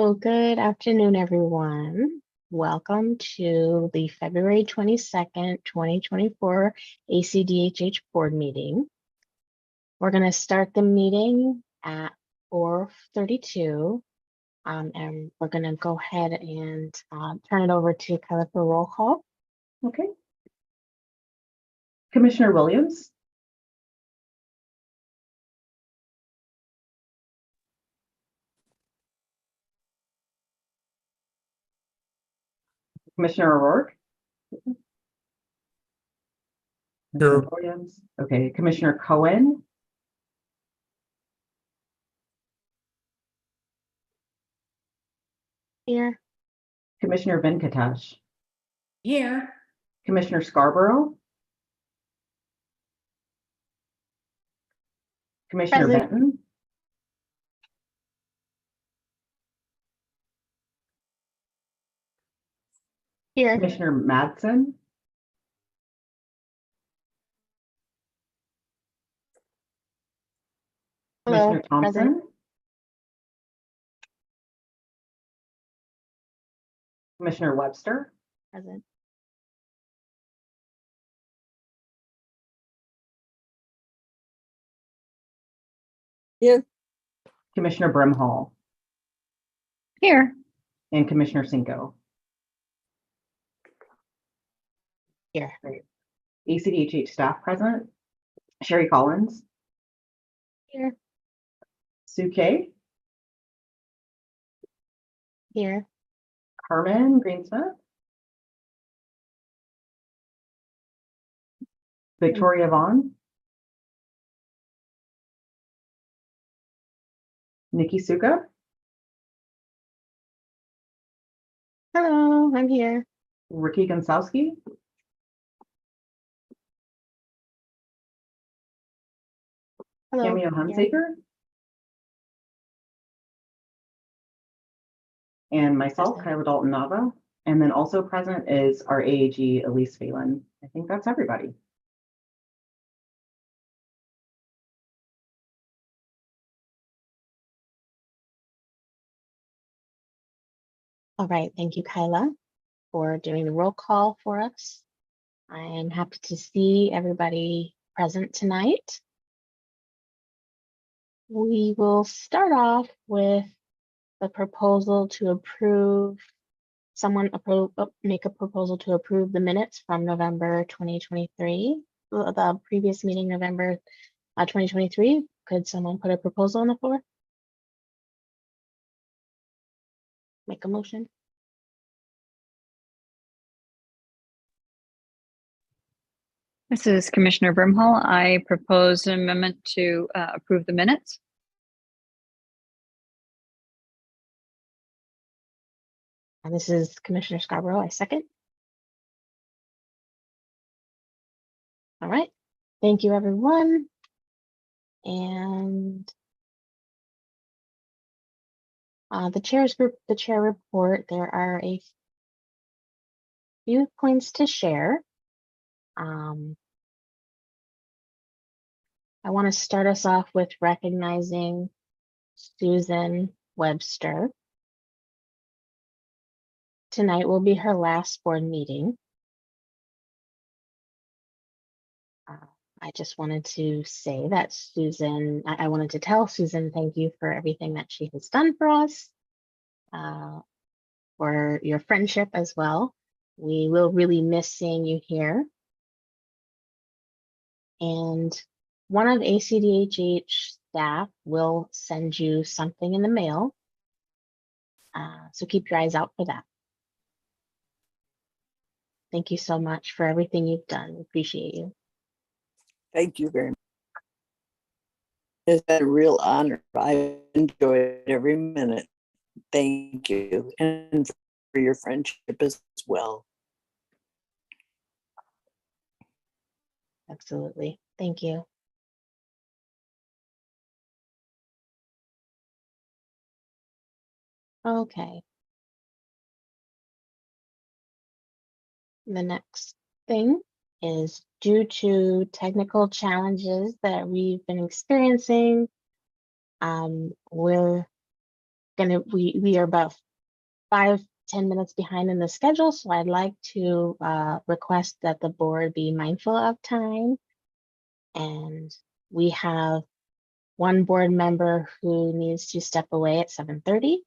So, good afternoon, everyone. Welcome to the February 22nd, 2024 ACDHH board meeting. We're going to start the meeting at 4:32, and we're going to go ahead and turn it over to Kyla for roll call. Okay. Commissioner Williams. Commissioner O'Rourke. Here. Williams. Okay. Commissioner Cohen. Here. Commissioner Venkatesh. Here. Commissioner Scarborough. Commissioner Present. Benton. Here. Commissioner Madsen. Hello. Commissioner Thompson. Present. Commissioner Webster. Present. Here. Commissioner Brimhall. Here. And Commissioner Cinco. Here. Great. ACDHH staff present. Sherry Collins. Here. Sue Kay. Here. Carmen Greensmith. Victoria Vaughn. Nikki Suka. Hello, I'm here. Ricky Gonsowski. Hello. Cameo Here. Hunsaker. And myself, Present. Kyla Dalton Nava. And then also present is our AAG, Elise Phelan. I think that's everybody. All right, thank you, Kyla, for doing the roll call for us. I am happy to see everybody present tonight. We will start off with the proposal to approve, make a proposal to approve the minutes from November 2023, the previous meeting, November 2023. Could someone put a proposal on the floor? Make a motion. This is Commissioner Brimhall. I propose an amendment to approve the minutes. And this is Commissioner Scarborough. I second. All right. Thank you, everyone. And the chair report, there are a few points to share. I want to start us off with recognizing Susan Webster. Tonight will be her last board meeting. I just wanted to say that Susan, I wanted to tell Susan, thank you for everything that she has done for us, for your friendship as well. We will really miss seeing you here. And one of ACDHH staff will send you something in the mail. So keep your eyes out for that. Thank you so much for everything you've done. Appreciate you. Thank you very much. It's been a real honor. I enjoyed every minute. Thank you. And for your friendship as well. Absolutely. Thank you. Okay. The next thing is due to technical challenges that we've been experiencing, we're we are about 5-10 minutes behind in the schedule, so I'd like to request that the board be mindful of time. And we have one board member who needs to step away at 7:30.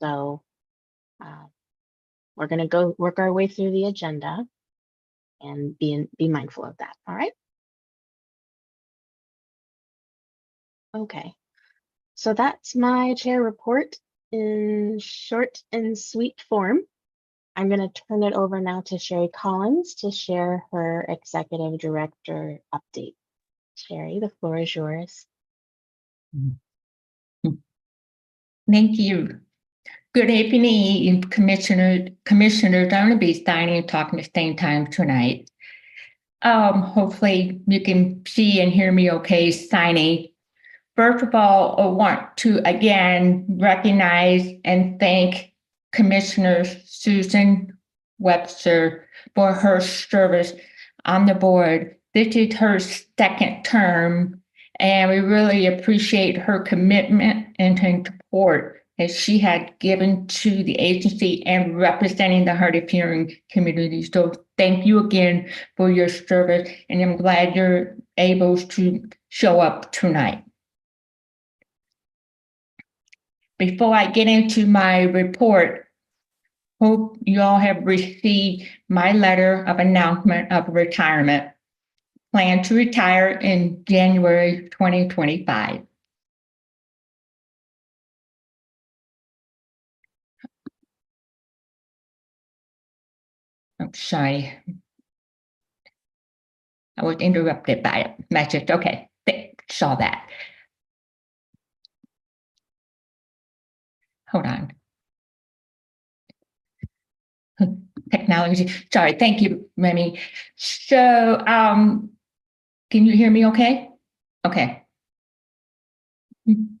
So we're gonna go work our way through the agenda and be mindful of that. All right. Okay. So that's my chair report in short and sweet form. I'm going to turn it over now to Sherry Collins to share her executive director update. Sherry, the floor is yours. Thank you. Good evening, Commissioners. I'm going to be signing and talking at the same time tonight. Hopefully you can see and hear me okay signing. First of all, I want to again recognize and thank Commissioner Susan Webster for her service on the board. This is her second term, and we really appreciate her commitment and her support that she had given to the agency and representing the hard of hearing community. So thank you again for your service, and I'm glad you're able to show up tonight. Before I get into my report, hope you all have received my letter of announcement of retirement. Plan to retire in January 2025. I'm sorry. I was interrupted by a message. Okay, saw that. Hold on. Technology. Sorry. Thank you, Remy. So, can you hear me okay? Okay.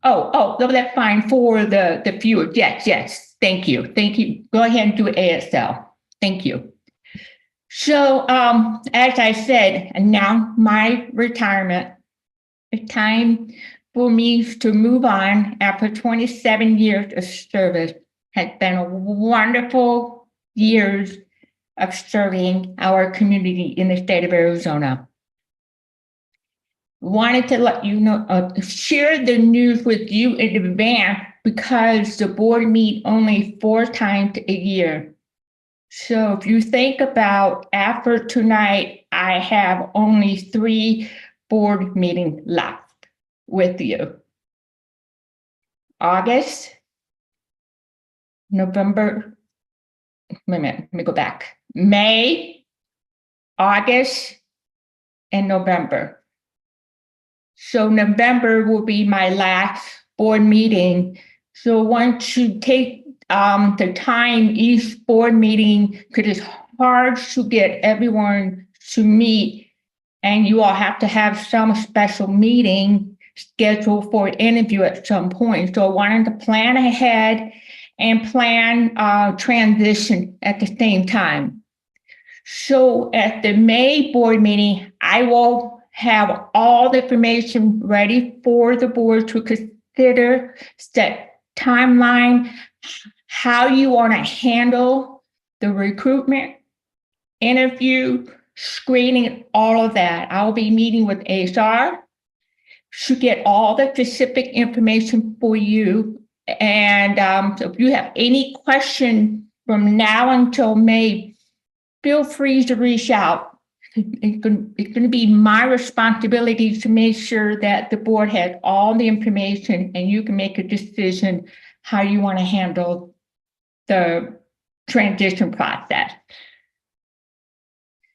Oh, that's fine for the viewer. Yes. Thank you. Go ahead and do ASL. Thank you. So, as I said, now my retirement, it's time for me to move on after 27 years of service. Has been a wonderful years of serving our community in the state of Arizona. Wanted to let you know, share the news with you in advance because the board meet only 4 times a year. So if you think about after tonight, I have only 3 board meetings left with you. August, November, wait a minute, let me go back. May, August, and November. So November will be my last board meeting. So once you take the time each board meeting, because it's hard to get everyone to meet, and you all have to have some special meeting scheduled for an interview at some point. So I wanted to plan ahead and plan transition at the same time. So at the May board meeting, I will have all the information ready for the board to consider, set timeline, how you want to handle the recruitment, interview, screening, all of that. I'll be meeting with HR to get all the specific information for you. And so if you have any question from now until May, feel free to reach out. It's going to be my responsibility to make sure that the board has all the information and you can make a decision how you want to handle the transition process.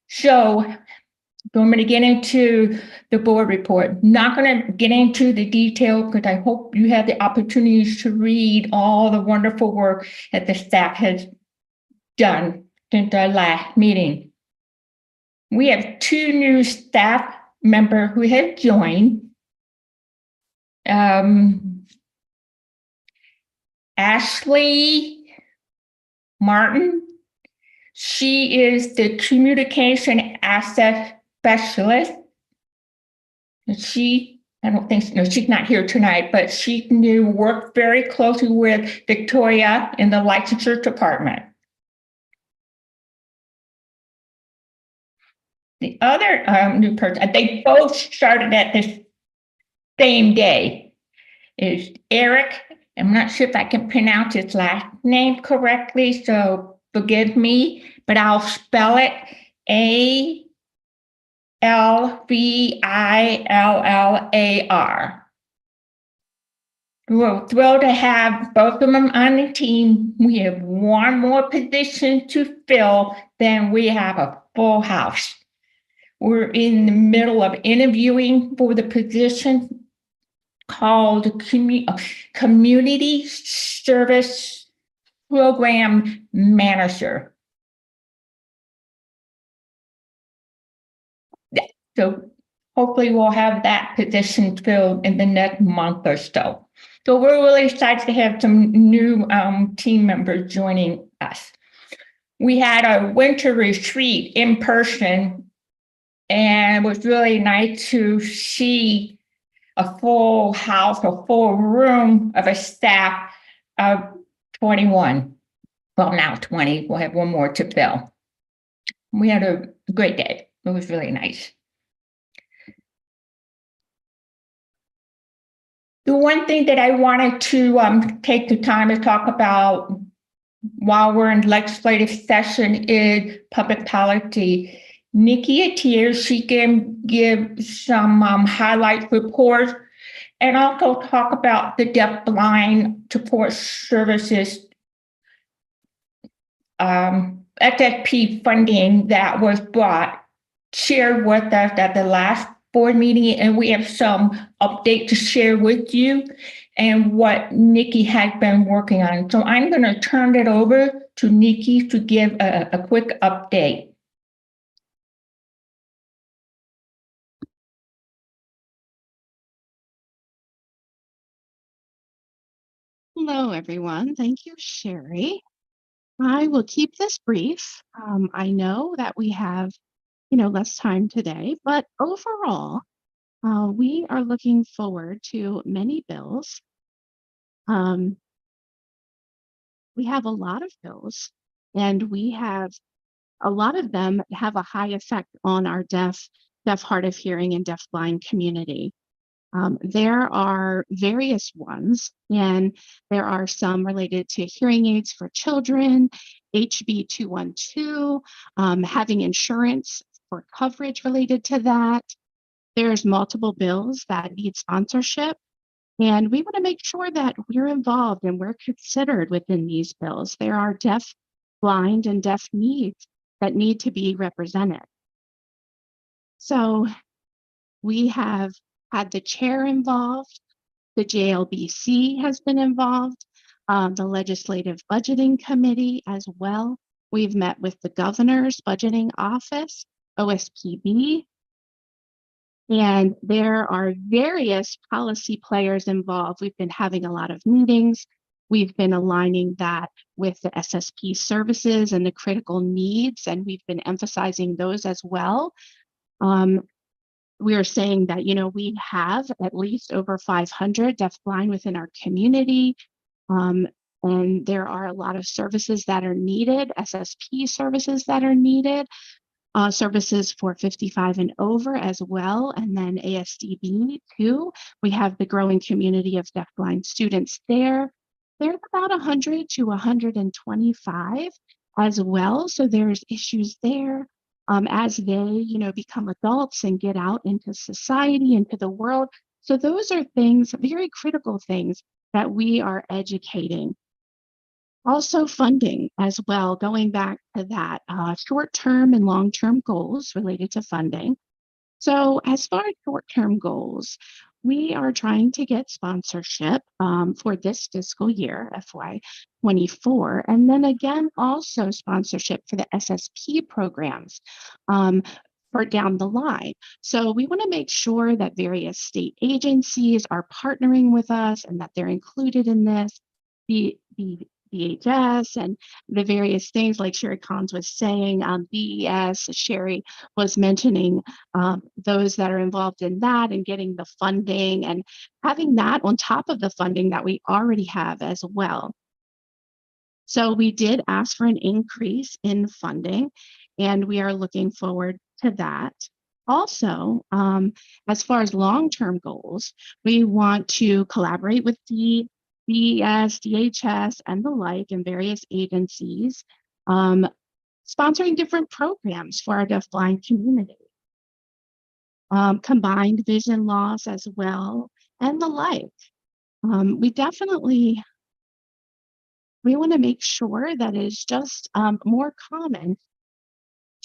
So I'm going to get into the board report. Not going to get into the detail because I hope you have the opportunities to read all the wonderful work that the staff has done since our last meeting. We have 2 new staff members who have joined. Ashley Martin. She is the communication asset specialist. She I don't think, no, she's not here tonight, but she knew, worked very closely with Victoria in the licensure department. The other new person, they both started at the same day, is Eric. I'm not sure if I can pronounce his last name correctly, so forgive me, but I'll spell it ALVILLAR. We're thrilled to have both of them on the team. We have one more position to fill, then we have a full house. We're in the middle of interviewing for the position called Community Service Program Manager. So hopefully we'll have that position filled in the next month or so. So we're really excited to have some new team members joining us. We had a winter retreat in person, and it was really nice to see a full house, a full room of a staff of 21. Well, now 20. We'll have one more to fill. We had a great day. It was really nice. The one thing that I wanted to take the time to talk about while we're in legislative session is public policy. Nikki is here. She can give some highlight reports and also talk about the deaf-blind support services SSP funding that was shared with us at the last board meeting, and we have some update to share with you and what Nikki has been working on. So I'm going to turn it over to Nikki to give a quick update. Hello, everyone. Thank you, Sherry. I will keep this brief. I know that we have, less time today, but overall, we are looking forward to many bills. We have a lot of bills, and we have a lot of them have a high effect on our deaf, hard of hearing, and deaf-blind community. There are various ones, and there are some related to hearing aids for children, HB 212, having insurance for coverage related to that. There's multiple bills that need sponsorship, and we want to make sure that we're involved and we're considered within these bills. There are deaf, blind, and deaf needs that need to be represented. So we have had the chair involved, the JLBC has been involved, the Legislative Budgeting Committee as well. We've met with the Governor's Budgeting Office, OSPB, and there are various policy players involved. We've been having a lot of meetings. We've been aligning that with the SSP services and the critical needs, and we've been emphasizing those as well. We are saying that, we have at least over 500 deaf-blind within our community, and there are a lot of services that are needed, SSP services that are needed, services for 55 and over as well, and then ASDB too. We have the growing community of deaf-blind students there. There's about 100 to 125 as well, so there's issues there. As they, become adults and get out into society, into the world. So those are things, very critical things that we are educating. Also funding as well, going back to that short-term and long-term goals related to funding. So as far as short-term goals, we are trying to get sponsorship for this fiscal year, FY24, and then again, also sponsorship for the SSP programs for down the line. So we want to make sure that various state agencies are partnering with us and that they're included in this. The ACDHS and the various things like Sherry Collins was saying, BES, Sherry was mentioning those that are involved in that and getting the funding and having that on top of the funding that we already have as well. So we did ask for an increase in funding, and we are looking forward to that. Also, as far as long-term goals, we want to collaborate with the DES, DHS, and the like, and various agencies, sponsoring different programs for our deafblind community, combined vision loss as well, and the like. We want to make sure that it's just more common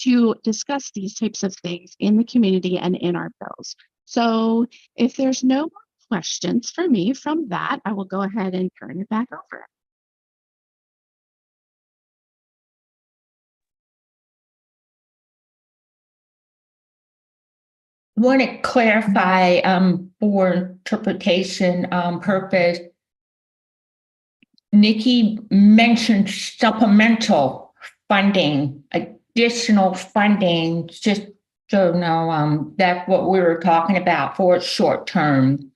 to discuss these types of things in the community and in our bills. So if there's no more questions for me from that, I will go ahead and turn it back over. Want to clarify for interpretation purpose. Nikki mentioned supplemental funding, additional funding, just so you know, that's what we were talking about for short term.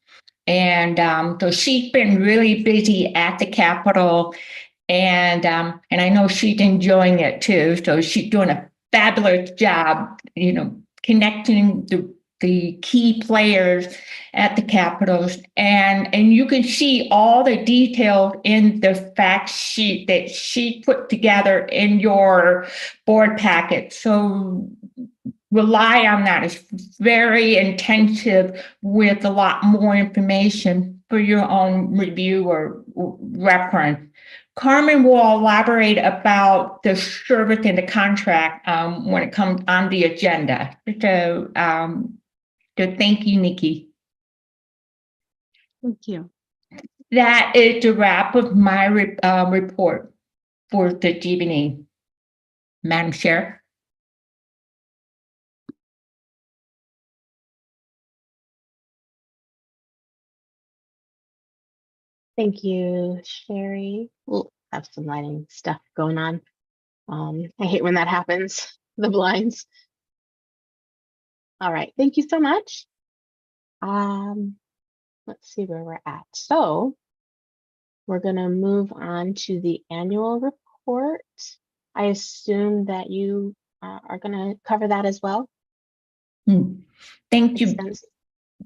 And so she's been really busy at the Capitol, and I know she's enjoying it too. So she's doing a fabulous job, you know, connecting the key players at the Capitals, and you can see all the detail in the fact sheet that she put together in your board packet. So rely on that. It's very intensive with a lot more information for your own review or reference. Carmen will elaborate about the service and the contract when it comes on the agenda. So thank you, Nikki. Thank you. That is the wrap of my report for the evening. Madam Chair. Thank you, Sherry. We'll have some lighting stuff going on. I hate when that happens, the blinds. All right, thank you so much. Let's see where we're at. So we're gonna move on to the annual report. I assume that you are gonna cover that as well. Thank you. Extensive.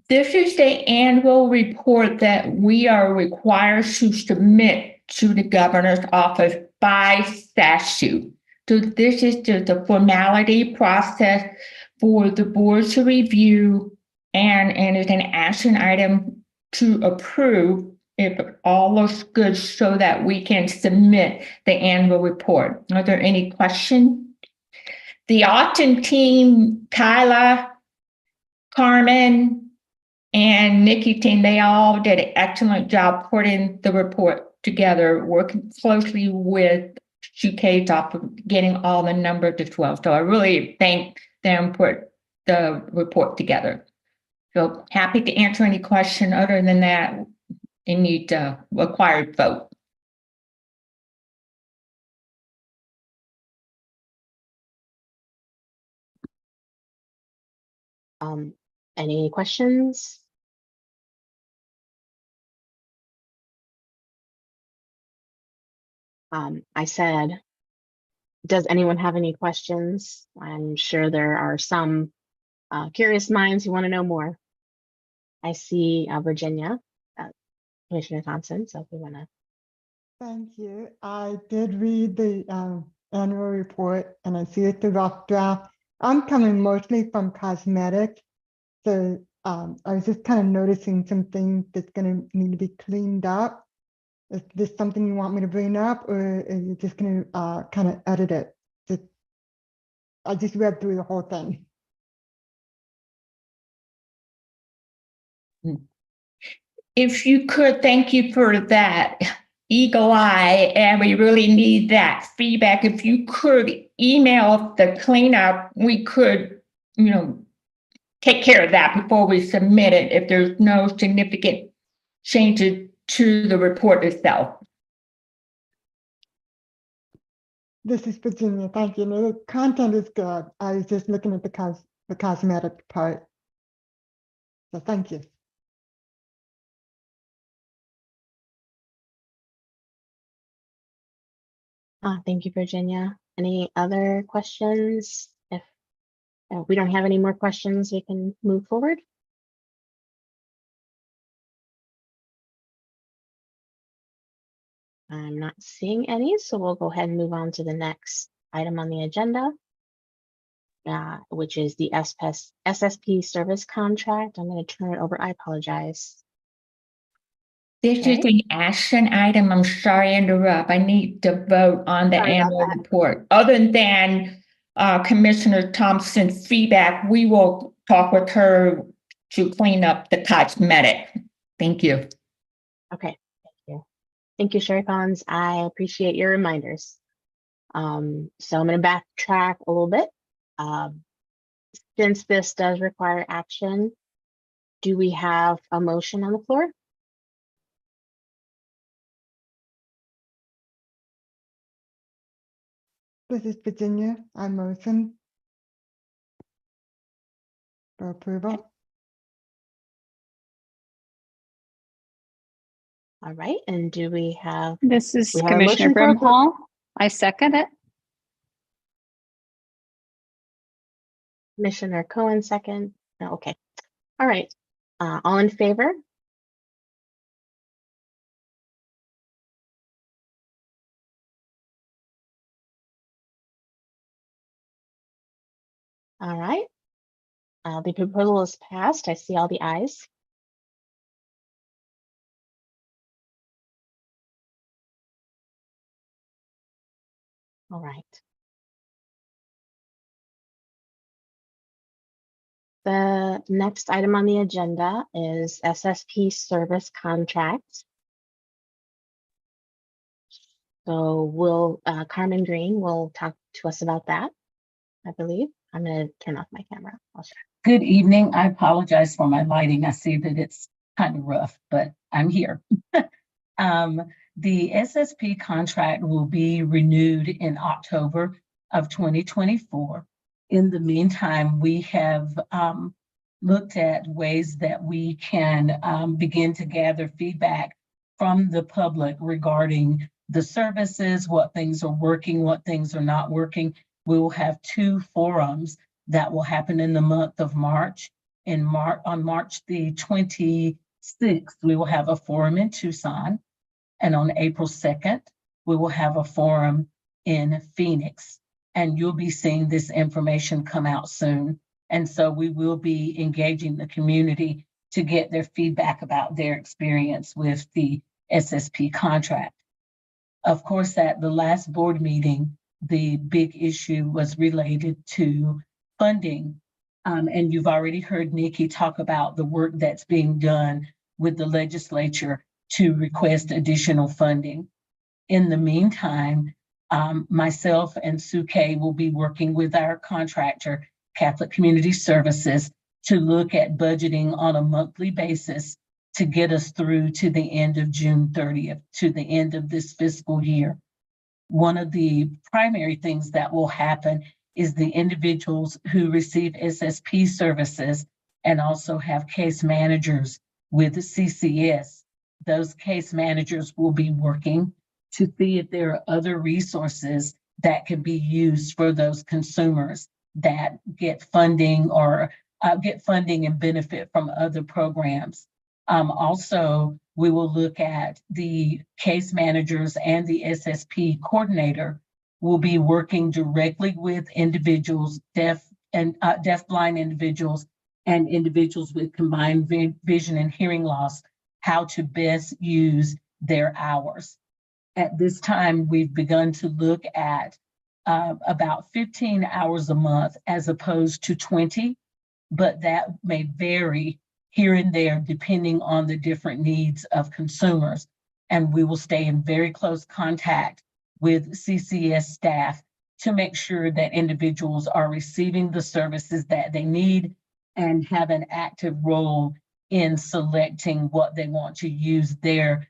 This is the annual report that we are required to submit to the governor's office by statute. So this is the formality process for the board to review, and it's an action item to approve if all looks good so that we can submit the annual report. Are there any questions? The Austin team, Kyla, Carmen, and Nikki team, they all did an excellent job putting the report together, working closely with QK's office, getting all the numbers as well. So I really thank them for the report together. So happy to answer any question. Other than that, you need a required vote. Any questions? I said, does anyone have any questions? I'm sure there are some curious minds who want to know more. I see Virginia, Commissioner Thompson, so if we want to. Thank you. I did read the annual report and I see it's a rough draft. I'm coming mostly from cosmetic. So I was just kind of noticing some things that's going to need to be cleaned up. Is this something you want me to bring up, or are you just going to kind of edit it? I just read through the whole thing. If you could, thank you for that eagle eye, and we really need that feedback. If you could email the cleanup, we could, you know, take care of that before we submit it if there's no significant changes to the report itself. This is Virginia. Thank you. No, the content is good. I was just looking at the cosmetic part. So thank you. Thank you, Virginia. Any other questions? If we don't have any more questions, we can move forward. I'm not seeing any, so we'll go ahead and move on to the next item on the agenda, which is the SSP service contract. I'm going to turn it over. I apologize. This is Okay. an action item. I'm sorry to interrupt. I need to vote on the Sorry about annual that. report. Other than Commissioner Thompson's feedback, we will talk with her to clean up the cosmetic. Thank you. Okay, thank you. Thank you, Sherry Collins. I appreciate your reminders. So I'm going to backtrack a little bit. Since this does require action, do we have a motion on the floor? This is Virginia. I motion for approval. All right, and do we have, This is we have a Commissioner motion for approval? Brimhall. I second it. Commissioner Cohen second? No, okay. All right, all in favor? All right. The proposal is passed. I see all the ayes. All right. The next item on the agenda is SSP service contract. So will Carmen Green will talk to us about that, I believe. I'm going to turn off my camera. Good evening. I apologize for my lighting. I see that it's kind of rough, but I'm here. The SSP contract will be renewed in October of 2024. In the meantime, we have looked at ways that we can begin to gather feedback from the public regarding the services, what things are working, what things are not working. We will have 2 forums that will happen in the month of March. On March the 26th, we will have a forum in Tucson. And on April 2nd, we will have a forum in Phoenix. And you'll be seeing this information come out soon. And so we will be engaging the community to get their feedback about their experience with the SSP contract. Of course, at the last board meeting, the big issue was related to funding. And you've already heard Nikki talk about the work that's being done with the legislature to request additional funding. In the meantime, myself and Sue Kay will be working with our contractor, Catholic Community Services, to look at budgeting on a monthly basis to get us through to the end of June 30th, to the end of this fiscal year. One of the primary things that will happen is the individuals who receive SSP services and also have case managers with CCS. Those case managers will be working to see if there are other resources that can be used for those consumers that get funding or get funding and benefit from other programs. Also, we will look at the case managers and the SSP coordinator will be working directly with individuals, deaf-blind individuals and individuals with combined vision and hearing loss, how to best use their hours. At this time, we've begun to look at about 15 hours a month as opposed to 20, but that may vary here and there depending on the different needs of consumers. And we will stay in very close contact with CCS staff to make sure that individuals are receiving the services that they need and have an active role in selecting what they want to use their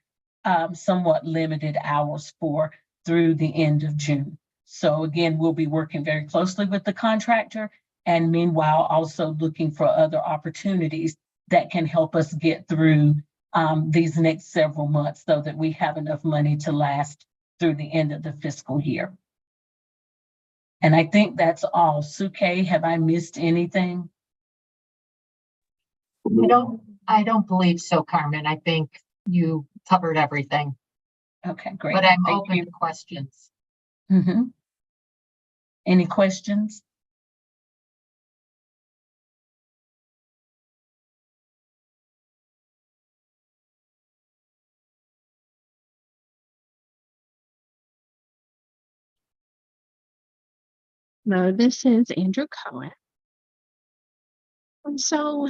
somewhat limited hours for through the end of June. So again, we'll be working very closely with the contractor, and meanwhile, also looking for other opportunities that can help us get through these next several months so that we have enough money to last through the end of the fiscal year. And I think that's all. Suke, have I missed anything? I don't believe so, Carmen. I think you covered everything, Okay, great. but I'm Thank open you. to questions. Mhm. Any questions? No, this is Andrew Cohen. And so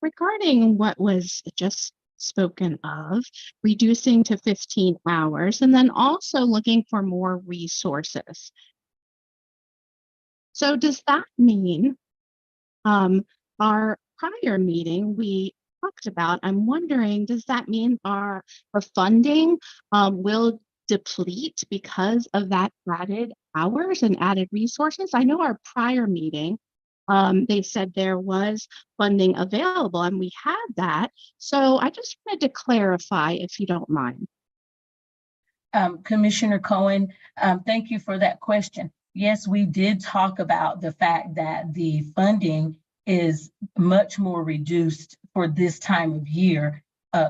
regarding what was just spoken of, reducing to 15 hours, and then also looking for more resources. So does that mean our prior meeting we talked about, I'm wondering, does that mean our funding will deplete because of that added hours and added resources? I know our prior meeting, they said there was funding available and we had that. So I just wanted to clarify if you don't mind. Commissioner Cohen, thank you for that question. Yes, we did talk about the fact that the funding is much more reduced for this time of year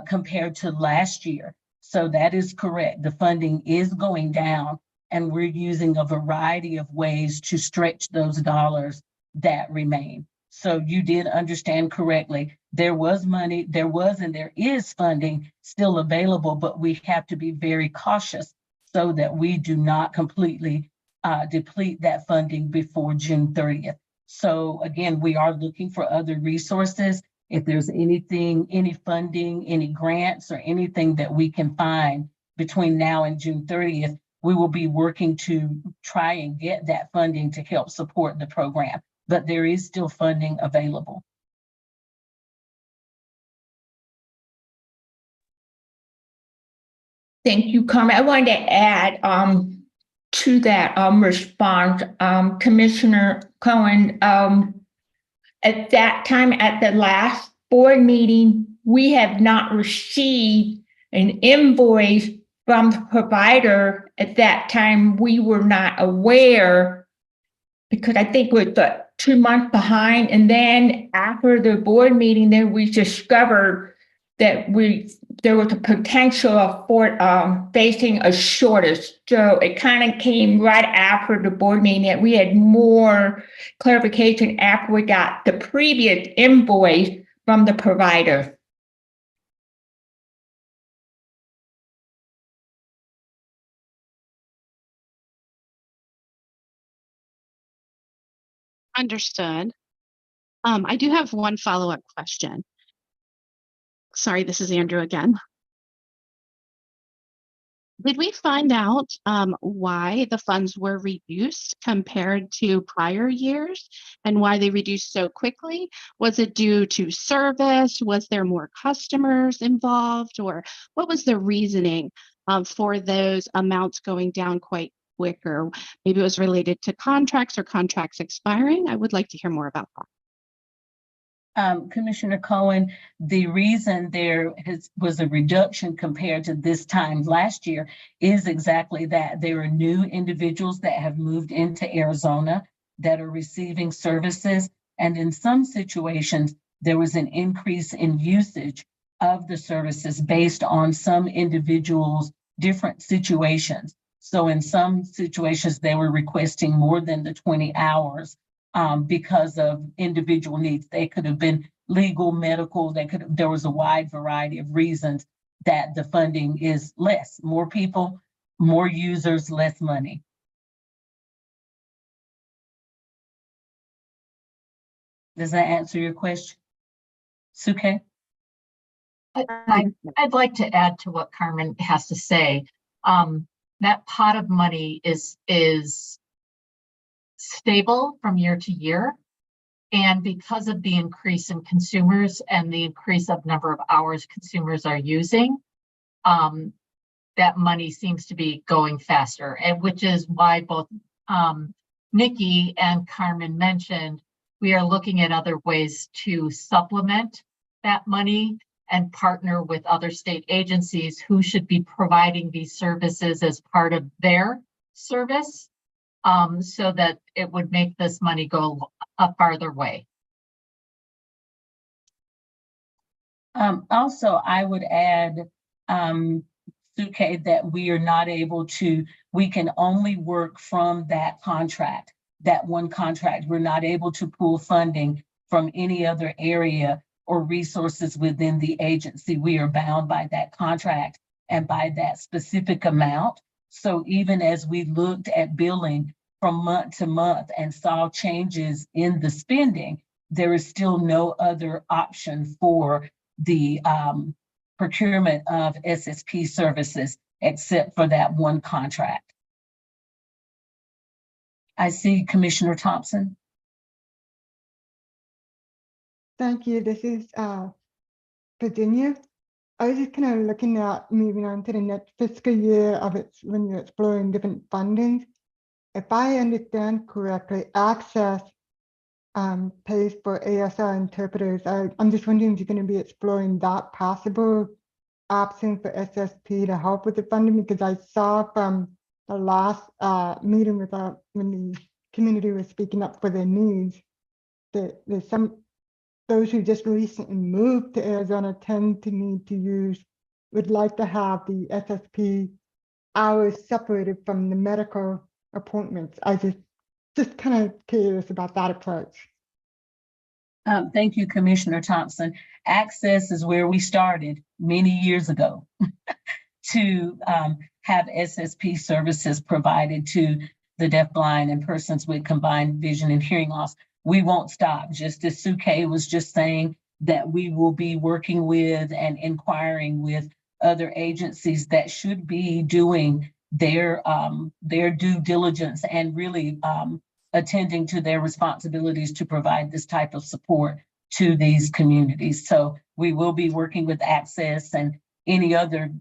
compared to last year. So that is correct. The funding is going down, and we're using a variety of ways to stretch those dollars that remain. So you did understand correctly. There was money, there was and there is funding still available, but we have to be very cautious so that we do not completely deplete that funding before June 30th. So again, we are looking for other resources. If there's anything, any funding, any grants or anything that we can find between now and June 30th, we will be working to try and get that funding to help support the program. But there is still funding available. Thank you, Carmen. I wanted to add to that response, Commissioner Cohen. At that time, at the last board meeting, we have not received an invoice from the provider. At that time, we were not aware because I think we're 2 months behind. And then after the board meeting, then we discovered that there was a potential for facing a shortage. So it kind of came right after the board meeting that we had more clarification after we got the previous invoice from the provider. Understood. I do have one follow-up question. Sorry, this is Andrew again. Did we find out why the funds were reduced compared to prior years and why they reduced so quickly? Was it due to service? Was there more customers involved? Or what was the reasoning for those amounts going down quite quicker? Maybe it was related to contracts or contracts expiring. I would like to hear more about that. Commissioner Cohen, the reason there was a reduction compared to this time last year is exactly that. There are new individuals that have moved into Arizona that are receiving services. And in some situations, there was an increase in usage of the services based on some individuals' different situations. So in some situations, they were requesting more than the 20 hours. Because of individual needs. They could have been legal, medical, there was a wide variety of reasons that the funding is less. More people, more users, less money. Does that answer your question, Suke? I'd like to add to what Carmen has to say. That pot of money is stable from year to year. And because of the increase in consumers and the increase of number of hours consumers are using, that money seems to be going faster, and which is why both Nikki and Carmen mentioned, we are looking at other ways to supplement that money and partner with other state agencies who should be providing these services as part of their service, so that it would make this money go a farther way. Also, I would add, Suke, that we are not able to, we can only work from that contract, that one contract. We're not able to pull funding from any other area or resources within the agency. We are bound by that contract and by that specific amount. So even as we looked at billing from month to month and saw changes in the spending, there is still no other option for the procurement of SSP services except for that one contract. I see Commissioner Thompson. Thank you. This is Virginia. I was just kind of looking at moving on to the next fiscal year of when you're exploring different fundings. If I understand correctly, Access pays for ASL interpreters. I'm just wondering if you're going to be exploring that possible option for SSP to help with the funding, because I saw from the last meeting with when the community was speaking up for their needs, that there's those who just recently moved to Arizona tend to need to would like to have the SSP hours separated from the medical appointments. I just kind of curious about that approach. Thank you, Commissioner Thompson. Access is where we started many years ago to have SSP services provided to the deafblind and persons with combined vision and hearing loss. We won't stop, just as Suke was just saying, that we will be working with and inquiring with other agencies that should be doing their due diligence and really attending to their responsibilities to provide this type of support to these communities. So we will be working with Access and any other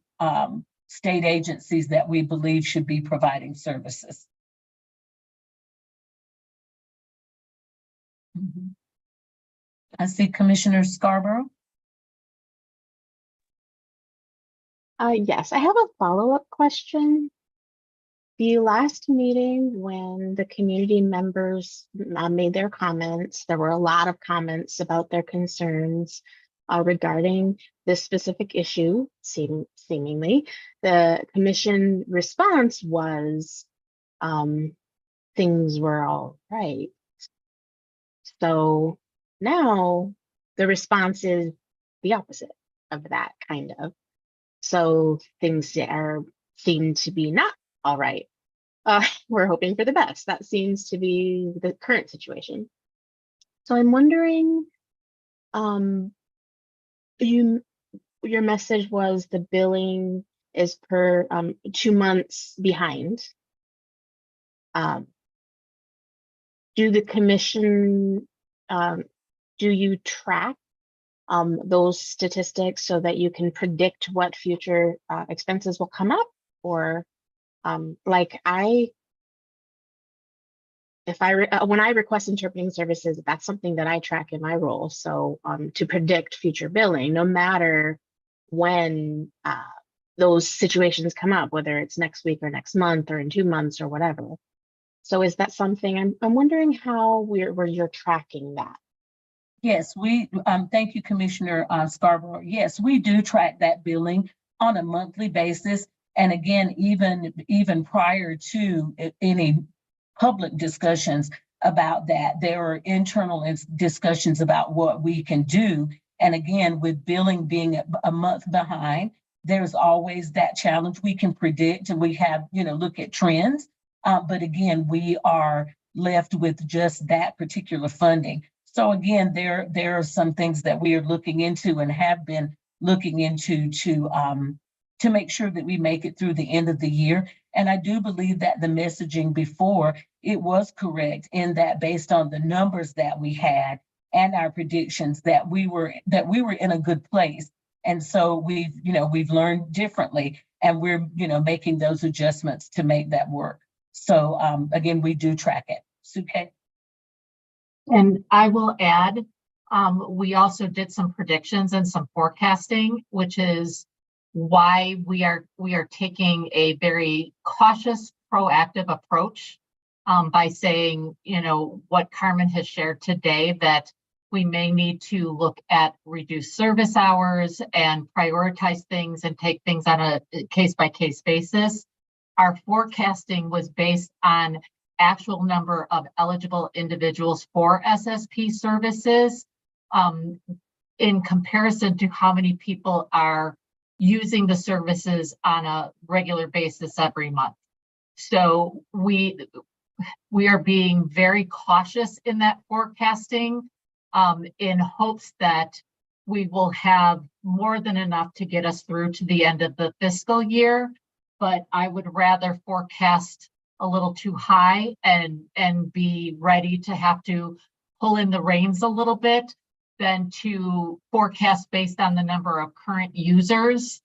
state agencies that we believe should be providing services. I see Commissioner Scarborough. Yes, I have a follow-up question. The last meeting when the community members made their comments, there were a lot of comments about their concerns regarding this specific issue. Seemingly, the commission response was things were all right. So now the response is the opposite of that, kind of. So things seem to be not all right. We're hoping for the best. That seems to be the current situation. So I'm wondering, your message was the billing is per 2 months behind. Do the commission, do you track those statistics so that you can predict what future expenses will come up? Or like when I request interpreting services, that's something that I track in my role. So to predict future billing, no matter when those situations come up, whether it's next week or next month or in 2 months or whatever. So is that something I'm wondering how you're tracking that? Yes, we thank you, Commissioner Scarborough. Yes, we do track that billing on a monthly basis. And again, even prior to any public discussions about that, there are internal discussions about what we can do. And again, with billing being a month behind, there's always that challenge. We can predict and we have, look at trends. But again, we are left with just that particular funding. So again, there are some things that we are looking into and have been looking into to make sure that we make it through the end of the year. And I do believe that the messaging before, it was correct in that based on the numbers that we had and our predictions that we were in a good place. And so we've learned differently, and we're making those adjustments to make that work. So again, we do track it. Suke? And I will add, we also did some predictions and some forecasting, which is why we are taking a very cautious, proactive approach by saying, you know, what Carmen has shared today, that we may need to look at reduced service hours and prioritize things and take things on a case-by-case basis. Our forecasting was based on actual number of eligible individuals for SSP services in comparison to how many people are using the services on a regular basis every month. So we are being very cautious in that forecasting in hopes that we will have more than enough to get us through to the end of the fiscal year. But I would rather forecast a little too high and be ready to have to pull in the reins a little bit than to forecast based on the number of current users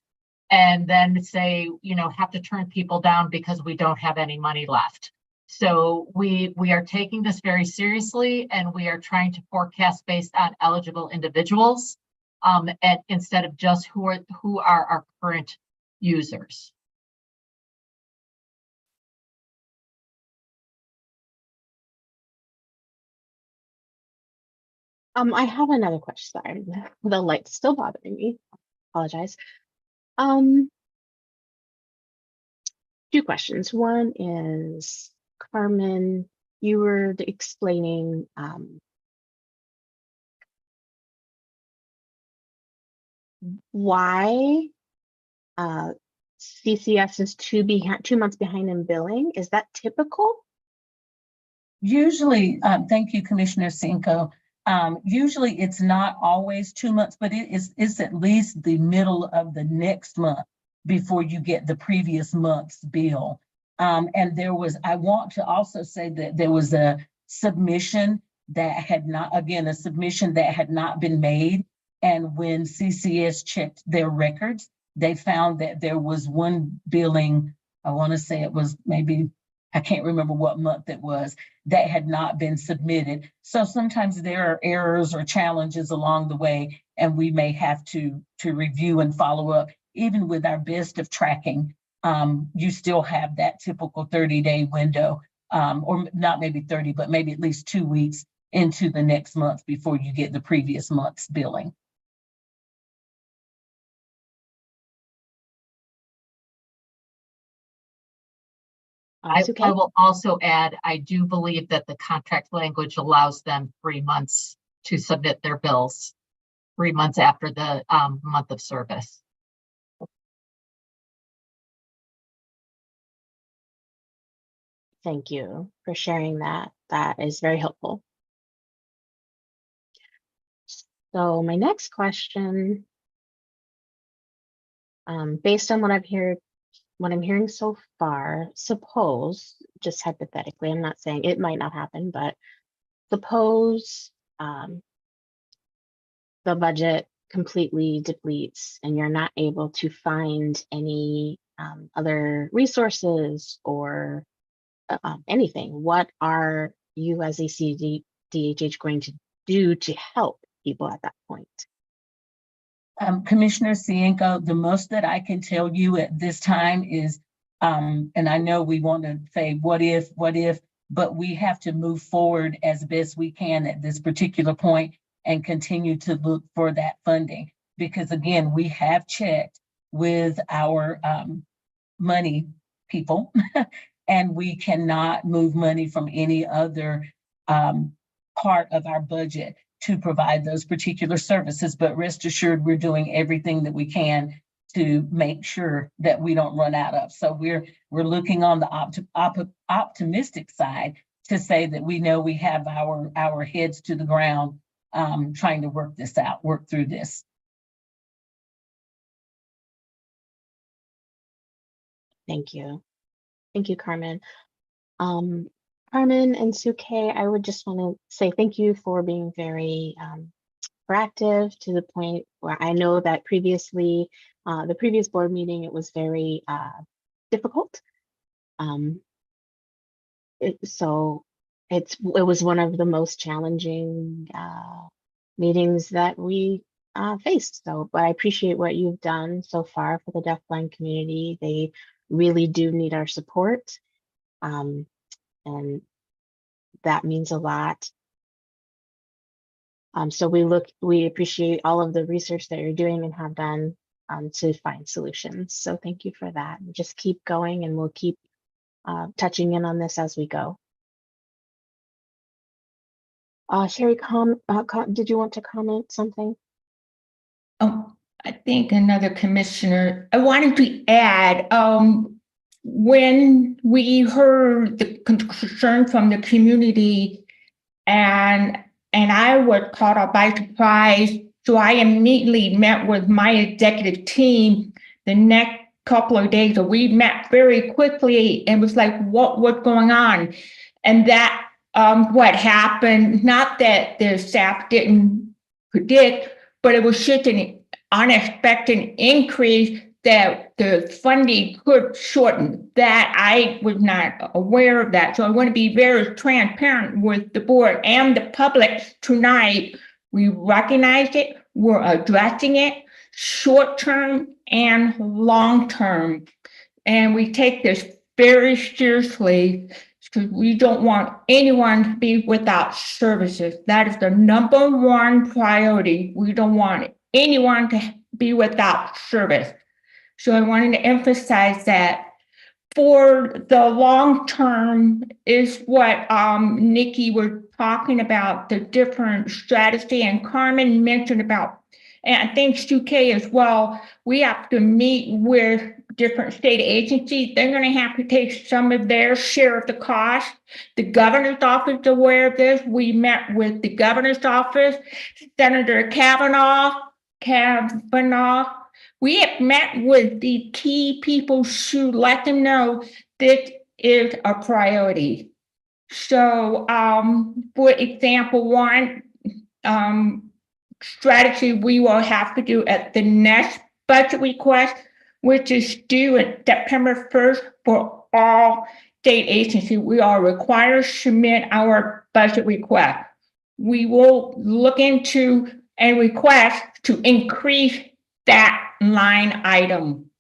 and then say, you know, have to turn people down because we don't have any money left. So we are taking this very seriously, and we are trying to forecast based on eligible individuals and instead of just who are our current users. I have another question. Sorry, the light's still bothering me. Apologize. Two questions. One is, Carmen, you were explaining why CCS is 2 months behind in billing. Is that typical? Usually, thank you, Commissioner Cinco. Usually it's not always 2 months, but it's at least the middle of the next month before you get the previous month's bill. And I want to also say that there was a submission that had not, again, a submission that had not been made. And when CCS checked their records, they found that there was one billing, I want to say it was maybe, I can't remember what month it was, that had not been submitted. So sometimes there are errors or challenges along the way, and we may have to review and follow up. Even with our best of tracking, you still have that typical 30-day window, or not maybe 30, but maybe at least 2 weeks into the next month before you get the previous month's billing. I Okay. will also add, I do believe that the contract language allows them 3 months to submit their bills, 3 months after the month of service. Thank you for sharing that. That is very helpful. So my next question, based on what I'm hearing so far, suppose, just hypothetically, I'm not saying it might not happen, but suppose the budget completely depletes and you're not able to find any other resources or anything. What are you as ACDHH going to do to help people at that point? Commissioner Cienko, the most that I can tell you at this time is, and I know we want to say what if, but we have to move forward as best we can at this particular point and continue to look for that funding. Because again, we have checked with our money people and we cannot move money from any other part of our budget to provide those particular services. But rest assured, we're doing everything that we can to make sure that we don't run out of. So we're looking on the optimistic side to say that we know we have our heads to the ground trying to work this out, work through this. Thank you. Thank you, Carmen. Carmen and Suke, I would just want to say thank you for being very proactive to the point where I know that previously, the previous board meeting, it was very difficult. it was one of the most challenging meetings that we faced. So, but I appreciate what you've done so far for the deafblind community. They really do need our support, and that means a lot. So we appreciate all of the research that you're doing and have done to find solutions. So thank you for that. Just keep going, and we'll keep touching in on this as we go. Sherry, did you want to comment something? Oh, I think another commissioner, I wanted to add, when we heard the concern from the community and I was caught up by surprise, so I immediately met with my executive team the next couple of days. So we met very quickly and was like, what was going on? And that what happened, not that the staff didn't predict, but it was just an unexpected increase that the funding could shorten. That I was not aware of that. So I want to be very transparent with the board and the public tonight. We recognize it, we're addressing it, short-term and long-term. And we take this very seriously, because we don't want anyone to be without services. That is the number one priority. We don't want anyone to be without service. So I wanted to emphasize that. For the long term is what Nikki was talking about, the different strategy, and Carmen mentioned about, and I think Sue K as well. We have to meet with different state agencies. They're going to have to take some of their share of the cost. The governor's office is aware of this. We met with the governor's office, Senator Kavanaugh. We have met with the key people to let them know this is a priority. So, for example, one strategy we will have to do at the next budget request, which is due at September 1st for all state agencies, we are required to submit our budget request. We will look into a request to increase that line item,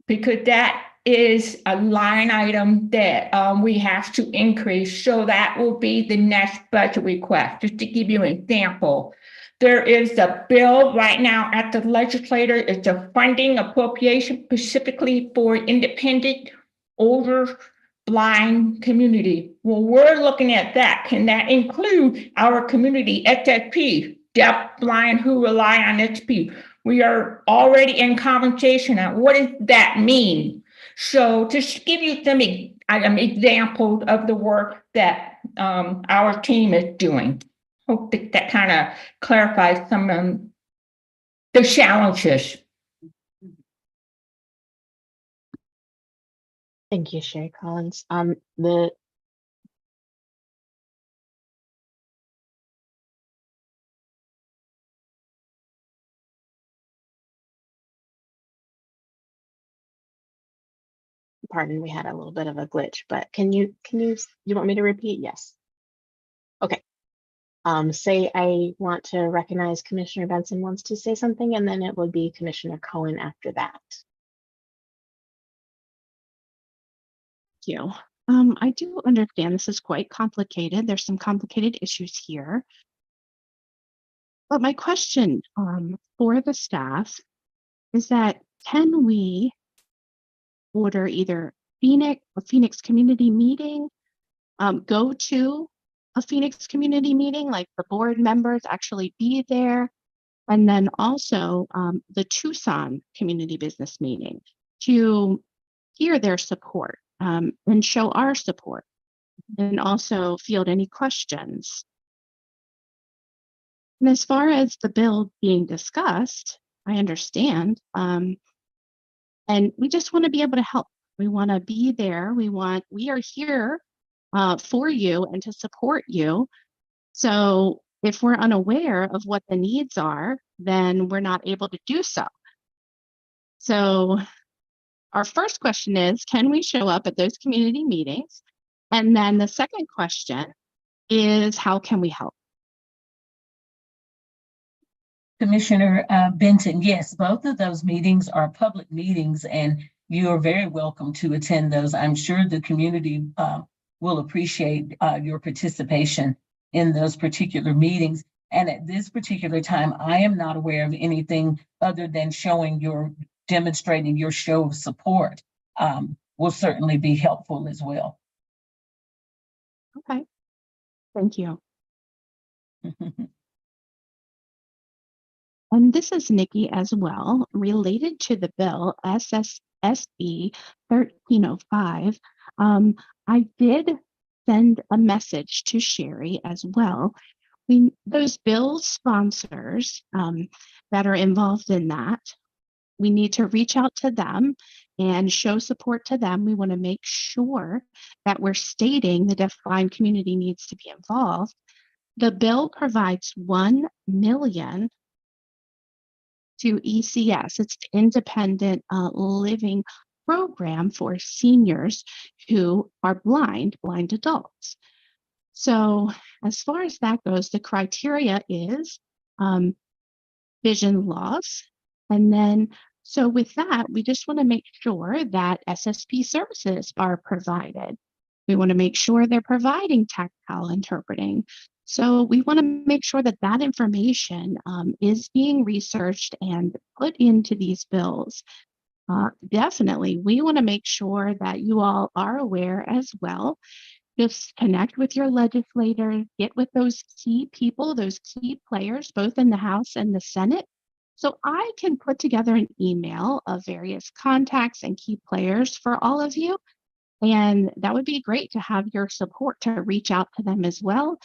because that is a line item that we have to increase. So that will be the next budget request. Just to give you an example, there is a bill right now at the legislature. It's a funding appropriation specifically for independent older blind community. Well, we're looking at that. Can that include our community SSP, deaf blind who rely on SP? We are already in conversation on what does that mean. So to give you some examples of the work that our team is doing, hope that kind of clarifies some of the challenges. Thank you, Sherry Collins. Pardon, we had a little bit of a glitch, but you want me to repeat? Yes. Okay. Say I want to recognize Commissioner Benson wants to say something, and then it would be Commissioner Cohen after that. Thank you. I do understand this is quite complicated. There's some complicated issues here. But my question for the staff is that, can we order either a Phoenix community meeting, go to a Phoenix community meeting, like the board members actually be there, and then also the Tucson community business meeting to hear their support and show our support, and also field any questions. And as far as the bill being discussed, I understand. And we just want to be able to help. We want to be there. We are here for you and to support you. So if we're unaware of what the needs are, then we're not able to do so. So our first question is, can we show up at those community meetings? And then the second question is, how can we help? Commissioner Benton, yes, both of those meetings are public meetings and you are very welcome to attend those. I'm sure the community will appreciate your participation in those particular meetings. And at this particular time, I am not aware of anything other than demonstrating your show of support will certainly be helpful as well. Okay, thank you. And this is Nikki as well, related to the bill SSSB 1305. I did send a message to Sherry as well. Those bill sponsors that are involved in that, we need to reach out to them and show support to them. We want to make sure that we're stating the deaf-blind community needs to be involved. The bill provides $1 million to ECS. It's the Independent Living Program for seniors who are blind adults. So as far as that goes, the criteria is vision loss. And then, so with that, we just want to make sure that SSP services are provided. We want to make sure they're providing tactile interpreting. So we want to make sure that that information is being researched and put into these bills. Definitely, we want to make sure that you all are aware as well. Just connect with your legislators, get with those key people, those key players, both in the House and the Senate. So I can put together an email of various contacts and key players for all of you. And that would be great to have your support to reach out to them as well.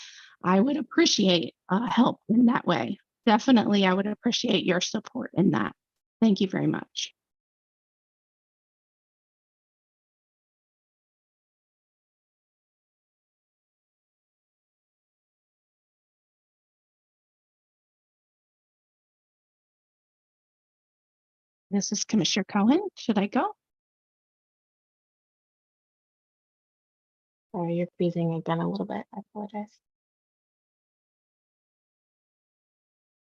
I would appreciate help in that way. Definitely, I would appreciate your support in that. Thank you very much. This is Commissioner Cohen. Should I go? Sorry, you're freezing again a little bit. I apologize.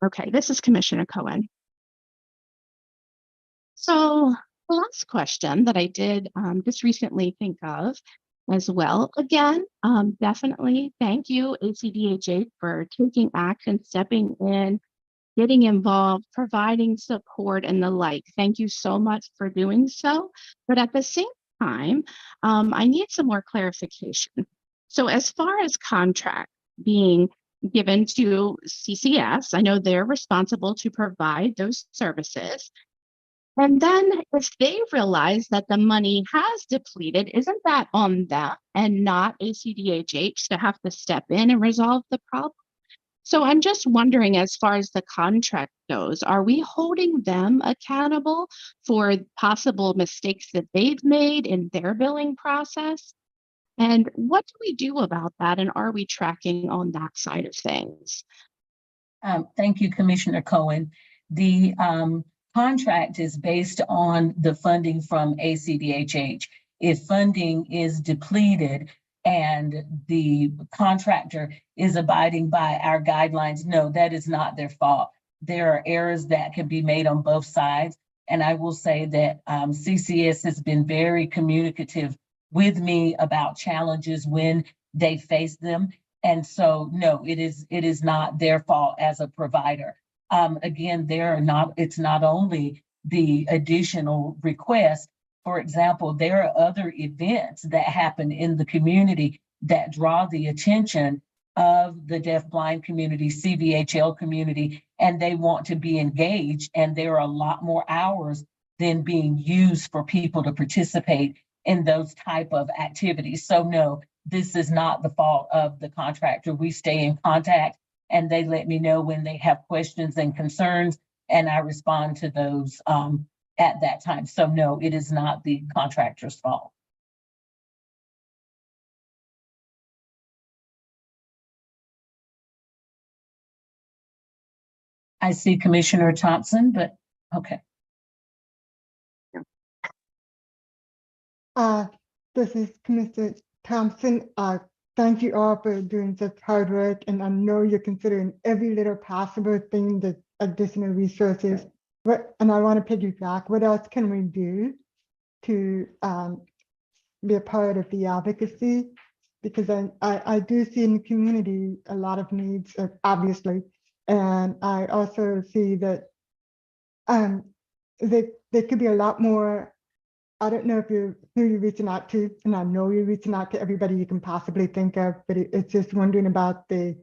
Okay, this is Commissioner Cohen. So the last question that I did just recently think of as well, again, definitely thank you, ACDHH, for taking action, stepping in, getting involved, providing support and the like. Thank you so much for doing so. But at the same time, I need some more clarification. So as far as contract being given to CCS, I know they're responsible to provide those services. And then if they realize that the money has depleted, isn't that on them and not ACDHH to have to step in and resolve the problem? So I'm just wondering, as far as the contract goes, are we holding them accountable for possible mistakes that they've made in their billing process? And what do we do about that? And are we tracking on that side of things? Thank you, Commissioner Cohen. The contract is based on the funding from ACDHH. If funding is depleted and the contractor is abiding by our guidelines, no, that is not their fault. There are errors that can be made on both sides. And I will say that CCS has been very communicative with me about challenges when they face them. And so, no, it is not their fault as a provider. Again, it's not only the additional request. For example, there are other events that happen in the community that draw the attention of the deaf-blind community, CVHL community, and they want to be engaged. And there are a lot more hours than being used for people to participate in those type of activities. So no, this is not the fault of the contractor. We stay in contact and they let me know when they have questions and concerns, and I respond to those at that time. So no, it is not the contractor's fault. I see Commissioner Thompson, but okay. This is Commissioner Thompson, thank you all for doing such hard work, and I know you're considering every little possible thing, the additional resources. And I want to piggyback, what else can we do to be a part of the advocacy? Because I do see in the community a lot of needs, obviously, and I also see that there could be a lot more. I don't know if who you're reaching out to, and I know you're reaching out to everybody you can possibly think of, but it's just wondering about the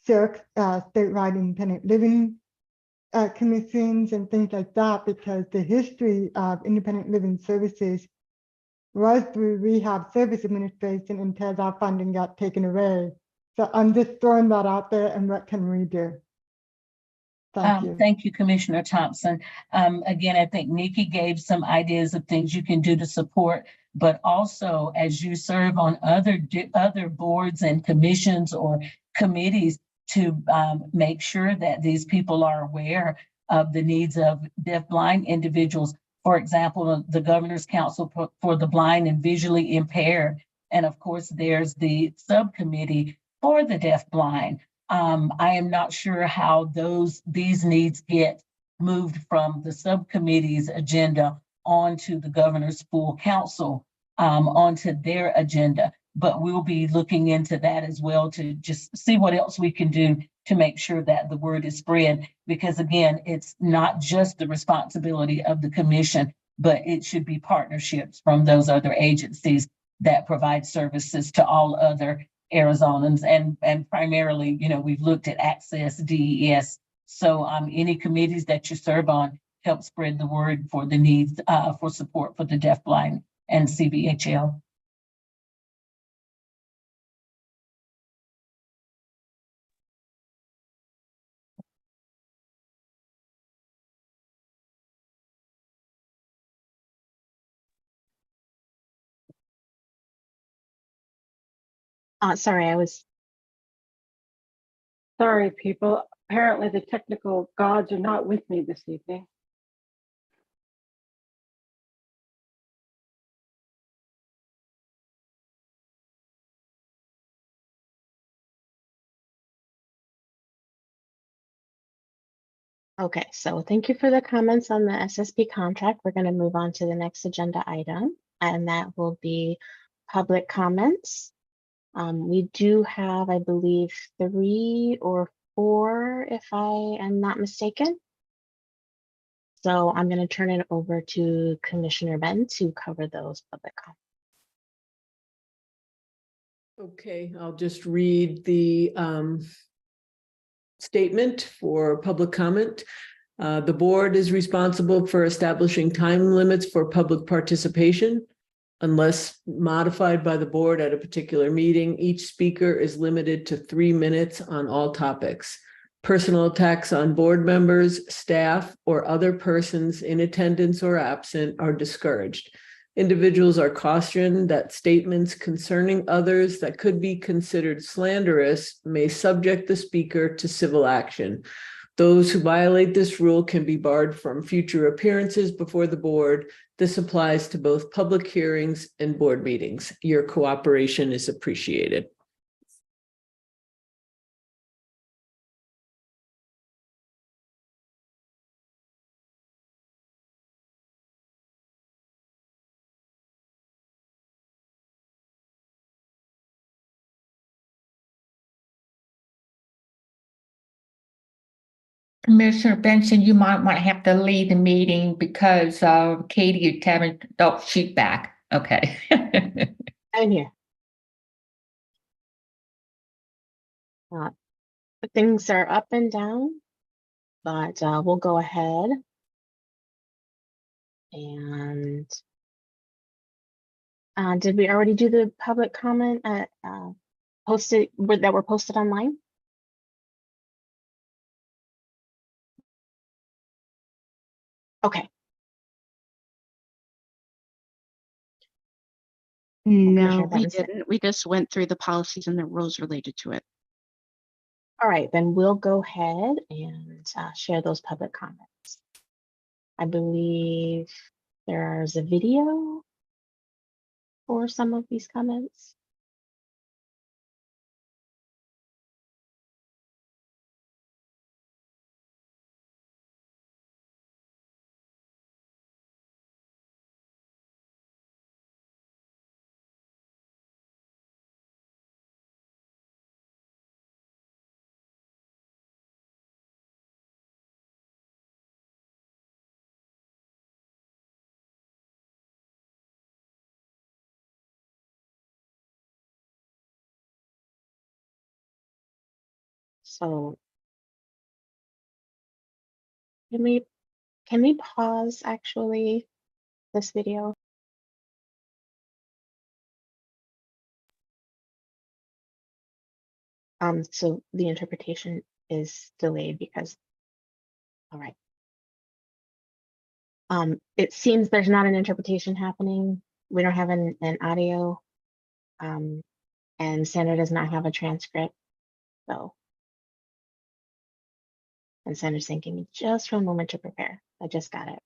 statewide independent living commissions and things like that, because the history of independent living services was through Rehab Service Administration until that funding got taken away. So I'm just throwing that out there, and what can we do? Thank you. Thank you, Commissioner Thompson. Again, I think Nikki gave some ideas of things you can do to support, but also as you serve on other boards and commissions or committees to make sure that these people are aware of the needs of deafblind individuals. For example, the Governor's Council for the Blind and Visually Impaired. And of course, there's the subcommittee for the deafblind. I am not sure how these needs get moved from the subcommittee's agenda onto the governor's full council, onto their agenda. But we'll be looking into that as well to just see what else we can do to make sure that the word is spread. Because again, it's not just the responsibility of the commission, but it should be partnerships from those other agencies that provide services to all other Arizonans, and primarily, we've looked at Access, DES. So any committees that you serve on help spread the word for the needs for support for the deafblind and CBHL. Sorry, I was. Sorry, people. Apparently the technical gods are not with me this evening. Okay, so thank you for the comments on the SSP contract. We're going to move on to the next agenda item, and that will be public comments. We do have, I believe, 3 or 4, if I am not mistaken. So I'm going to turn it over to Commissioner Ben to cover those public comments. Okay, I'll just read the statement for public comment. The board is responsible for establishing time limits for public participation. Unless modified by the board at a particular meeting, each speaker is limited to 3 minutes on all topics. Personal attacks on board members, staff, or other persons in attendance or absent are discouraged. Individuals are cautioned that statements concerning others that could be considered slanderous may subject the speaker to civil action. Those who violate this rule can be barred from future appearances before the board. This applies to both public hearings and board meetings. Your cooperation is appreciated. Commissioner Benson, you might want to have to lead the meeting because Katie is having, oh, she's back. Okay. I'm here. Things are up and down, but we'll go ahead and did we already do the public comment that were posted online? Okay. No, we didn't. We just went through the policies and the rules related to it. All right, then we'll go ahead and share those public comments. I believe there's a video for some of these comments. So can we pause actually this video? So the interpretation is delayed because, all right. It seems there's not an interpretation happening. We don't have an audio, and Sandra does not have a transcript. So, and Sandra's saying, give me just one moment to prepare. I just got it.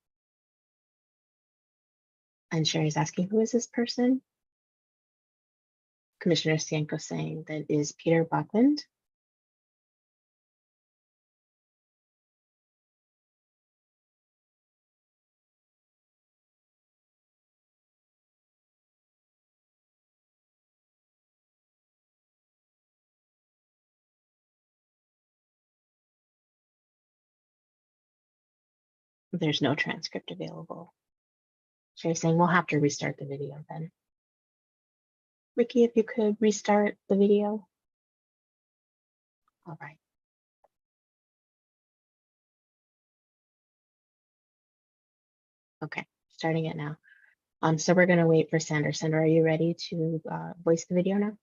And Sherry's asking, who is this person? Commissioner Stanko saying that is Peter Buckland. There's no transcript available. Sherry's saying we'll have to restart the video then. Ricky, if you could restart the video. All right. Okay, starting it now. So we're gonna wait for Sandra. Sandra, are you ready to voice the video now?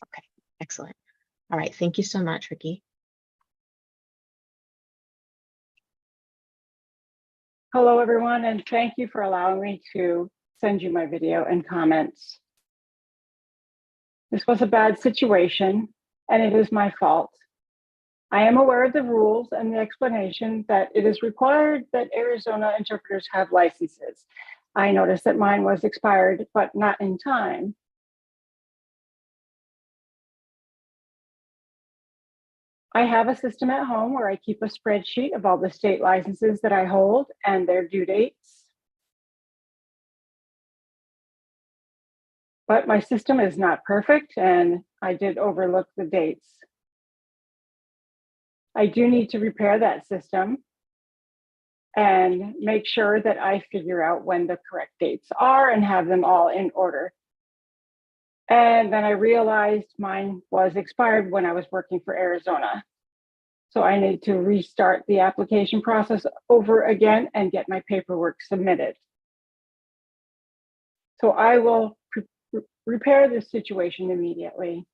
Okay, excellent. All right, thank you so much, Ricky. Hello, everyone, and thank you for allowing me to send you my video and comments. This was a bad situation, and it is my fault. I am aware of the rules and the explanation that it is required that Arizona interpreters have licenses. I noticed that mine was expired, but not in time. I have a system at home where I keep a spreadsheet of all the state licenses that I hold and their due dates. But my system is not perfect, and I did overlook the dates. I do need to repair that system and make sure that I figure out when the correct dates are and have them all in order. And then I realized mine was expired when I was working for Arizona. So I need to restart the application process over again and get my paperwork submitted. So I will repair this situation immediately.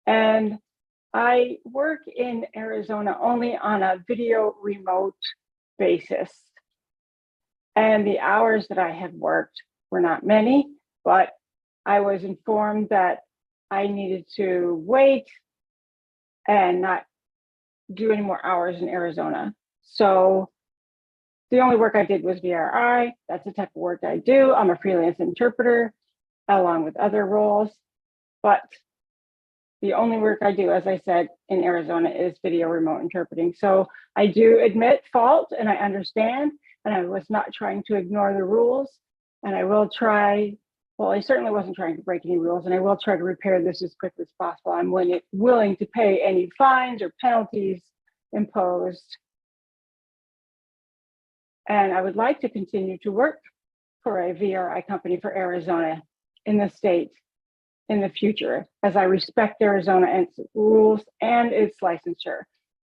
And I work in Arizona only on a video remote basis. And the hours that I had worked were not many, but I was informed that I needed to wait and not do any more hours in Arizona. So the only work I did was VRI. That's the type of work I do. I'm a freelance interpreter along with other roles, but the only work I do, as I said, in Arizona is video remote interpreting. So I do admit fault and I understand, and I was not trying to ignore the rules, and I will try, well, I certainly wasn't trying to break any rules, and I will try to repair this as quickly as possible. I'm willing to pay any fines or penalties imposed. And I would like to continue to work for a VRI company for Arizona in the state in the future, as I respect Arizona and its rules and its licensure.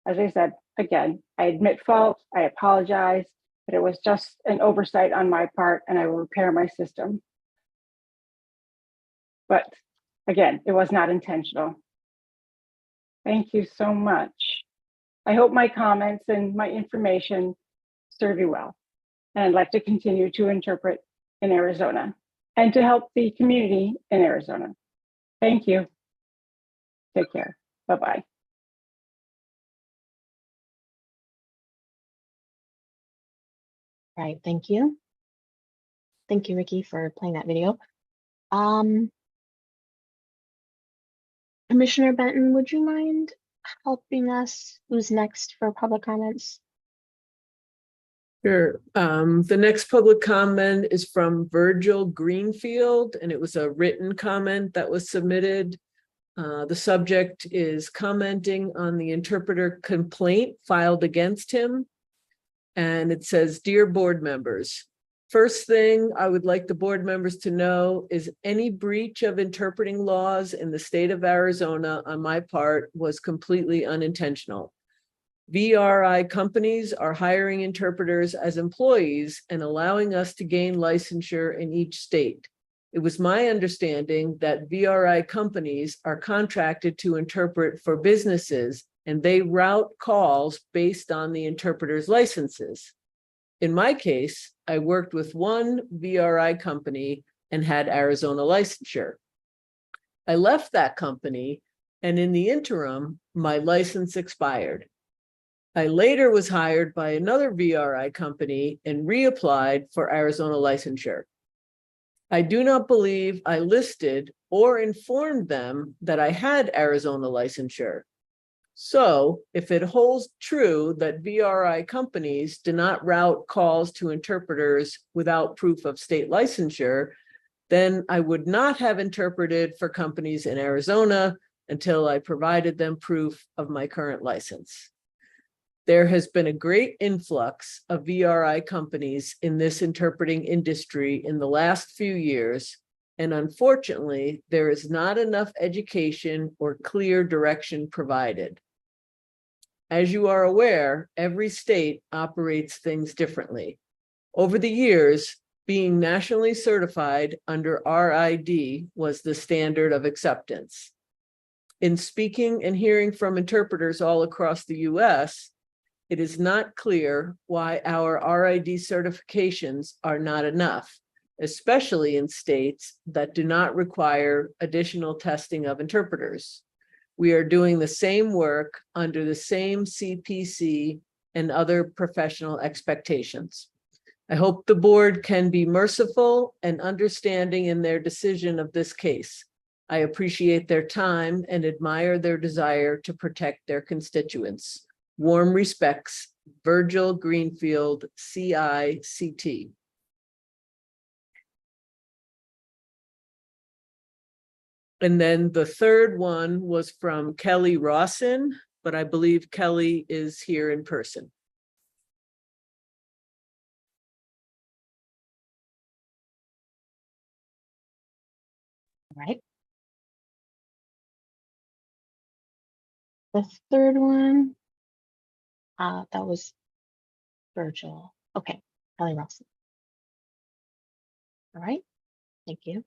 As I said, again, I admit fault, I apologize, but it was just an oversight on my part, and I will repair my system. But again, it was not intentional. Thank you so much. I hope my comments and my information serve you well. And I'd like to continue to interpret in Arizona and to help the community in Arizona. Thank you. Take care. Bye-bye. Right, thank you. Thank you, Ricky, for playing that video. Commissioner Benton, would you mind helping us? Who's next for public comments? Sure. The next public comment is from Virgil Greenfield, and it was a written comment that was submitted. The subject is commenting on the interpreter complaint filed against him. And it says, "Dear board members, First thing I would like the board members to know is any breach of interpreting laws in the state of Arizona on my part was completely unintentional. VRI companies are hiring interpreters as employees and allowing us to gain licensure in each state. It was my understanding that VRI companies are contracted to interpret for businesses and they route calls based on the interpreter's licenses. In my case, I worked with one VRI company and had Arizona licensure. I left that company, and in the interim, my license expired. I later was hired by another VRI company and reapplied for Arizona licensure. I do not believe I listed or informed them that I had Arizona licensure. So if it holds true that VRI companies do not route calls to interpreters without proof of state licensure, then I would not have interpreted for companies in Arizona until I provided them proof of my current license. There has been a great influx of VRI companies in this interpreting industry in the last few years, and unfortunately, there is not enough education or clear direction provided. As you are aware, every state operates things differently. Over the years, being nationally certified under RID was the standard of acceptance. In speaking and hearing from interpreters all across the US, it is not clear why our RID certifications are not enough, especially in states that do not require additional testing of interpreters. We are doing the same work under the same CPC and other professional expectations. I hope the board can be merciful and understanding in their decision of this case. I appreciate their time and admire their desire to protect their constituents. Warm respects, Virgil Greenfield, CICT. And then the third one was from Kelly Rawson, but I believe Kelly is here in person. All right. The third one, that was Virgil. Okay, Kelly Robson. All right, thank you.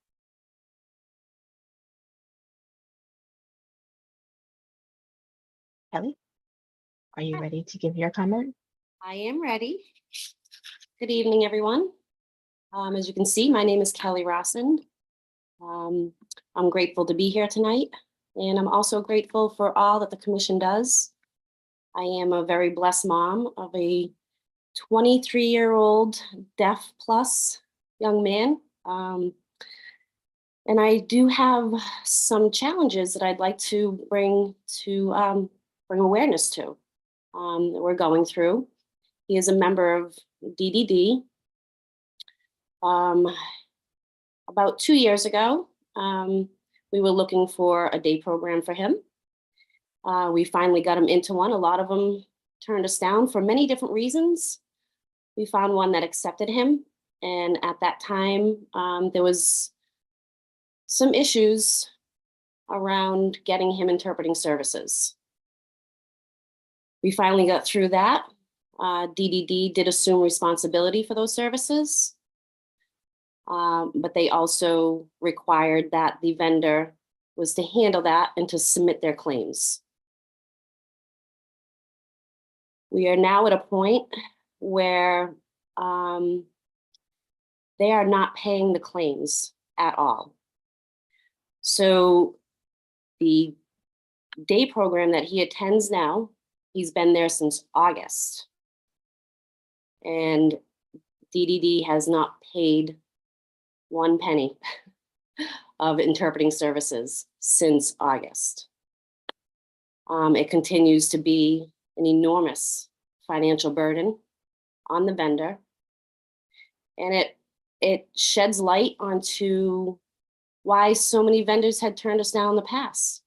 Kelly, are you ready to give your comment? I am ready. Good evening, everyone. As you can see, my name is Kelly Rawson. I'm grateful to be here tonight, and I'm also grateful for all that the commission does. I am a very blessed mom of a 23-year-old deaf plus young man. And I do have some challenges that I'd like to bring awareness to that we're going through. He is a member of DDD. About 2 years ago, we were looking for a day program for him. We finally got him into one. A lot of them turned us down for many different reasons. We found one that accepted him. And at that time, there was some issues around getting him interpreting services. We finally got through that. DDD did assume responsibility for those services, but they also required that the vendor was to handle that and to submit their claims. We are now at a point where they are not paying the claims at all. So the day program that he attends now, he's been there since August. And DDD has not paid 1 penny of interpreting services since August. It continues to be an enormous financial burden on the vendor. And it sheds light onto why so many vendors had turned us down in the past.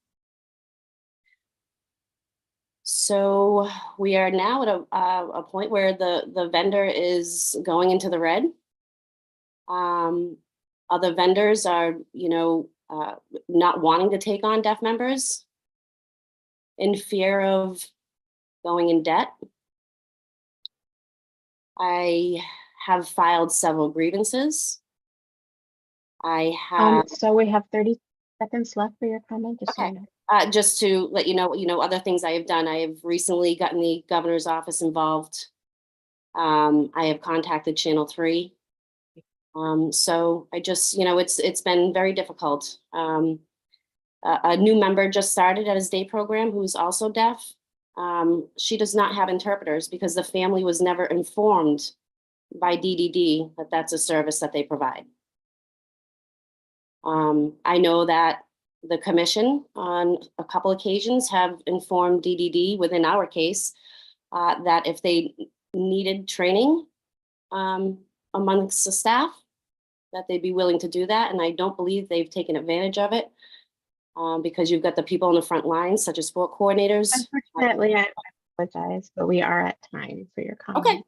So we are now at a point where the vendor is going into the red. Other vendors are, not wanting to take on deaf members in fear of going in debt. I have filed several grievances. I have, So we have 30 seconds left for your comment, just so you Okay. know. just to let you know, other things I have done. I have recently gotten the governor's office involved. I have contacted Channel 3. So I just, it's been very difficult. A new member just started at his day program who's also deaf. She does not have interpreters because the family was never informed by DDD that that's a service that they provide. I know that the commission on a couple occasions have informed DDD within our case that if they needed training amongst the staff, that they'd be willing to do that. And I don't believe they've taken advantage of it because you've got the people on the front lines, such as sport coordinators. Unfortunately, I apologize, but we are at time for your comment. Okay.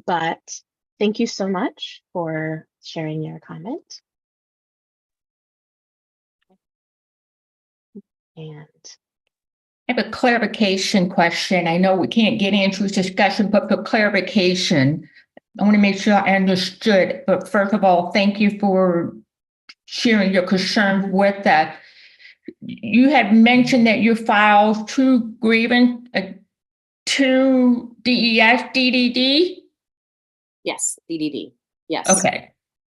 But thank you so much for sharing your comment. And I have a clarification question. I know we can't get into this discussion, but for clarification, I want to make sure I understood. But first of all, thank you for sharing your concerns with that. You had mentioned that you filed two grievance, to DES, DDD? Yes, DDD. Yes. Okay.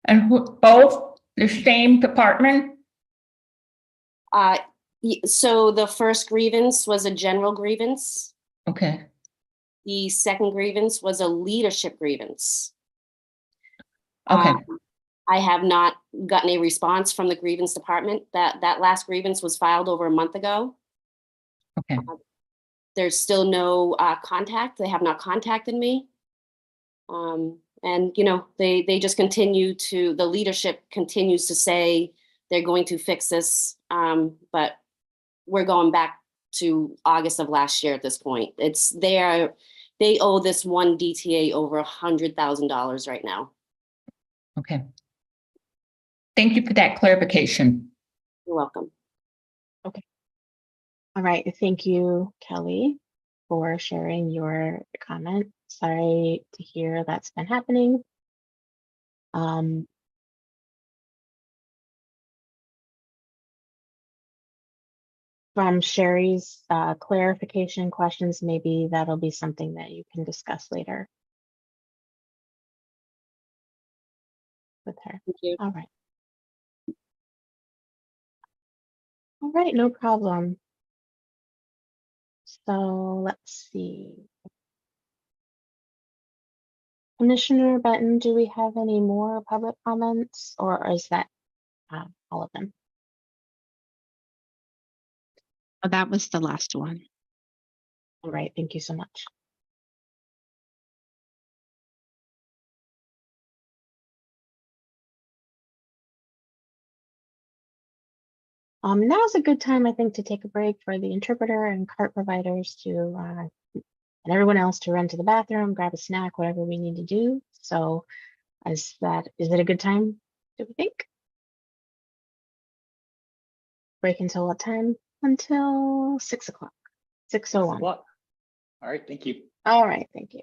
And both the same department? So the first grievance was a general grievance. Okay. The second grievance was a leadership grievance. Okay. I have not gotten a response from the grievance department. That last grievance was filed over a month ago. Okay. There's still no contact. They have not contacted me. And they just continue to, the leadership continues to say they're going to fix this. But we're going back to August of last year at this point. They owe this one DTA over $100,000 right now. Okay. Thank you for that clarification. You're welcome. all right, thank you, Kelly, for sharing your comment. Sorry to hear that's been happening. From Sherry's clarification questions, maybe that'll be something that you can discuss later with her. Thank you. All right. All right, no problem. So let's see. Commissioner Benton, do we have any more public comments, or is that all of them? Oh, that was the last one. All right, thank you so much. Now's a good time, I think, to take a break for the interpreter and cart providers to, and everyone else to run to the bathroom, grab a snack, whatever we need to do. So is it a good time, do we think? Break until what time? Until 6 o'clock, 6:01. All right, thank you. All right, thank you.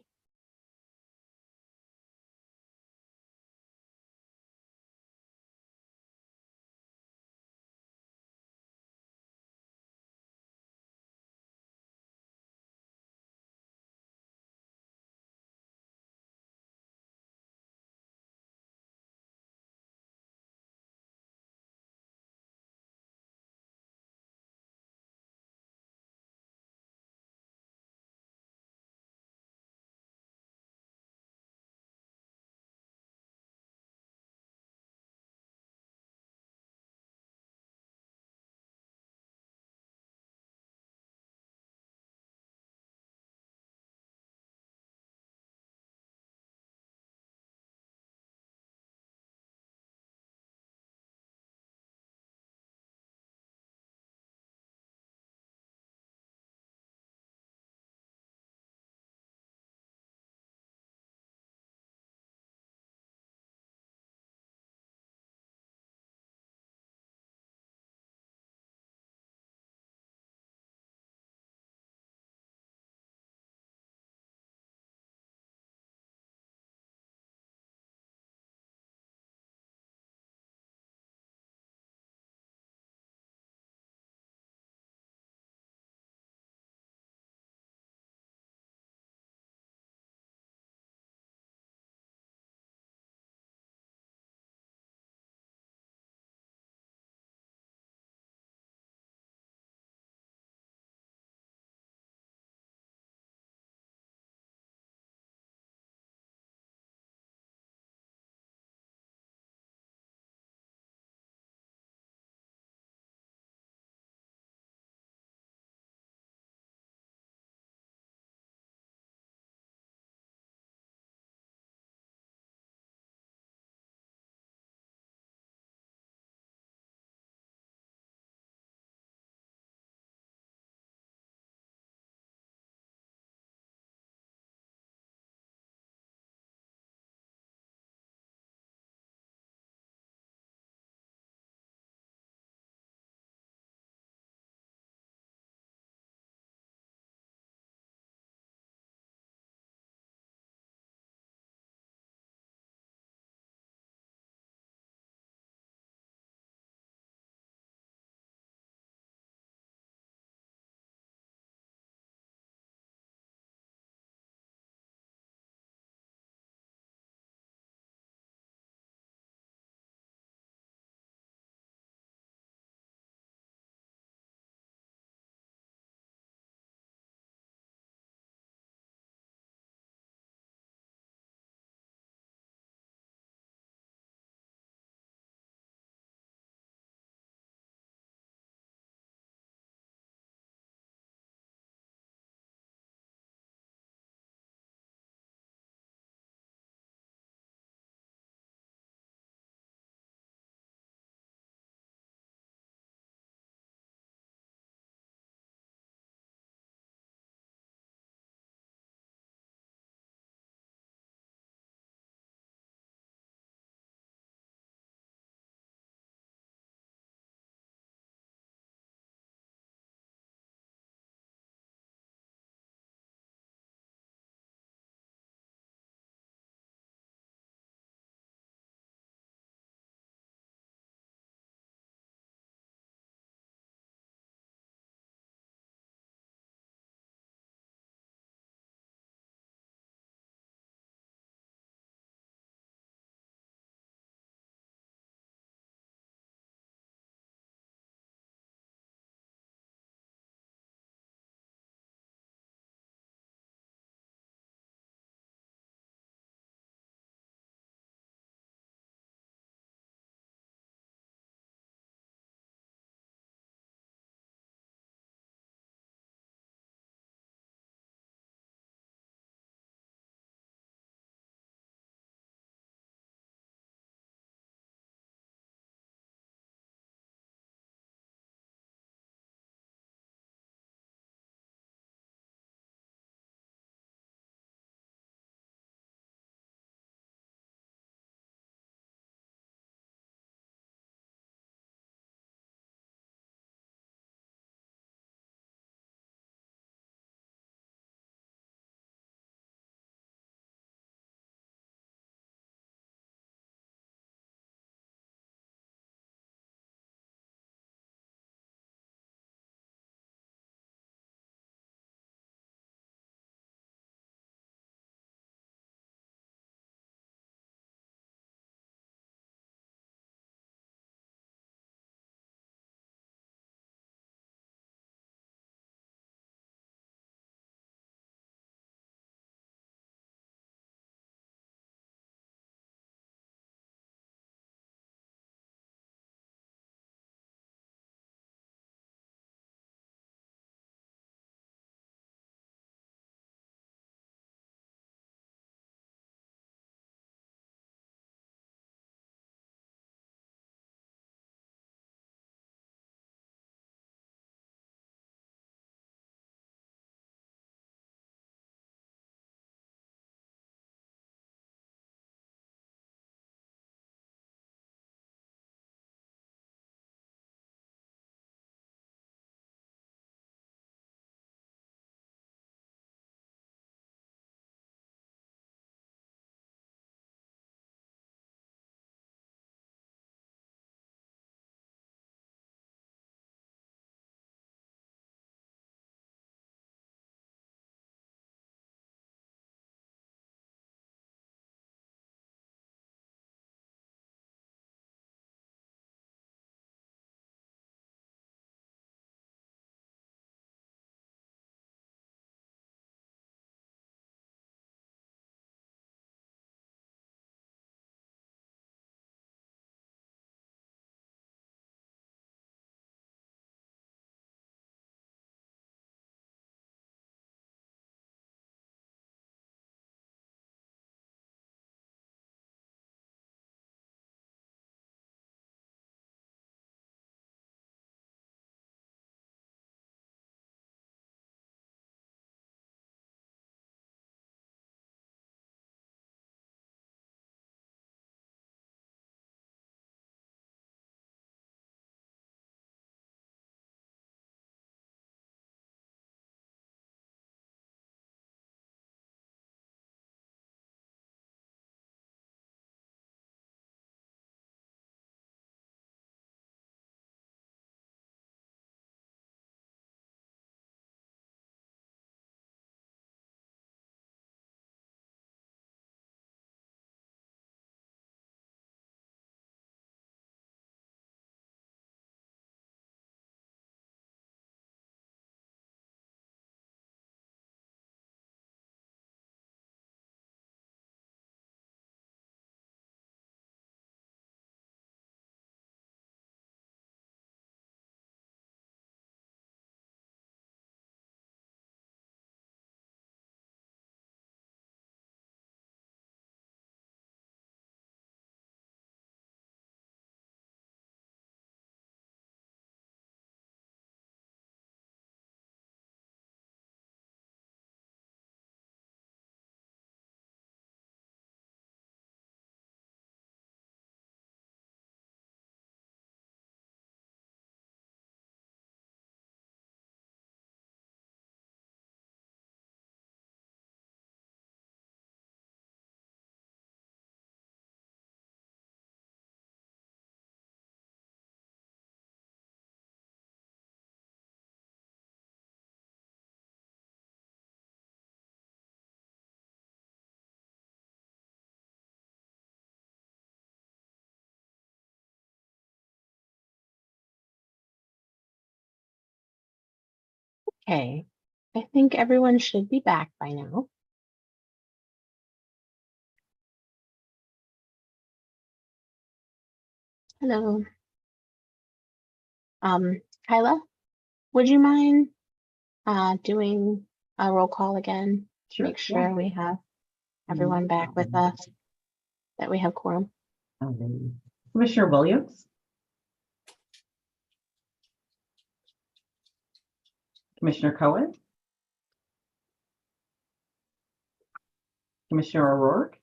Okay, I think everyone should be back by now. Hello. Kyla, would you mind doing a roll call again to Sure, make sure yeah. we have No everyone back with problem. us, that we have quorum? Alrighty. Commissioner Williams. Commissioner Cohen. Commissioner O'Rourke.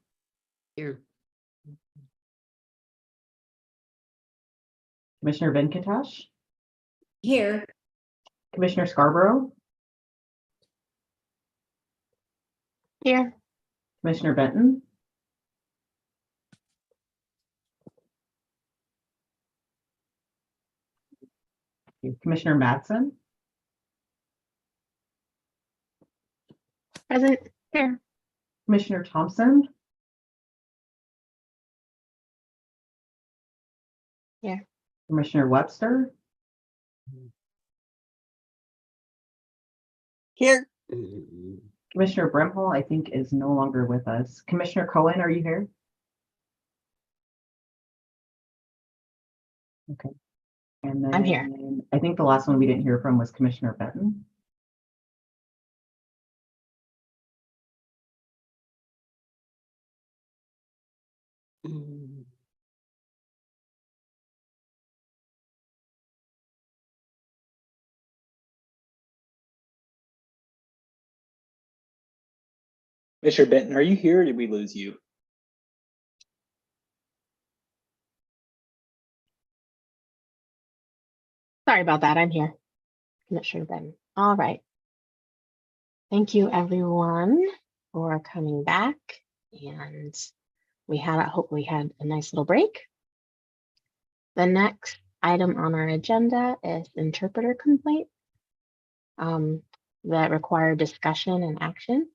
Here. Commissioner Venkatesh. Here. Commissioner Scarborough. Here. Commissioner Benton. Commissioner Mattson. Present. Here. Commissioner Thompson. Here. Commissioner Webster. Here. Commissioner Brimhall, I think, is no longer with us. Commissioner Cohen, are you here? Okay. And then I'm here. I think the last one we didn't hear from was Commissioner Benton. Commissioner Benton, are you here or did we lose you? Sorry about that. I'm here. Commissioner Ben. All right. Thank you, everyone, for coming back. And we had, I hope we had a nice little break. The next item on our agenda is interpreter complaint that require discussion and action.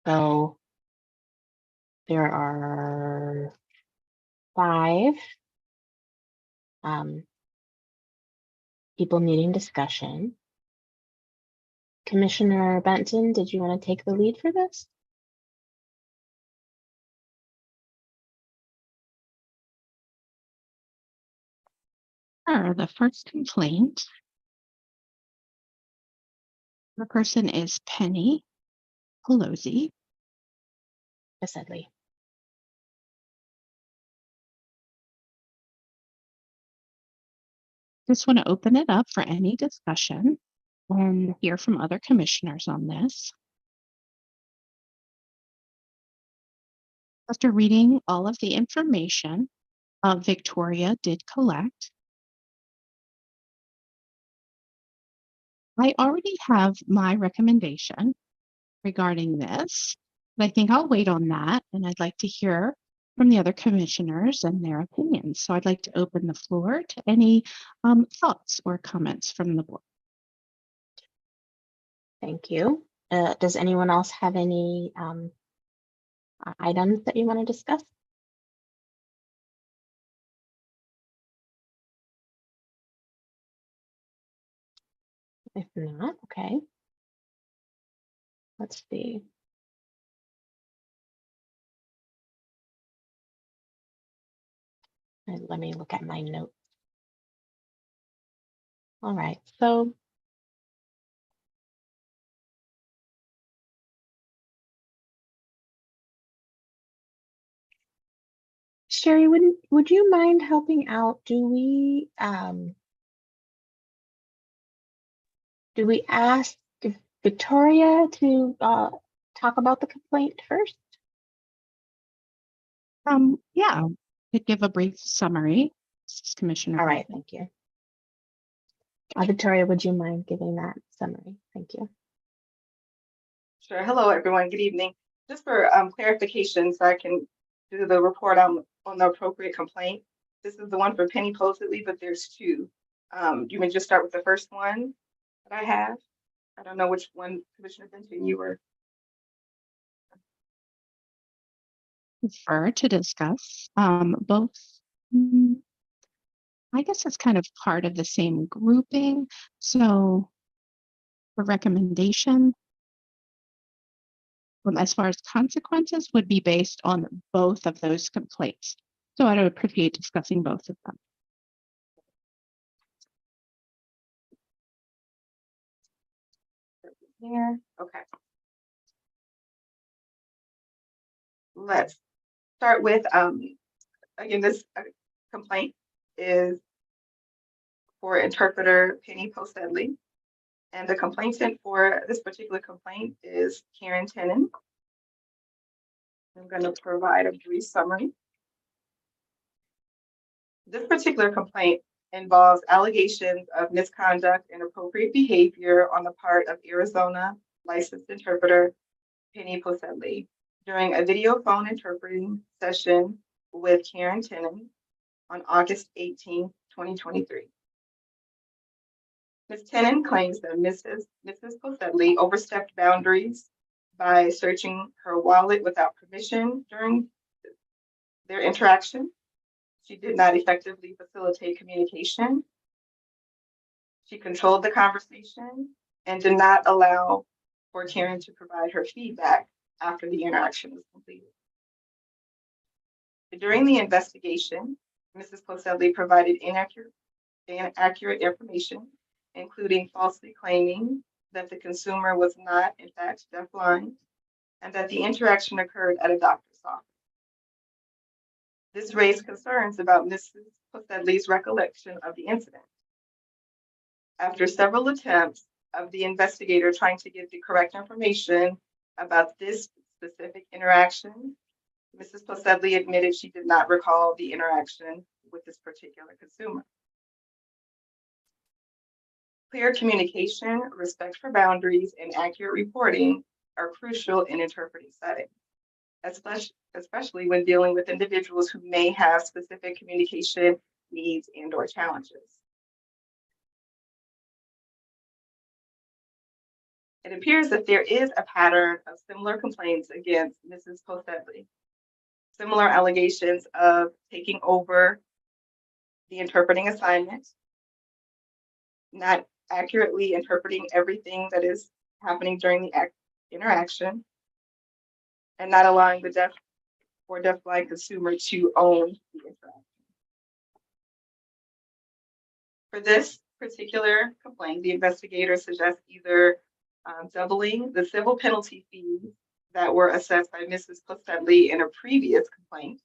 So there are 5 people needing discussion. Commissioner Benton, did you want to take the lead for this? Sure. The first complaint. The person is Penny Pelosi. Yes, Edley. Just want to open it up for any discussion and hear from other commissioners on this. After reading all of the information Victoria did collect, I already have my recommendation regarding this, but I think I'll wait on that, and I'd like to hear from the other commissioners and their opinions. So I'd like to open the floor to any thoughts or comments from the board. Thank you. Does anyone else have any items that you want to discuss? If not, okay. Let's see. Let me look at my notes. All right, so Sherry, would you mind helping out? Do we ask Victoria to talk about the complaint first? Yeah, could give a brief summary. This is Commissioner. All right, thank you. Victoria, would you mind giving that summary? Thank you. Sure. Hello, everyone. Good evening. Just for clarification, so I can do the report on the appropriate complaint. This is the one for Penny Pelosi, but there's 2. You may just start with the first one that I have. I don't know which one, Commissioner Benton, you were. Prefer to discuss both. I guess it's kind of part of the same grouping. So the recommendation, as far as consequences, would be based on both of those complaints. So I'd appreciate discussing both of them. Here, okay. Let's start with, again, this complaint is for interpreter Penny Posedley. And the complainant for this particular complaint is Karen Tenen. I'm going to provide a brief summary. This particular complaint involves allegations of misconduct and inappropriate behavior on the part of Arizona licensed interpreter Penny Posedley during a video phone interpreting session with Karen Tenen on August 18, 2023. Ms. Tenen claims that Mrs. Posedley overstepped boundaries by searching her wallet without permission during their interaction. She did not effectively facilitate communication. She controlled the conversation and did not allow for Karen to provide her feedback after the interaction was completed. During the investigation, Mrs. Posedley provided inaccurate information, including falsely claiming that the consumer was not, in fact, deafblind, and that the interaction occurred at a doctor's office. This raised concerns about Mrs. Posedley's recollection of the incident. After several attempts of the investigator trying to get the correct information about this specific interaction, Mrs. Posedley admitted she did not recall the interaction with this particular consumer. Clear communication, respect for boundaries, and accurate reporting are crucial in interpreting settings, especially when dealing with individuals who may have specific communication needs and/or challenges. It appears that there is a pattern of similar complaints against Mrs. Posedley. Similar allegations of taking over the interpreting assignment, not accurately interpreting everything that is happening during the interaction, and not allowing the deaf or deafblind consumer to own the interaction. For this particular complaint, the investigator suggests either doubling the civil penalty fees that were assessed by Mrs. Posedley in a previous complaint.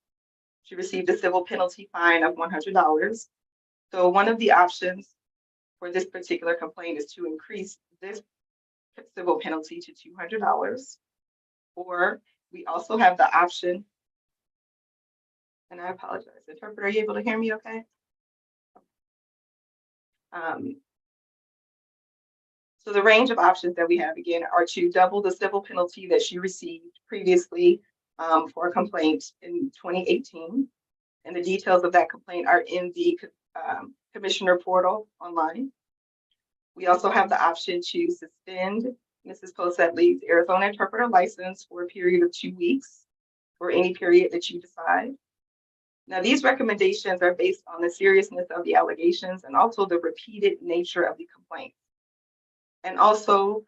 She received a civil penalty fine of $100. So one of the options for this particular complaint is to increase this civil penalty to $200. Or we also have the option, and I apologize, interpreter, are you able to hear me okay? So the range of options that we have, again, are to double the civil penalty that she received previously for a complaint in 2018. And the details of that complaint are in the commissioner portal online. We also have the option to suspend Mrs. Posedley's Arizona interpreter license for a period of 2 weeks, or any period that you decide. Now, these recommendations are based on the seriousness of the allegations and also the repeated nature of the complaint. And also,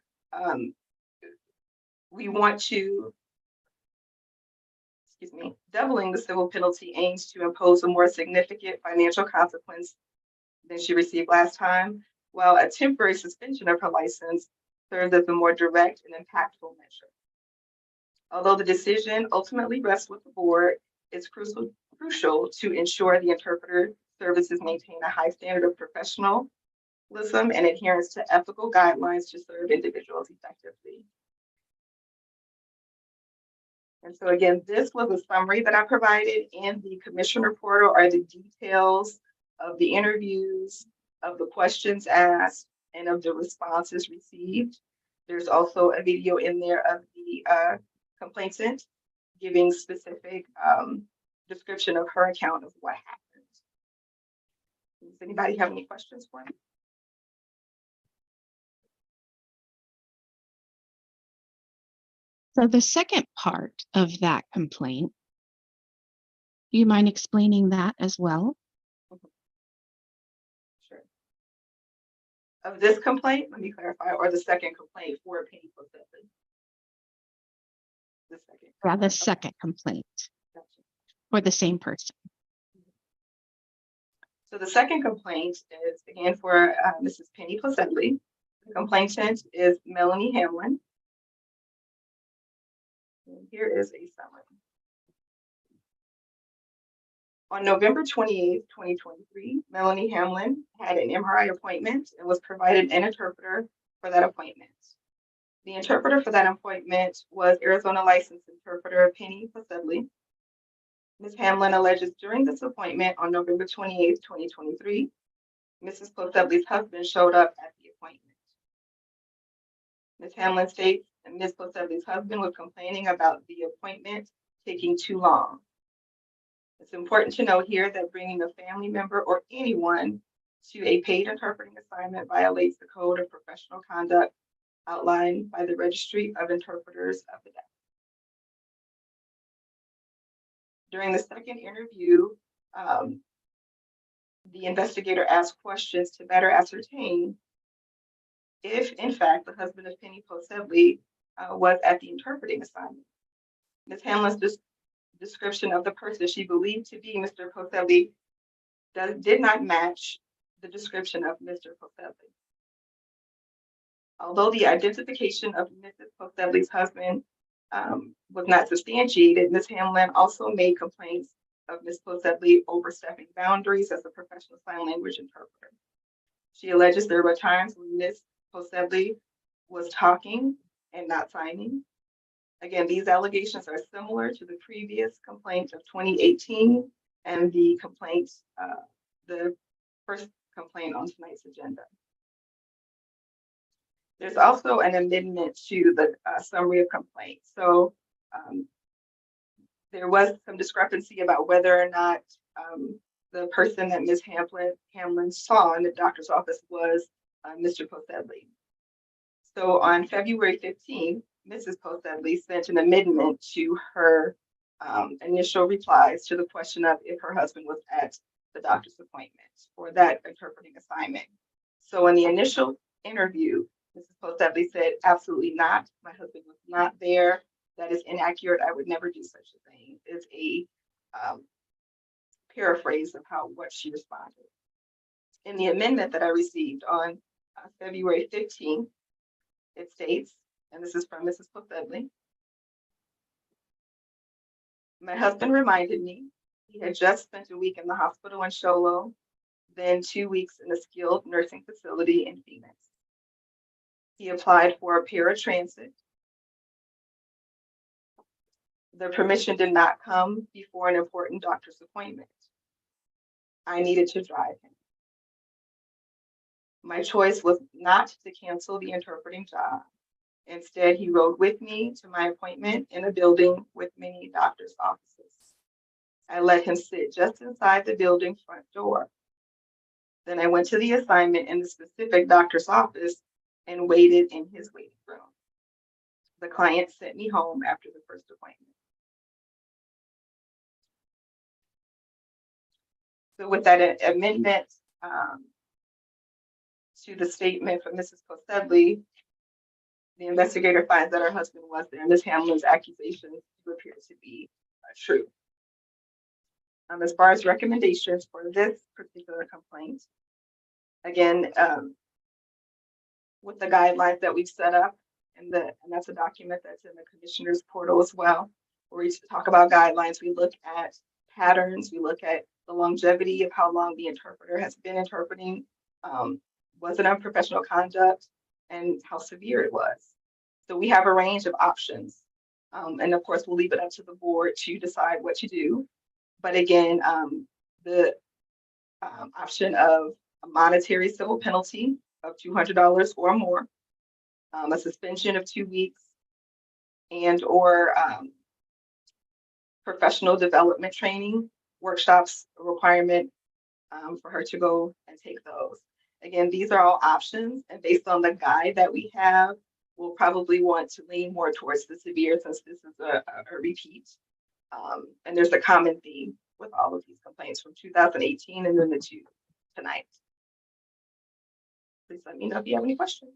we want to, doubling the civil penalty aims to impose a more significant financial consequence than she received last time, while a temporary suspension of her license serves as a more direct and impactful measure. Although the decision ultimately rests with the board, it's crucial to ensure the interpreter services maintain a high standard of professionalism and adherence to ethical guidelines to serve individuals effectively. And so again, this was a summary that I provided. In the commissioner portal are the details of the interviews, of the questions asked, and of the responses received. There's also a video in there of the complainant giving specific description of her account of what happened. Does anybody have any questions for me? So the second part of that complaint, do you mind explaining that as well? of this complaint, let me clarify, or the second complaint for Penny Posebly? The second. Yeah, the second complaint Gotcha. for the same person. So the second complaint is again for Mrs. Penny Posebly. The complainant is Melanie Hamlin. And here is a summary. On November 28th, 2023, Melanie Hamlin had an MRI appointment and was provided an interpreter for that appointment. The interpreter for that appointment was Arizona licensed interpreter Penny Posebly. Ms. Hamlin alleges during this appointment on November 28th, 2023, Mrs. Posebly's husband showed up at the appointment. Ms. Hamlin states that Ms. Posebly's husband was complaining about the appointment taking too long. It's important to note here that bringing a family member or anyone to a paid interpreting assignment violates the code of professional conduct outlined by the Registry of Interpreters of the Deaf. During the second interview, the investigator asked questions to better ascertain if, in fact, the husband of Penny Posebly was at the interpreting assignment. Ms. Hamlin's description of the person she believed to be Mr. Posebly did not match the description of Mr. Posebly. Although the identification of Mrs. Posebly's husband was not substantiated, Ms. Hamlin also made complaints of Ms. Posebly overstepping boundaries as a professional sign language interpreter. She alleges there were times when Ms. Posebly was talking and not signing. Again, these allegations are similar to the previous complaint of 2018 and the complaint, the first complaint on tonight's agenda. There's also an amendment to the summary of complaints. So there was some discrepancy about whether or not the person that Ms. Hamlin saw in the doctor's office was Mr. Posebly. So on February 15th, Mrs. Posebly sent an amendment to her initial replies to the question of if her husband was at the doctor's appointment for that interpreting assignment. So in the initial interview, Mrs. Posebly said, absolutely not. My husband was not there. That is inaccurate. I would never do such a thing. It's a paraphrase of what she responded. In the amendment that I received on February 15th, it states, and this is from Mrs. Posebly, my husband reminded me he had just spent a week in the hospital in Show Low, then 2 weeks in a skilled nursing facility in Phoenix. He applied for a paratransit. The permission did not come before an important doctor's appointment. I needed to drive him. My choice was not to cancel the interpreting job. Instead, he rode with me to my appointment in a building with many doctors' offices. I let him sit just inside the building front door. Then I went to the assignment in the specific doctor's office and waited in his waiting room. The client sent me home after the first appointment. So with that amendment to the statement from Mrs. Posebly, the investigator finds that her husband was there. Ms. Hamlin's accusations appear to be true. As far as recommendations for this particular complaint, again, with the guidelines that we've set up, and that's a document that's in the commissioner's portal as well, where we talk about guidelines, we look at patterns, we look at the longevity of how long the interpreter has been interpreting, was it unprofessional conduct, and how severe it was. So we have a range of options. And of course, we'll leave it up to the board to decide what to do. But again, the option of a monetary civil penalty of $200 or more, a suspension of 2 weeks, and or professional development training workshops, a requirement for her to go and take those. Again, these are all options, and based on the guide that we have, we'll probably want to lean more towards the severe since this is a repeat. And there's a common theme with all of these complaints from 2018 and then the two tonight. please let me know if you have any questions.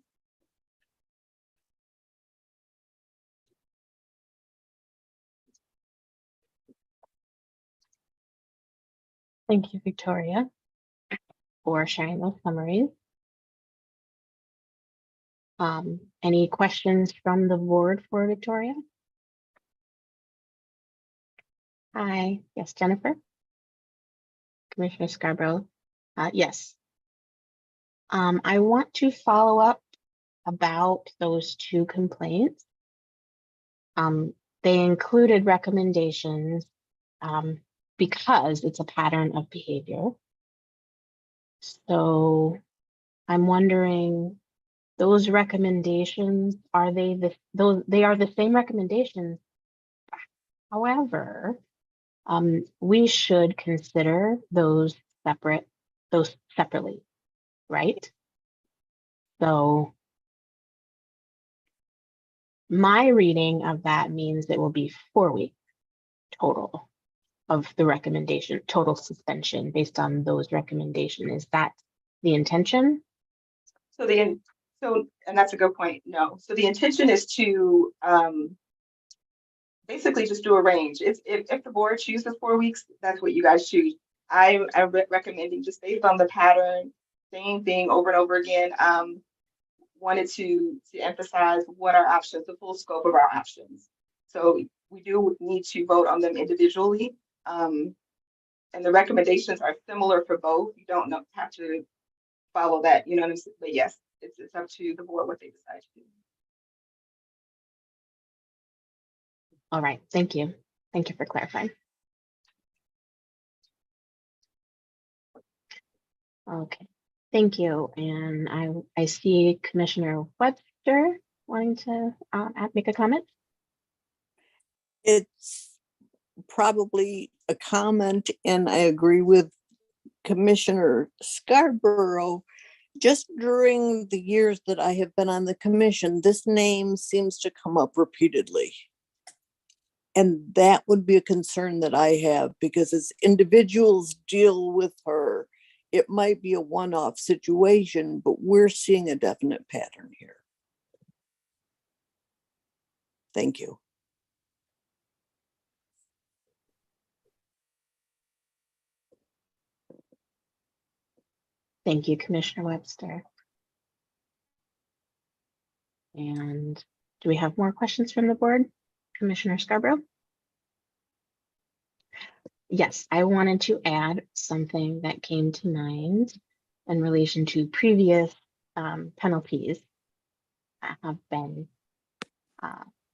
Thank you, Victoria, for sharing those summaries. Any questions from the board for Victoria? Hi, yes, Jennifer? Commissioner Scarborough? Yes. I want to follow up about those two complaints. They included recommendations because it's a pattern of behavior. So I'm wondering, those recommendations, are they they are the same recommendations? However, we should consider those separately, right? So my reading of that means it will be 4 weeks total of the recommendation, total suspension based on those recommendations. Is that the intention? So and that's a good point. No. So the intention is to basically just do a range. If the board chooses 4 weeks, that's what you guys choose. I'm recommending, just based on the pattern, same thing over and over again. Wanted to emphasize what our options, the full scope of our options. So we do need to vote on them individually. And the recommendations are similar for both. You don't have to follow that, you know what I'm saying? But yes, it's up to the board what they decide to do. All right, thank you. Thank you for clarifying. Okay, thank you. And I see Commissioner Webster wanting to make a comment. It's probably a comment, and I agree with Commissioner Scarborough. Just during the years that I have been on the commission, this name seems to come up repeatedly. And that would be a concern that I have, because as individuals deal with her, it might be a one-off situation, but we're seeing a definite pattern here. Thank you. Thank you, Commissioner Webster. And do we have more questions from the board? Commissioner Scarborough? Yes, I wanted to add something that came to mind in relation to previous penalties that have been,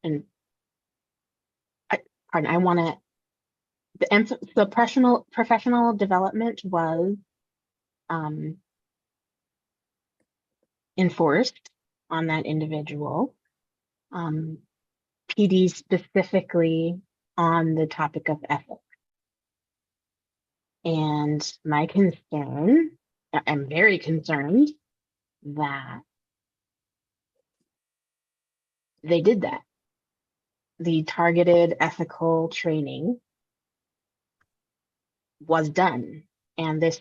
and I want to, the professional development was enforced on that individual. PD specifically on the topic of ethics. And my concern, I'm very concerned that they did that. The targeted ethical training was done, and this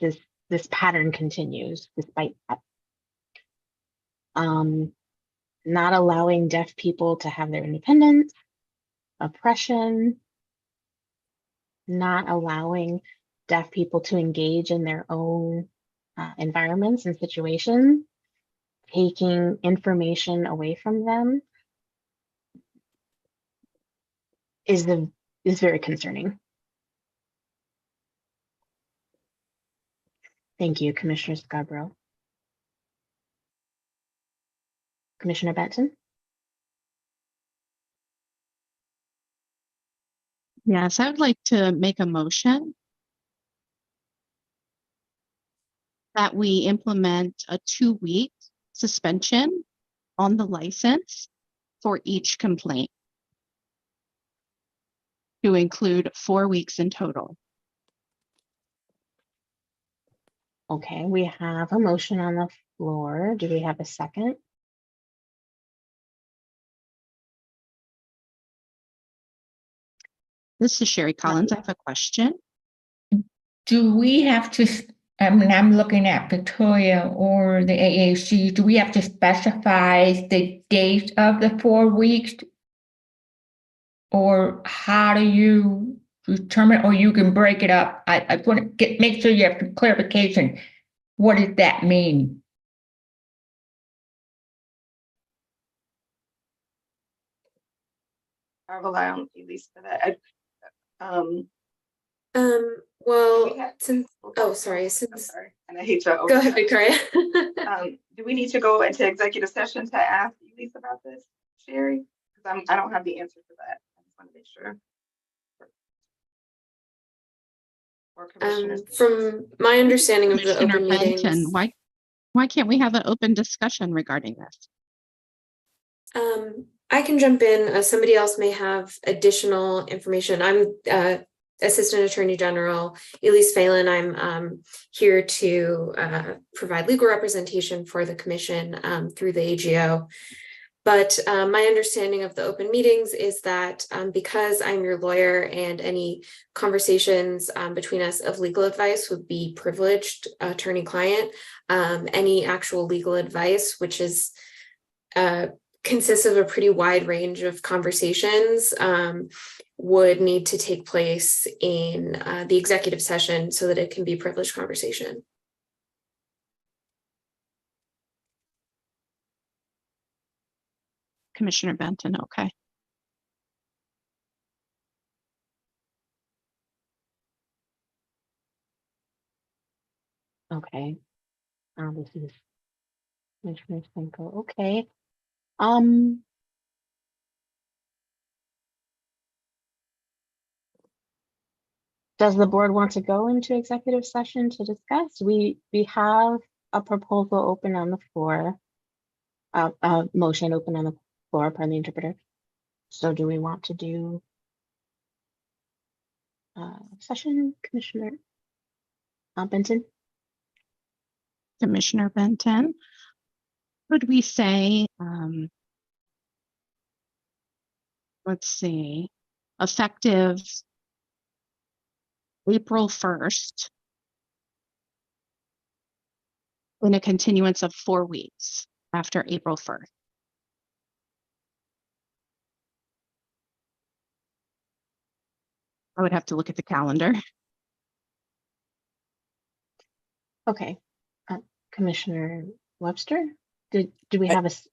pattern continues despite that. Not allowing deaf people to have their independence, oppression, not allowing deaf people to engage in their own environments and situations, taking information away from them is very concerning. Thank you, Commissioner Scarborough. Commissioner Benson? Yes, I would like to make a motion that we implement a 2-week suspension on the license for each complaint to include 4 weeks in total. Okay, we have a motion on the floor. Do we have a second? This is Sherry Collins. I have a question. Do we have to mean, I'm looking at Victoria or the AAC. Do we have to specify the date of the 4 weeks? Or how do you determine, or you can break it up? I want to make sure you have clarification. What does that mean? I rely on Elise for that. Well, have- since, oh, sorry, I'm since, sorry, and I hate to. go ahead, Victoria. Do we need to go into executive session to ask Elise about this, Sherry? Because I don't have the answer for that. I just want to make sure. Or commissioners. From my understanding of the Commissioner open meetings. Benton, why can't we have an open discussion regarding this? I can jump in. Somebody else may have additional information. I'm Assistant Attorney General Elise Phelan. I'm here to provide legal representation for the commission through the AGO. But my understanding of the open meetings is that because I'm your lawyer and any conversations between us of legal advice would be privileged attorney-client, any actual legal advice, which is consists of a pretty wide range of conversations, would need to take place in the executive session so that it can be privileged conversation. Commissioner Benton, okay. Okay. This is Commissioner Cinco. Okay. Does the board want to go into executive session to discuss? We have a proposal open on the floor, a motion open on the floor, pardon the interpreter. So do we want to do session, Commissioner Benton? Commissioner Benton, could we say, let's see, effective April 1st in a continuance of 4 weeks after April 1st? I would have to look at the calendar. Okay. Commissioner Webster, do we have a second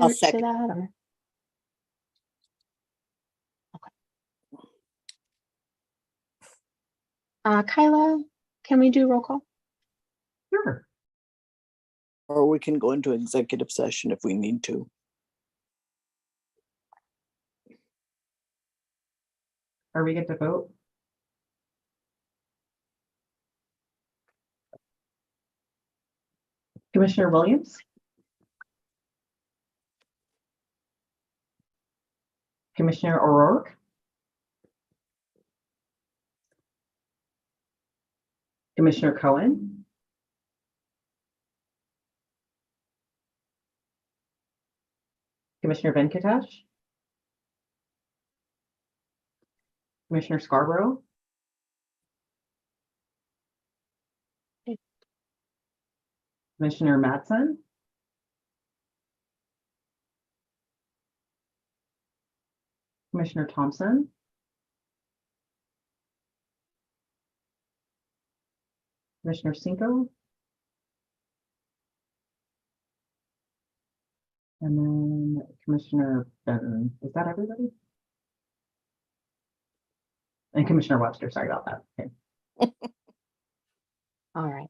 I'll to second. that? Or? Okay. Kyla, can we do roll call? Sure. Or we can go into executive session if we need to. Are we good to vote? Commissioner Williams? Commissioner O'Rourke? Commissioner Cohen? Commissioner Venkatesh? Commissioner Scarborough? Okay. Commissioner Mattson? Commissioner Thompson? Commissioner Cinco? And then Commissioner Benton. Is that everybody? And Commissioner Webster, sorry about that. Okay. All right.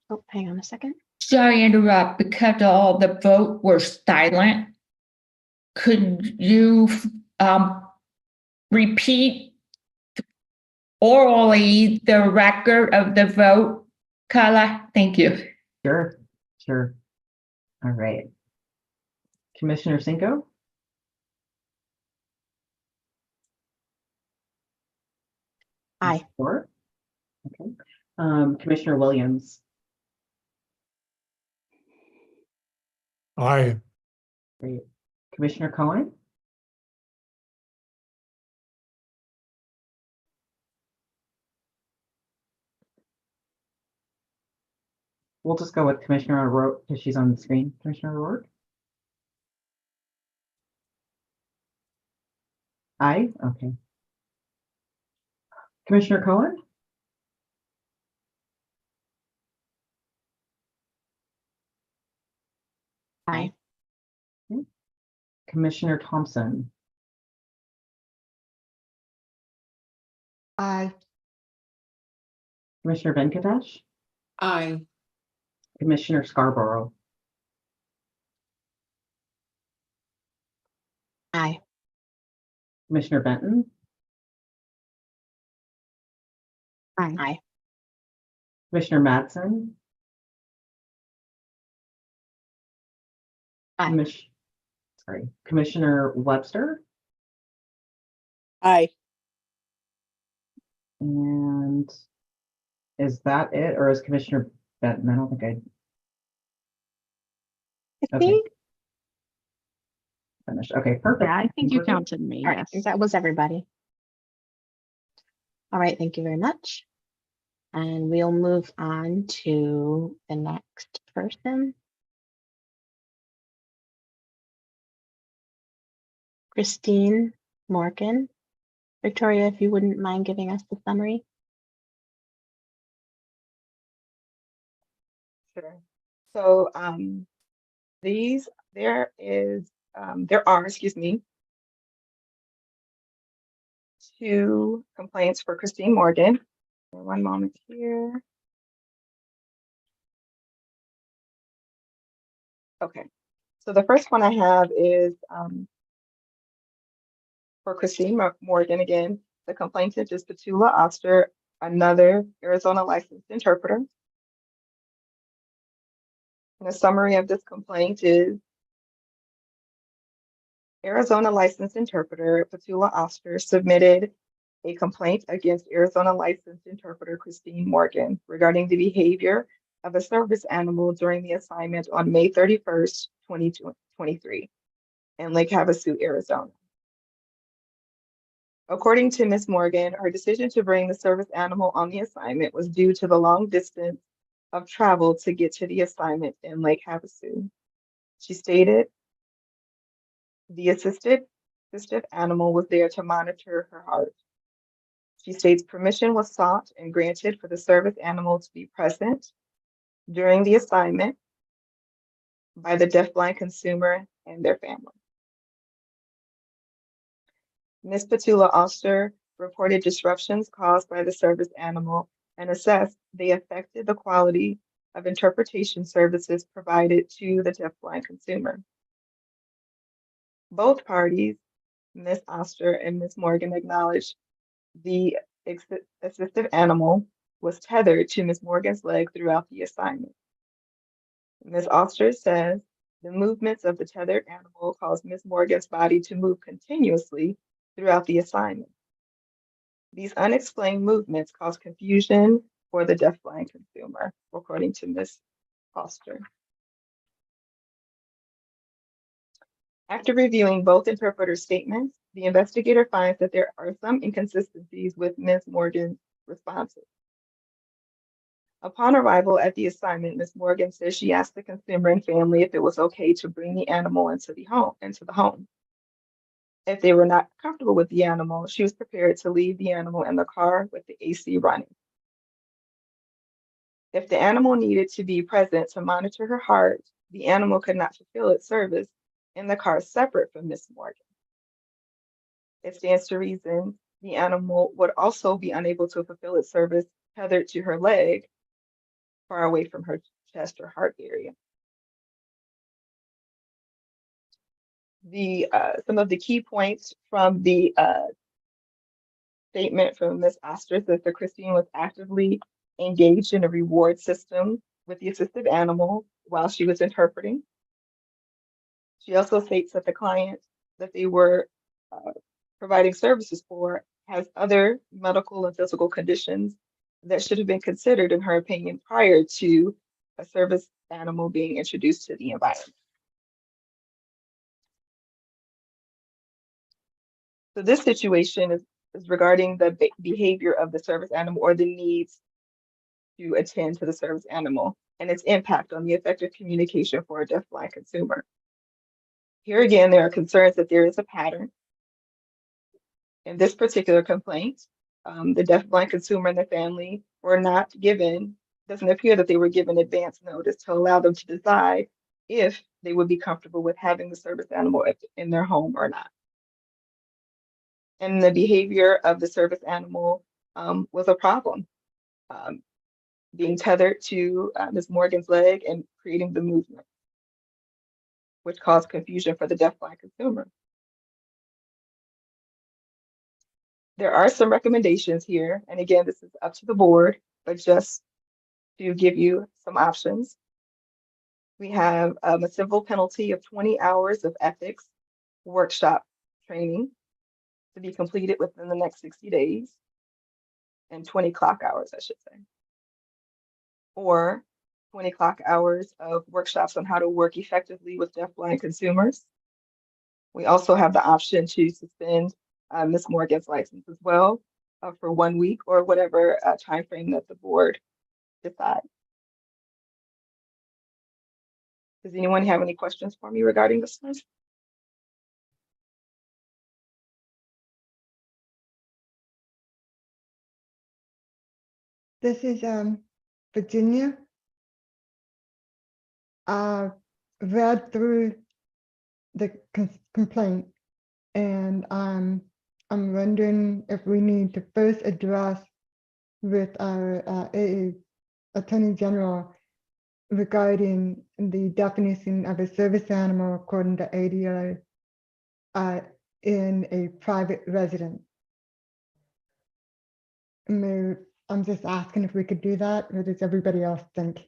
Oh, hang on a second. Sorry to interrupt, because all the vote were silent. Could you repeat orally the record of the vote, Carla? Thank you. Sure. All right. Commissioner Cinco? Aye. Four. Okay. Commissioner Williams? Aye. Great. Commissioner Cohen? We'll just go with Commissioner O'Rourke because she's on the screen. Commissioner O'Rourke? Aye, okay. Commissioner Cohen? Aye. Okay. Commissioner Thompson? Aye. Commissioner Venkatesh? Aye. Commissioner Scarborough? Aye. Commissioner Benton? Aye. Aye. Commissioner Madsen? Aye. Commissioner Webster? Aye. And is that it, or is Commissioner Benton? I don't think I okay. think, Finished. Okay, perfect. Yeah, I think you We're good. counted me, all right, yes. that was everybody. All right, thank you very much. And we'll move on to the next person. Christine Morgan. Victoria, if you wouldn't mind giving us the summary. Sure. So there are, excuse me, 2 complaints for Christine Morgan. One moment here. Okay. So the first one I have is for Christine Morgan again. The complainant is Petula Oster, another Arizona licensed interpreter. And a summary of this complaint is Arizona licensed interpreter Petula Oster submitted a complaint against Arizona licensed interpreter Christine Morgan regarding the behavior of a service animal during the assignment on May 31st, 2023 in Lake Havasu, Arizona. According to Ms. Morgan, her decision to bring the service animal on the assignment was due to the long distance of travel to get to the assignment in Lake Havasu. She stated, the assistive animal was there to monitor her heart. She states permission was sought and granted for the service animal to be present during the assignment by the deafblind consumer and their family. Ms. Petula Oster reported disruptions caused by the service animal and assessed they affected the quality of interpretation services provided to the deafblind consumer. Both parties, Ms. Oster and Ms. Morgan, acknowledged the assistive animal was tethered to Ms. Morgan's leg throughout the assignment. Ms. Oster says the movements of the tethered animal caused Ms. Morgan's body to move continuously throughout the assignment. These unexplained movements caused confusion for the deafblind consumer, according to Ms. Oster. After reviewing both interpreter statements, the investigator finds that there are some inconsistencies with Ms. Morgan's responses. Upon arrival at the assignment, Ms. Morgan says she asked the consumer and family if it was okay to bring the animal into the home. If they were not comfortable with the animal, she was prepared to leave the animal in the car with the AC running. If the animal needed to be present to monitor her heart, the animal could not fulfill its service in the car separate from Ms. Morgan. It stands to reason the animal would also be unable to fulfill its service tethered to her leg, far away from her chest or heart area. Some of the key points from the statement from Ms. Oster says that Christine was actively engaged in a reward system with the assistive animal while she was interpreting. She also states that the client that they were providing services for has other medical and physical conditions that should have been considered, in her opinion, prior to a service animal being introduced to the environment. So this situation is regarding the behavior of the service animal or the needs to attend to the service animal. and its impact on the effective communication for a deafblind consumer. Here again, there are concerns that there is a pattern. In this particular complaint, the deafblind consumer and the family were not given, doesn't appear that they were given advance notice to allow them to decide if they would be comfortable with having the service animal in their home or not. And the behavior of the service animal was a problem. Being tethered to Ms. Morgan's leg and creating the movement, which caused confusion for the deafblind consumer. There are some recommendations here, and again, this is up to the board, but just to give you some options. We have a civil penalty of 20 hours of ethics workshop training to be completed within the next 60 days, and 20 clock hours, I should say. Or 20 clock hours of workshops on how to work effectively with deafblind consumers. We also have the option to suspend Ms. Morgan's license as well for 1 week or whatever time frame that the board decides. Does anyone have any questions for me regarding this one? This is Virginia. I read through the complaint, and I'm wondering if we need to first address with our Attorney General regarding the definition of a service animal according to ADA in a private residence. I'm just asking if we could do that. What does everybody else think?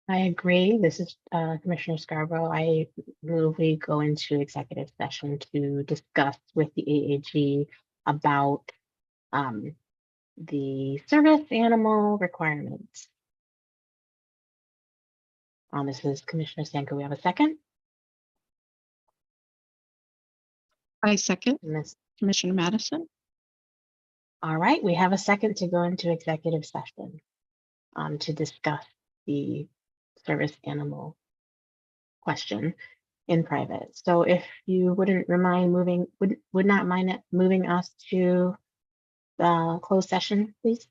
I agree. This is Commissioner Scarborough. I move we go into executive session to discuss with the AAG about the service animal requirements. This is Commissioner Sanko. We have a second. I second Miss. Commissioner Madison. All right, we have a second to go into executive session to discuss the service animal question in private. So if you wouldn't remind moving, would not mind it moving us to the closed session, please.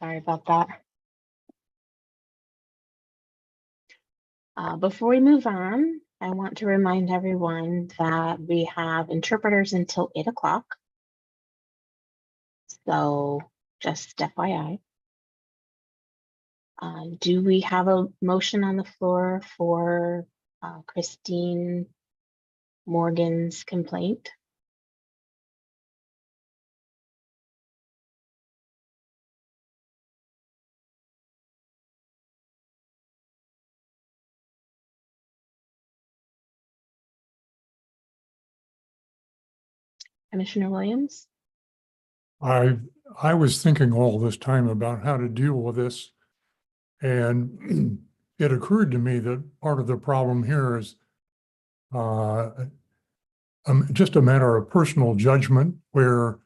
Sorry about that. Before we move on, I want to remind everyone that we have interpreters until 8 o'clock. So just FYI. Do we have a motion on the floor for Christine Morgan's complaint? Commissioner Williams? I was thinking all this time about how to deal with this. And it occurred to me that part of the problem here is just a matter of personal judgment, where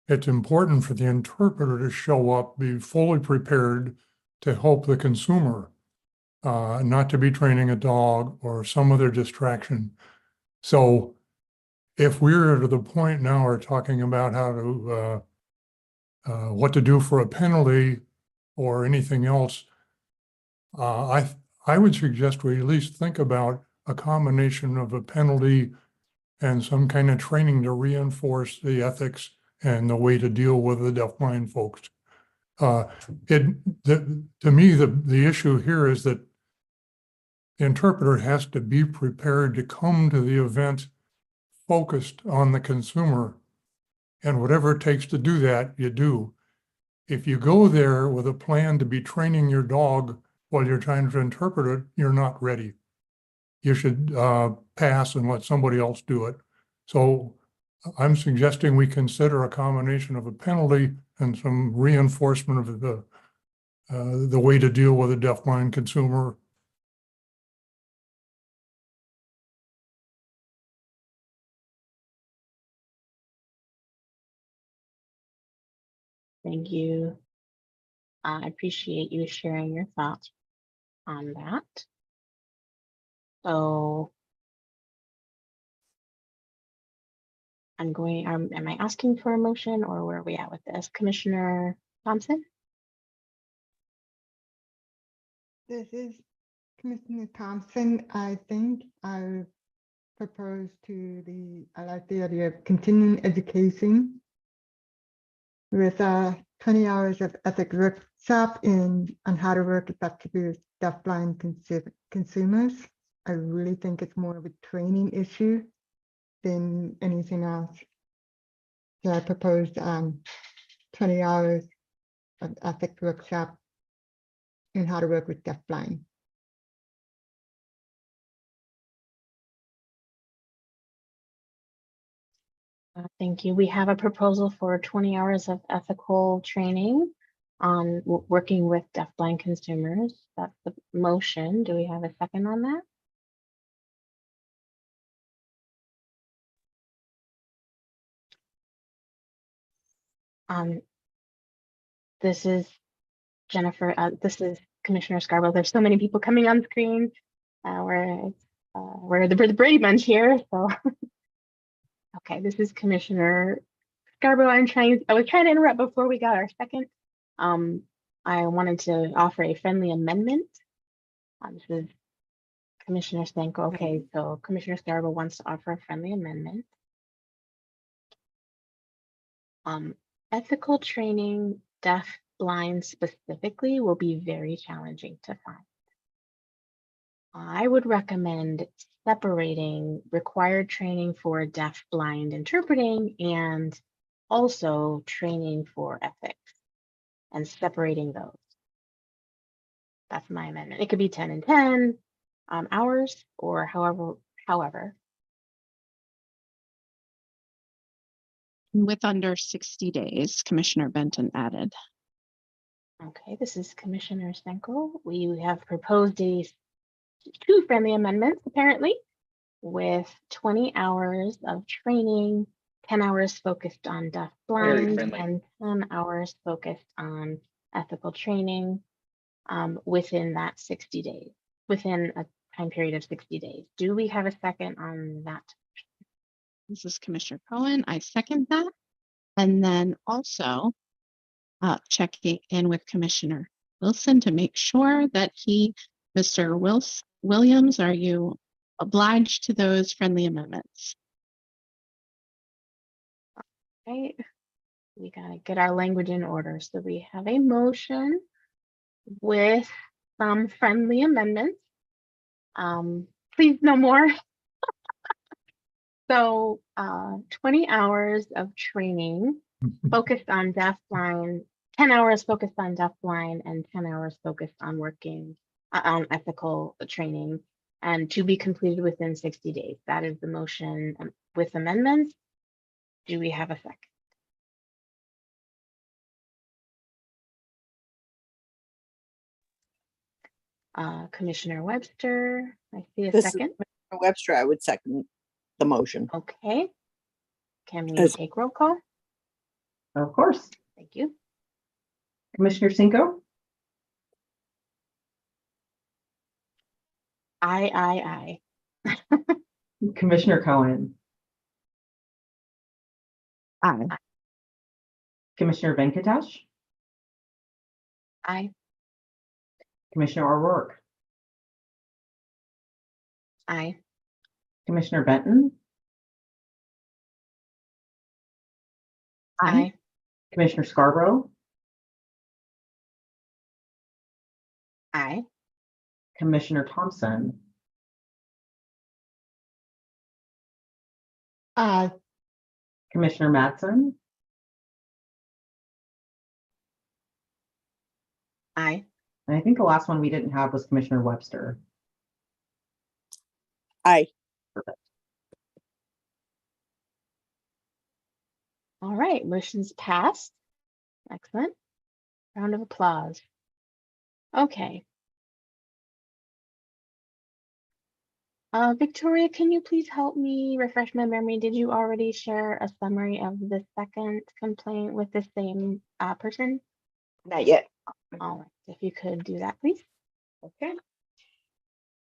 it's important for the interpreter to show up, be fully prepared to help the consumer, not to be training a dog or some other distraction. So if we're to the point now we're talking about how to what to do for a penalty or anything else, I would suggest we at least think about a combination of a penalty and some kind of training to reinforce the ethics and the way to deal with the deafblind folks. To me, the issue here is that the interpreter has to be prepared to come to the event focused on the consumer, and whatever it takes to do that, you do. If you go there with a plan to be training your dog while you're trying to interpret it, you're not ready. You should pass and let somebody else do it. So I'm suggesting we consider a combination of a penalty and some reinforcement of the way to deal with a deafblind consumer. Thank you. I appreciate you sharing your thoughts on that. So am I asking for a motion, or where are we at with this? Commissioner Thompson? This is Commissioner Thompson. I think I propose I like the idea of continuing education with 20 hours of ethics workshop on how to work effectively with deafblind consumers. I really think it's more of a training issue than anything else. So I proposed 20 hours of ethics workshop on how to work with deafblind. Thank you. We have a proposal for 20 hours of ethical training on working with deafblind consumers. That's the motion. Do we have a second on that? This is Jennifer. This is Commissioner Scarborough. There's so many people coming on screen. We're the Brady Bunch here. So, okay, this is Commissioner Scarborough. I was trying to interrupt before we got our second. I wanted to offer a friendly amendment. This is Commissioner Stanko. Okay, so Commissioner Scarborough wants to offer a friendly amendment. Ethical training, deaf, blind specifically, will be very challenging to find. I would recommend separating required training for deaf, blind interpreting and also training for ethics, and separating those. That's my amendment. It could be 10 and 10 hours, or however. With under 60 days, Commissioner Benton added. Okay, this is Commissioner Stenkel. We have proposed two friendly amendments, apparently, with 20 hours of training, 10 hours focused on deaf blind, and 10 hours focused on ethical training within that 60 days, within a time period of 60 days. Do we have a second on that? This is Commissioner Cohen. I second that. And then also, checking in with Commissioner Wilson to make sure that Mr. Williams, are you obliged to those friendly amendments? Right. We gotta get our language in order. So we have a motion with some friendly amendments. Please no more. So 20 hours of training focused on deafblind, 10 hours focused on deafblind, and 10 hours focused on working on ethical training, and to be completed within 60 days. That is the motion with amendments. Do we have a second? Commissioner Webster, I see a This is second. Commissioner Webster, I would second the motion. Okay. Can we As- take roll call? Of course. Thank you. Commissioner Cinco, Aye. Commissioner Cohen, Aye. Commissioner Venkatesh, Aye. Commissioner O'Rourke, Aye. Commissioner Benton, Aye. Commissioner Scarborough, Aye. Commissioner Thompson, Aye. Commissioner Mattson, Aye. and I think the last one we didn't have was Commissioner Webster. Aye. All right, motion's passed. Excellent. Round of applause. Okay. Victoria, can you please help me refresh my memory? Did you already share a summary of the second complaint with the same person? Not yet. All right, if you could do that, please. Okay.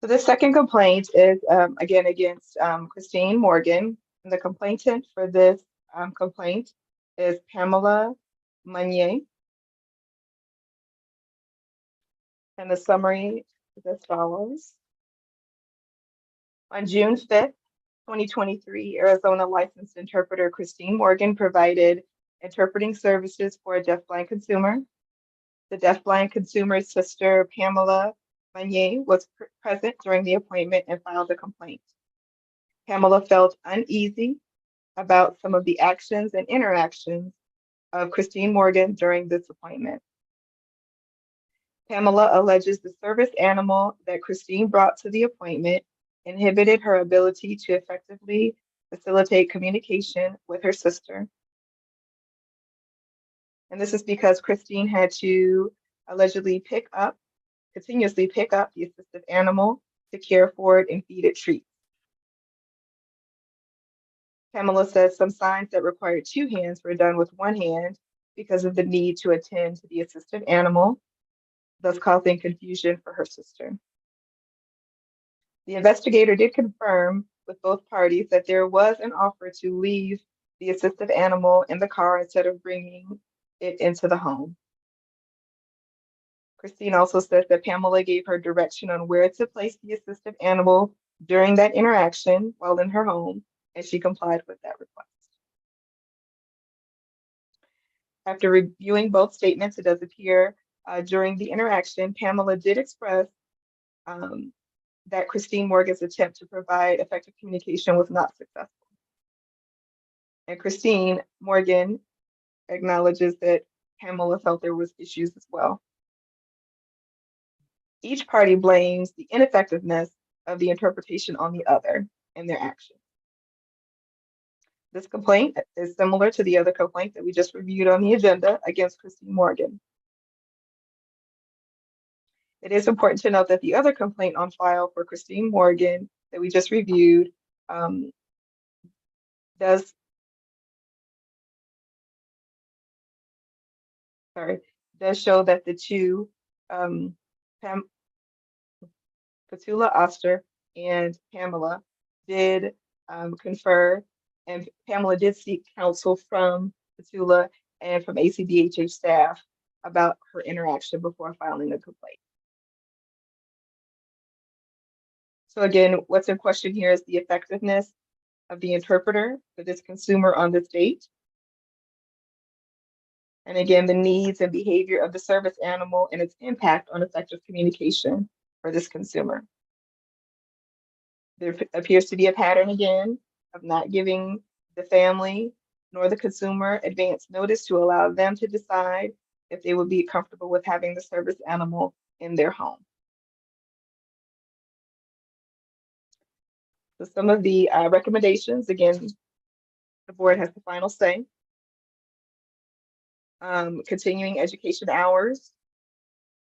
So the second complaint is again against Christine Morgan. And the complainant for this complaint is Pamela Meunier. And the summary is as follows. On June 5th, 2023, Arizona licensed interpreter Christine Morgan provided interpreting services for a deafblind consumer. The deafblind consumer's sister, Pamela Meunier, was present during the appointment and filed a complaint. Pamela felt uneasy about some of the actions and interactions of Christine Morgan during this appointment. Pamela alleges the service animal that Christine brought to the appointment inhibited her ability to effectively facilitate communication with her sister. And this is because Christine had to allegedly continuously pick up the assistive animal to care for it and feed it treats. Pamela says some signs that required two hands were done with one hand because of the need to attend to the assistive animal, thus causing confusion for her sister. The investigator did confirm with both parties that there was an offer to leave the assistive animal in the car instead of bringing it into the home. Christine also says that Pamela gave her direction on where to place the assistive animal during that interaction while in her home, and she complied with that request. After reviewing both statements, it does appear during the interaction, Pamela did express that Christine Morgan's attempt to provide effective communication was not successful. And Christine Morgan acknowledges that Pamela felt there was issues as well. Each party blames the ineffectiveness of the interpretation on the other and their actions. This complaint is similar to the other complaint that we just reviewed on the agenda against Christine Morgan. It is important to note that the other complaint on file for Christine Morgan that we just reviewed does show that the two, Petula Oster and Pamela, did confer, and Pamela did seek counsel from Petula and from ACDHH staff about her interaction before filing a complaint. So again, what's in question here is the effectiveness of the interpreter for this consumer on this date. And again, the needs and behavior of the service animal and its impact on effective communication for this consumer. There appears to be a pattern again of not giving the family nor the consumer advance notice to allow them to decide if they would be comfortable with having the service animal in their home. So some of the recommendations, again, the board has the final say. Continuing education hours,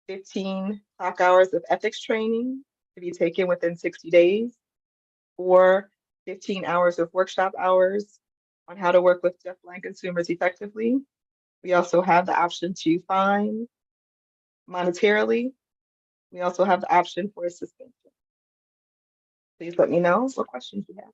15 clock hours of ethics training to be taken within 60 days, or 15 hours of workshop hours on how to work with deafblind consumers effectively. We also have the option to fine monetarily. We also have the option for a suspension. Please let me know what questions you have.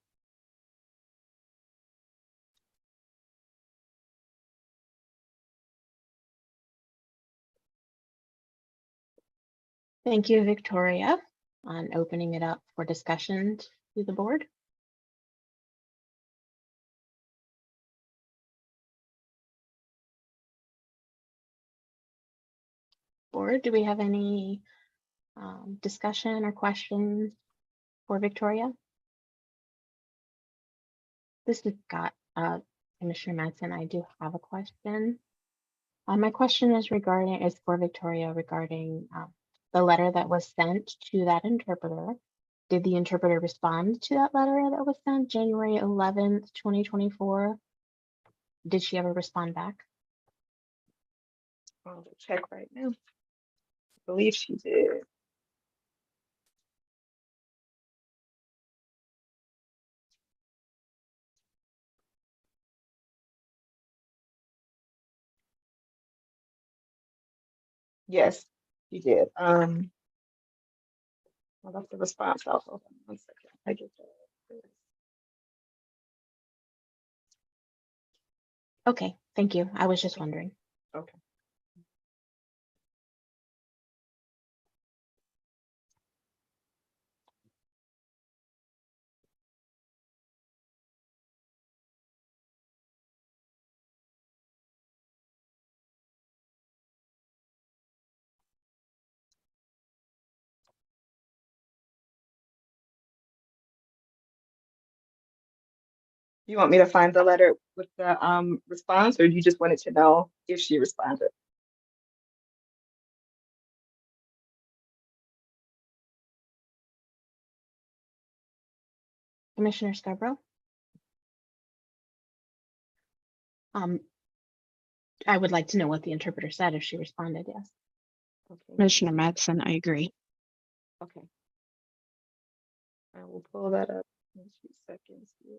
Thank you, Victoria, on opening it up for discussion to the board. Board, do we have any discussion or questions for Victoria? This is Scott, Commissioner Madsen. I do have a question. My question is for Victoria regarding the letter that was sent to that interpreter. Did the interpreter respond to that letter that was sent January 11th, 2024? Did she ever respond back? I'll check right now. I believe she did. Yes, she did. Well, that's the response. Hold on 1 second. I get that. Okay, thank you. I was just wondering. Okay. You want me to find the letter with the response, or you just wanted to know if she responded? Commissioner Scarborough? I would like to know what the interpreter said if she responded, yes. Okay. Commissioner Madsen, I agree. Okay. I will pull that up in 2 seconds here.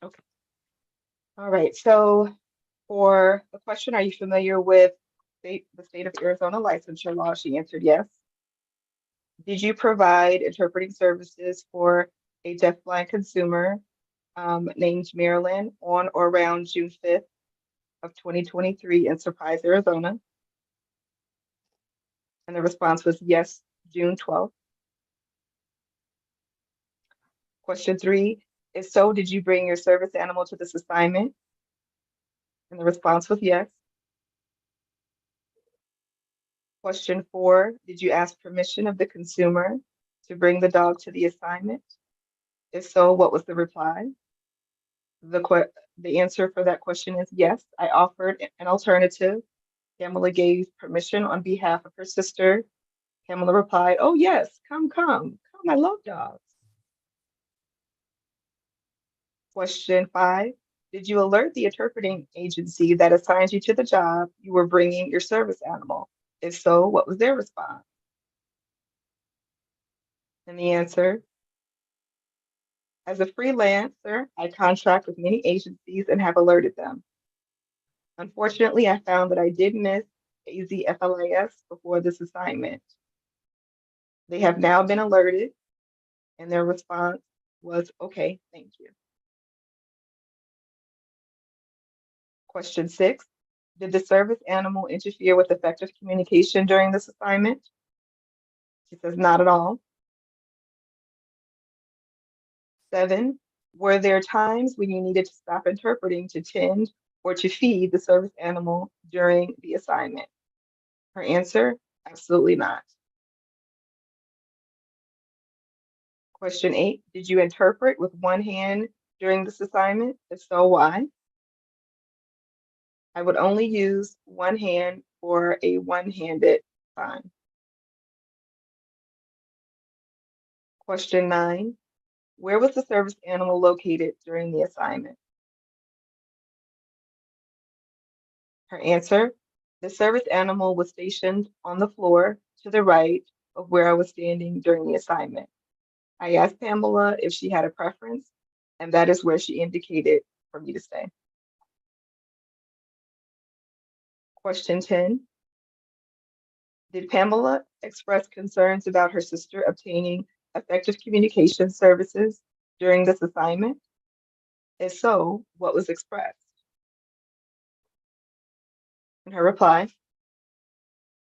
Okay. All right. So for the question, are you familiar with the state of Arizona licensure law? She answered yes. Did you provide interpreting services for a deafblind consumer named Marilyn on or around June 5th of 2023 in Surprise, Arizona? And the response was yes, June 12th. Question 3, if so, did you bring your service animal to this assignment? And the response was yes. Question 4, did you ask permission of the consumer to bring the dog to the assignment? If so, what was the reply? The answer for that question is yes, I offered an alternative. Pamela gave permission on behalf of her sister. Pamela replied, oh yes, come, I love dogs. Question 5, did you alert the interpreting agency that assigned you to the job you were bringing your service animal? If so, what was their response? And the answer, as a freelancer, I contract with many agencies and have alerted them. Unfortunately, I found that I did miss ACDHH before this assignment. They have now been alerted, and their response was, okay, thank you. Question 6, did the service animal interfere with effective communication during this assignment? She says, not at all. 7, were there times when you needed to stop interpreting to tend or to feed the service animal during the assignment? Her answer, absolutely not. Question 8, did you interpret with one hand during this assignment? If so, why? I would only use one hand for a one-handed sign. Question 9, where was the service animal located during the assignment? Her answer, the service animal was stationed on the floor to the right of where I was standing during the assignment. I asked Pamela if she had a preference, and that is where she indicated for me to stay. Question 10, did Pamela express concerns about her sister obtaining effective communication services during this assignment? If so, what was expressed? In her reply,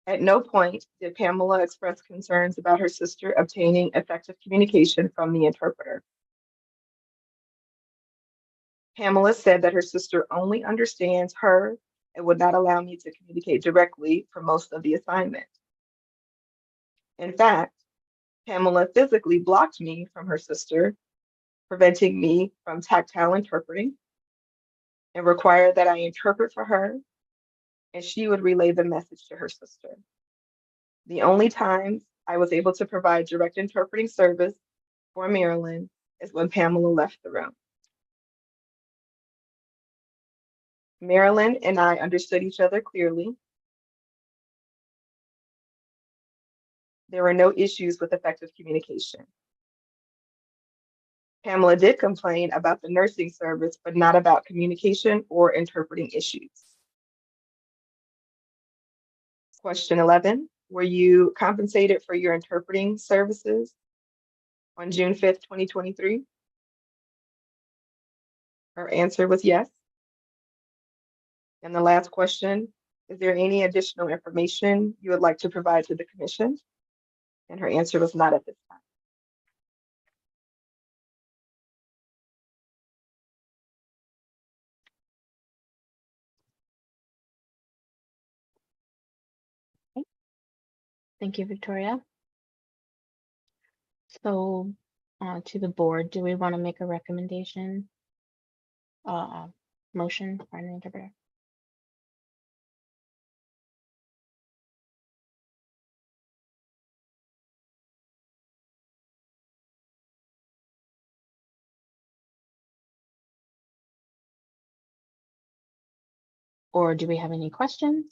at no point did Pamela express concerns about her sister obtaining effective communication from the interpreter. Pamela said that her sister only understands her and would not allow me to communicate directly for most of the assignment. In fact, Pamela physically blocked me from her sister, preventing me from tactile interpreting, and required that I interpret for her, and she would relay the message to her sister. The only times I was able to provide direct interpreting service for Marilyn is when Pamela left the room. Marilyn and I understood each other clearly. There were no issues with effective communication. Pamela did complain about the nursing service, but not about communication or interpreting issues. Question 11, were you compensated for your interpreting services on June 5th, 2023? Her answer was yes. And the last question, is there any additional information you would like to provide to the commission? And her answer was not at this time. Thank you, Victoria. So to the board, do we want to make a recommendation? Motion for an interpreter? Or do we have any questions?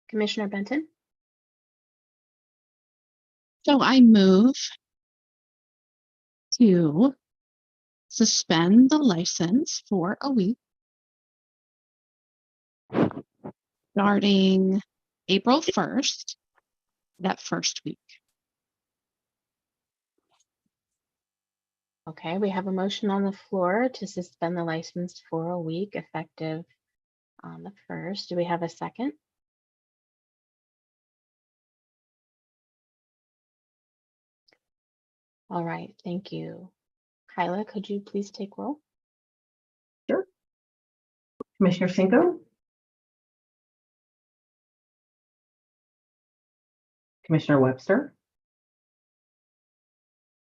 Commissioner Benton? So I move to suspend the license for a week starting April 1st, that first week. Okay, we have a motion on the floor to suspend the license for a week effective on the 1st. Do we have a second? All right, thank you. Kyla, could you please take roll? Sure. Commissioner Cinco? Commissioner Webster?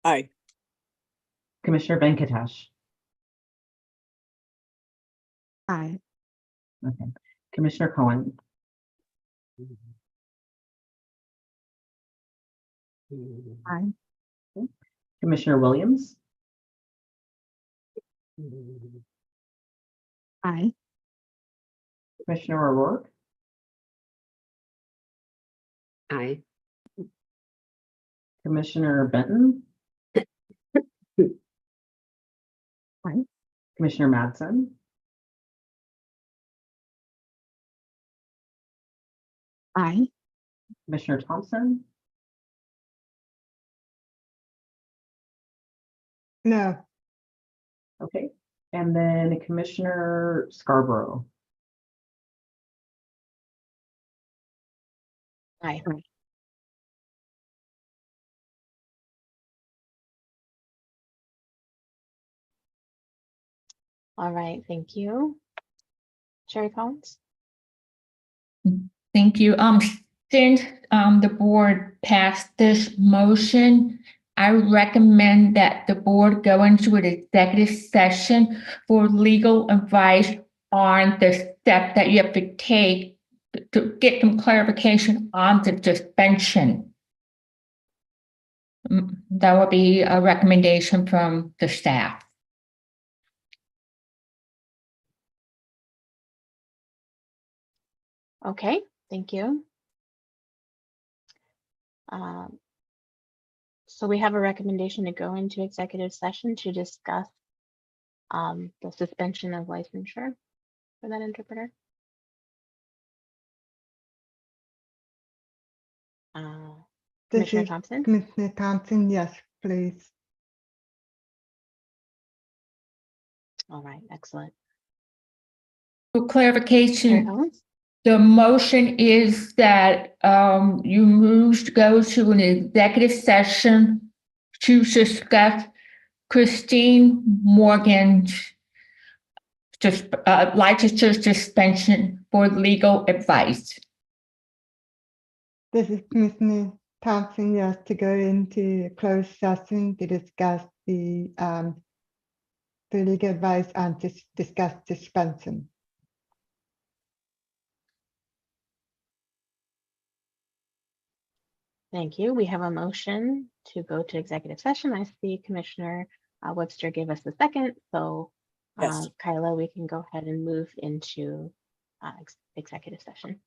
Aye. Commissioner Venkatesh? Aye. Okay. Commissioner Cohen? Aye. Commissioner Williams? Aye. Commissioner O'Rourke? Aye. Commissioner Benton? Aye. Commissioner Madsen? Aye. Commissioner Thompson? No. Okay. And then Commissioner Scarborough? Aye. All right, thank you. Sherry Collins? Thank you. Since the board passed this motion, I recommend that the board go into an executive session for legal advice on the step that you have to take to get some clarification on the suspension. That would be a recommendation from the staff. Okay, thank you. Um, So we have a recommendation to go into executive session to discuss the suspension of licensure for that interpreter. This Commissioner is Thompson? Commissioner Thompson, yes, please. All right, excellent. For Sherry clarification, Collins? the motion is that you move to go to an executive session to discuss Christine Morgan's just licensure suspension for legal advice. This is Commissioner Thompson, yes, to go into a closed session to discuss the legal advice and to discuss suspension. Thank you. We have a motion to go to executive session. I see Commissioner Webster gave us the second. So Yes. Kyla, we can go ahead and move into executive session.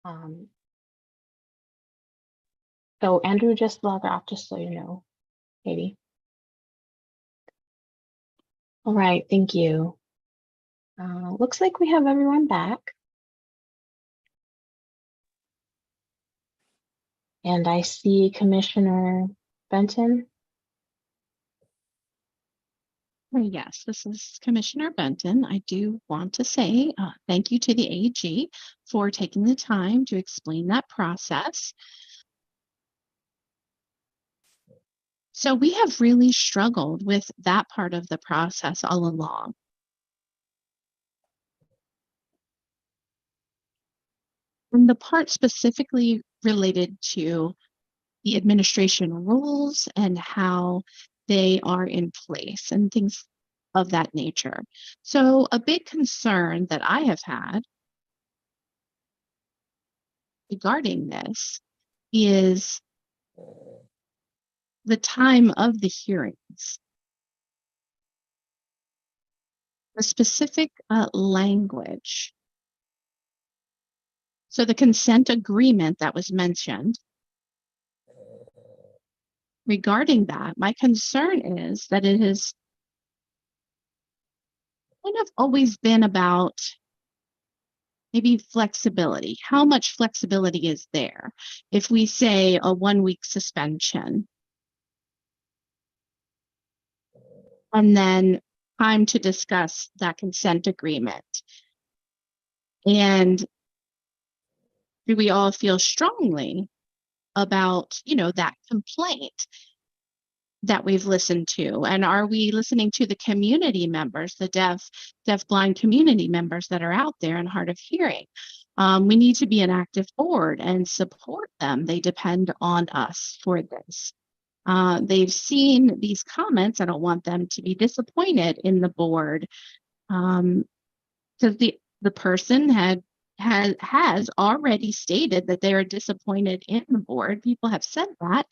Um, so Andrew just logged off, just so you know, Katie. All right, thank you. Looks like we have everyone back. And I see Commissioner Benton. Yes, this is Commissioner Benton. I do want to say thank you to the AG for taking the time to explain that process. So we have really struggled with that part of the process all along. And the part specifically related to the administration rules and how they are in place and things of that nature. So a big concern that I have had regarding this is the time of the hearings. The specific language. So the consent agreement that was mentioned, regarding that, my concern is that it has kind of always been about maybe flexibility. How much flexibility is there? If we say a 1-week suspension, and then time to discuss that consent agreement. And do we all feel strongly about, that complaint that we've listened to? And are we listening to the community members, the deaf-blind community members that are out there and hard of hearing? We need to be an active board and support them. They depend on us for this. They've seen these comments. I don't want them to be disappointed in the board, because the person has already stated that they are disappointed in the board. People have said that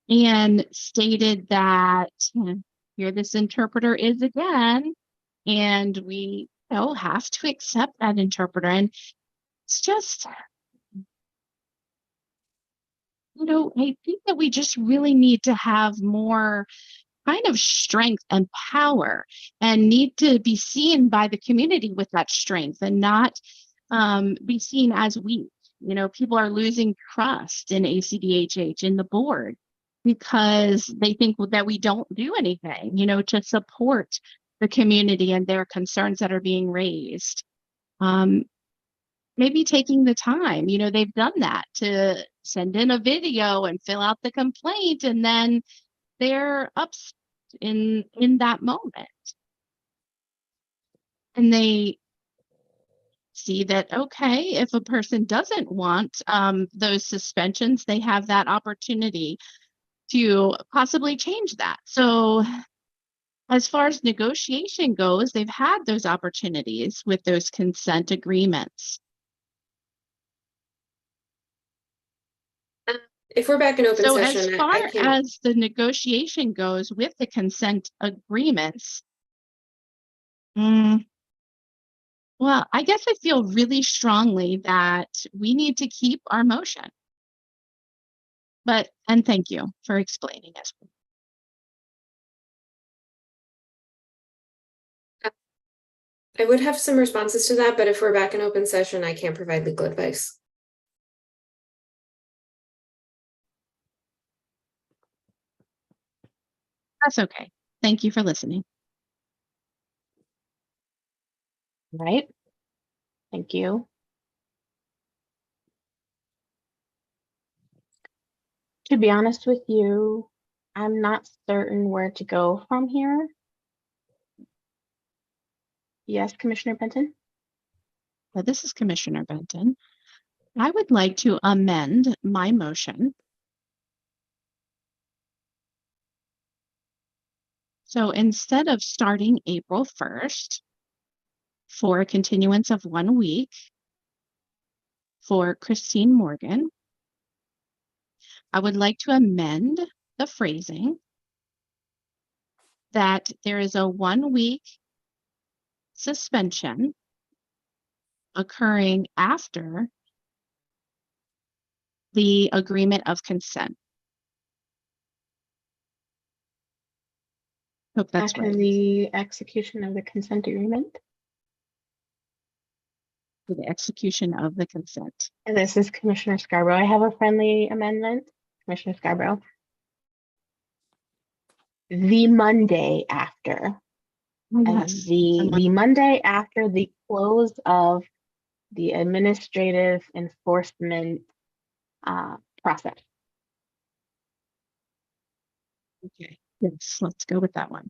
and stated that here this interpreter is again, and we have to accept that interpreter. And it's just, I think that we just really need to have more kind of strength and power, and need to be seen by the community with that strength, and not be seen as weak. People are losing trust in ACDHH, in the board, because they think that we don't do anything, to support the community and their concerns that are being raised. Maybe taking the time, they've done that, to send in a video and fill out the complaint, and then they're upset in that moment. And they see that, okay, if a person doesn't want those suspensions, they have that opportunity to possibly change that. So as far as negotiation goes, they've had those opportunities with those consent agreements. If we're back in open So session, as far I can. as the negotiation goes with the consent agreements, well, I guess I feel really strongly that we need to keep our motion. And thank you for explaining it. I would have some responses to that, but if we're back in open session, I can't provide legal advice. That's okay. Thank you for listening. Right. Thank you. To be honest with you, I'm not certain where to go from here. Yes, Commissioner Benton? Well, this is Commissioner Benton. I would like to amend my motion. So instead of starting April 1st for a continuance of 1 week for Christine Morgan, I would like to amend the phrasing that there is a 1 week suspension occurring after the agreement of consent. Hope that's After right. the execution of the consent agreement. For the execution of the consent. And this is Commissioner Scarborough. I have a friendly amendment. Commissioner Scarborough. The Monday after. Oh, And yes. the Monday after the close of the administrative enforcement process. Okay. Yes, let's go with that one.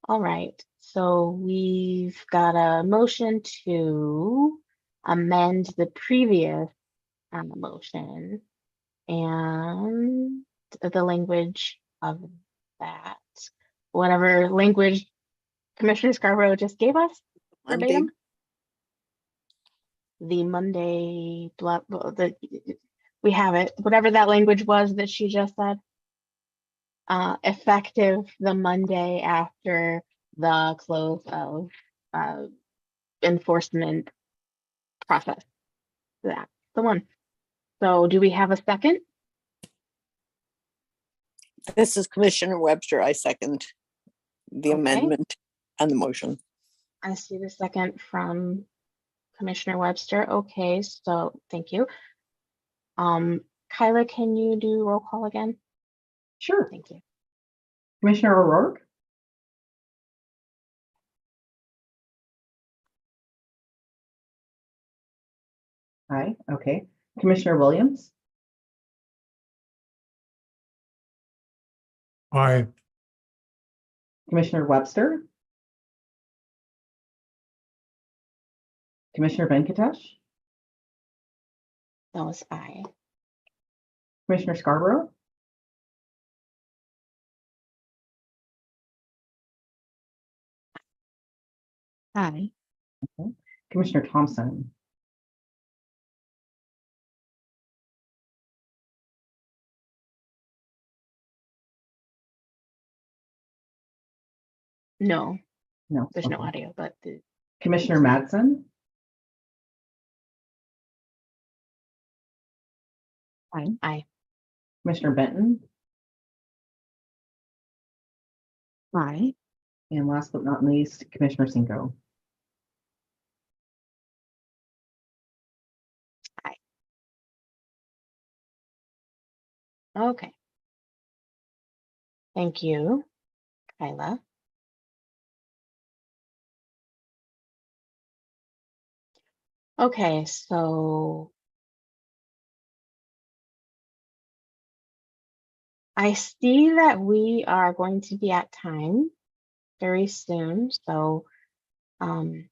All right, so we've got a motion to amend the previous motion and the language of that, whatever language Commissioner Scarborough just gave us verbatim. The Monday, we have it, whatever that language was that she just said. Effective the Monday after the close of enforcement process. That's the one. So do we have a second? This is Commissioner Webster. I second the Okay. amendment and the motion. I see the second from Commissioner Webster. Okay, so thank you. Kyla, can you do roll call again? Sure. Thank you. Commissioner O'Rourke? Aye, okay. Commissioner Williams? Aye. Commissioner Webster? Commissioner Venkatesh? That was aye. Commissioner Scarborough? Aye. Okay. Commissioner Thompson? No, No. there's no okay. audio, but the Commissioner Madsen? Aye. aye. Commissioner Benton? Aye. And last but not least, Commissioner Cinco. Okay. Thank you, Kyla. Okay, so I see that we are going to be at time very soon. So I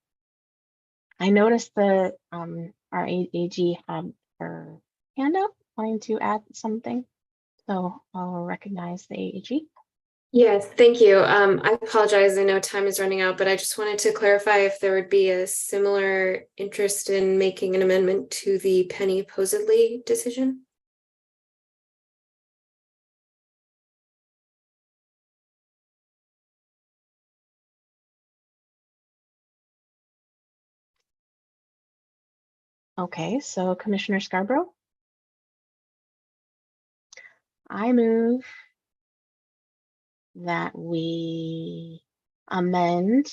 noticed that our AG had her hand up wanting to add something. So I'll recognize the AG. Yes, thank you. I apologize. I know time is running out, but I just wanted to clarify if there would be a similar interest in making an amendment to the Penny Posedley decision. Okay, so Commissioner Scarborough. I move that we amend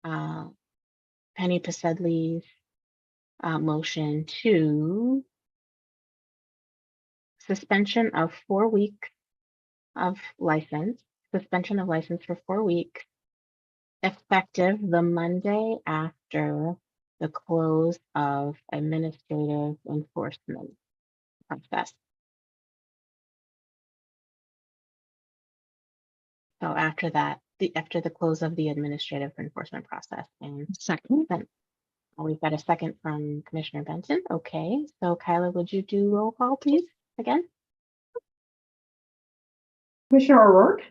Penny Posedley's motion to suspension of 4 weeks of license, suspension of license for 4 weeks, effective the Monday after the close of administrative enforcement process. So after that, after the close of the administrative enforcement process. And Second. then we've got a second from Commissioner Benson. Okay, so Kyla, would you do roll call, please, again? Commissioner O'Rourke?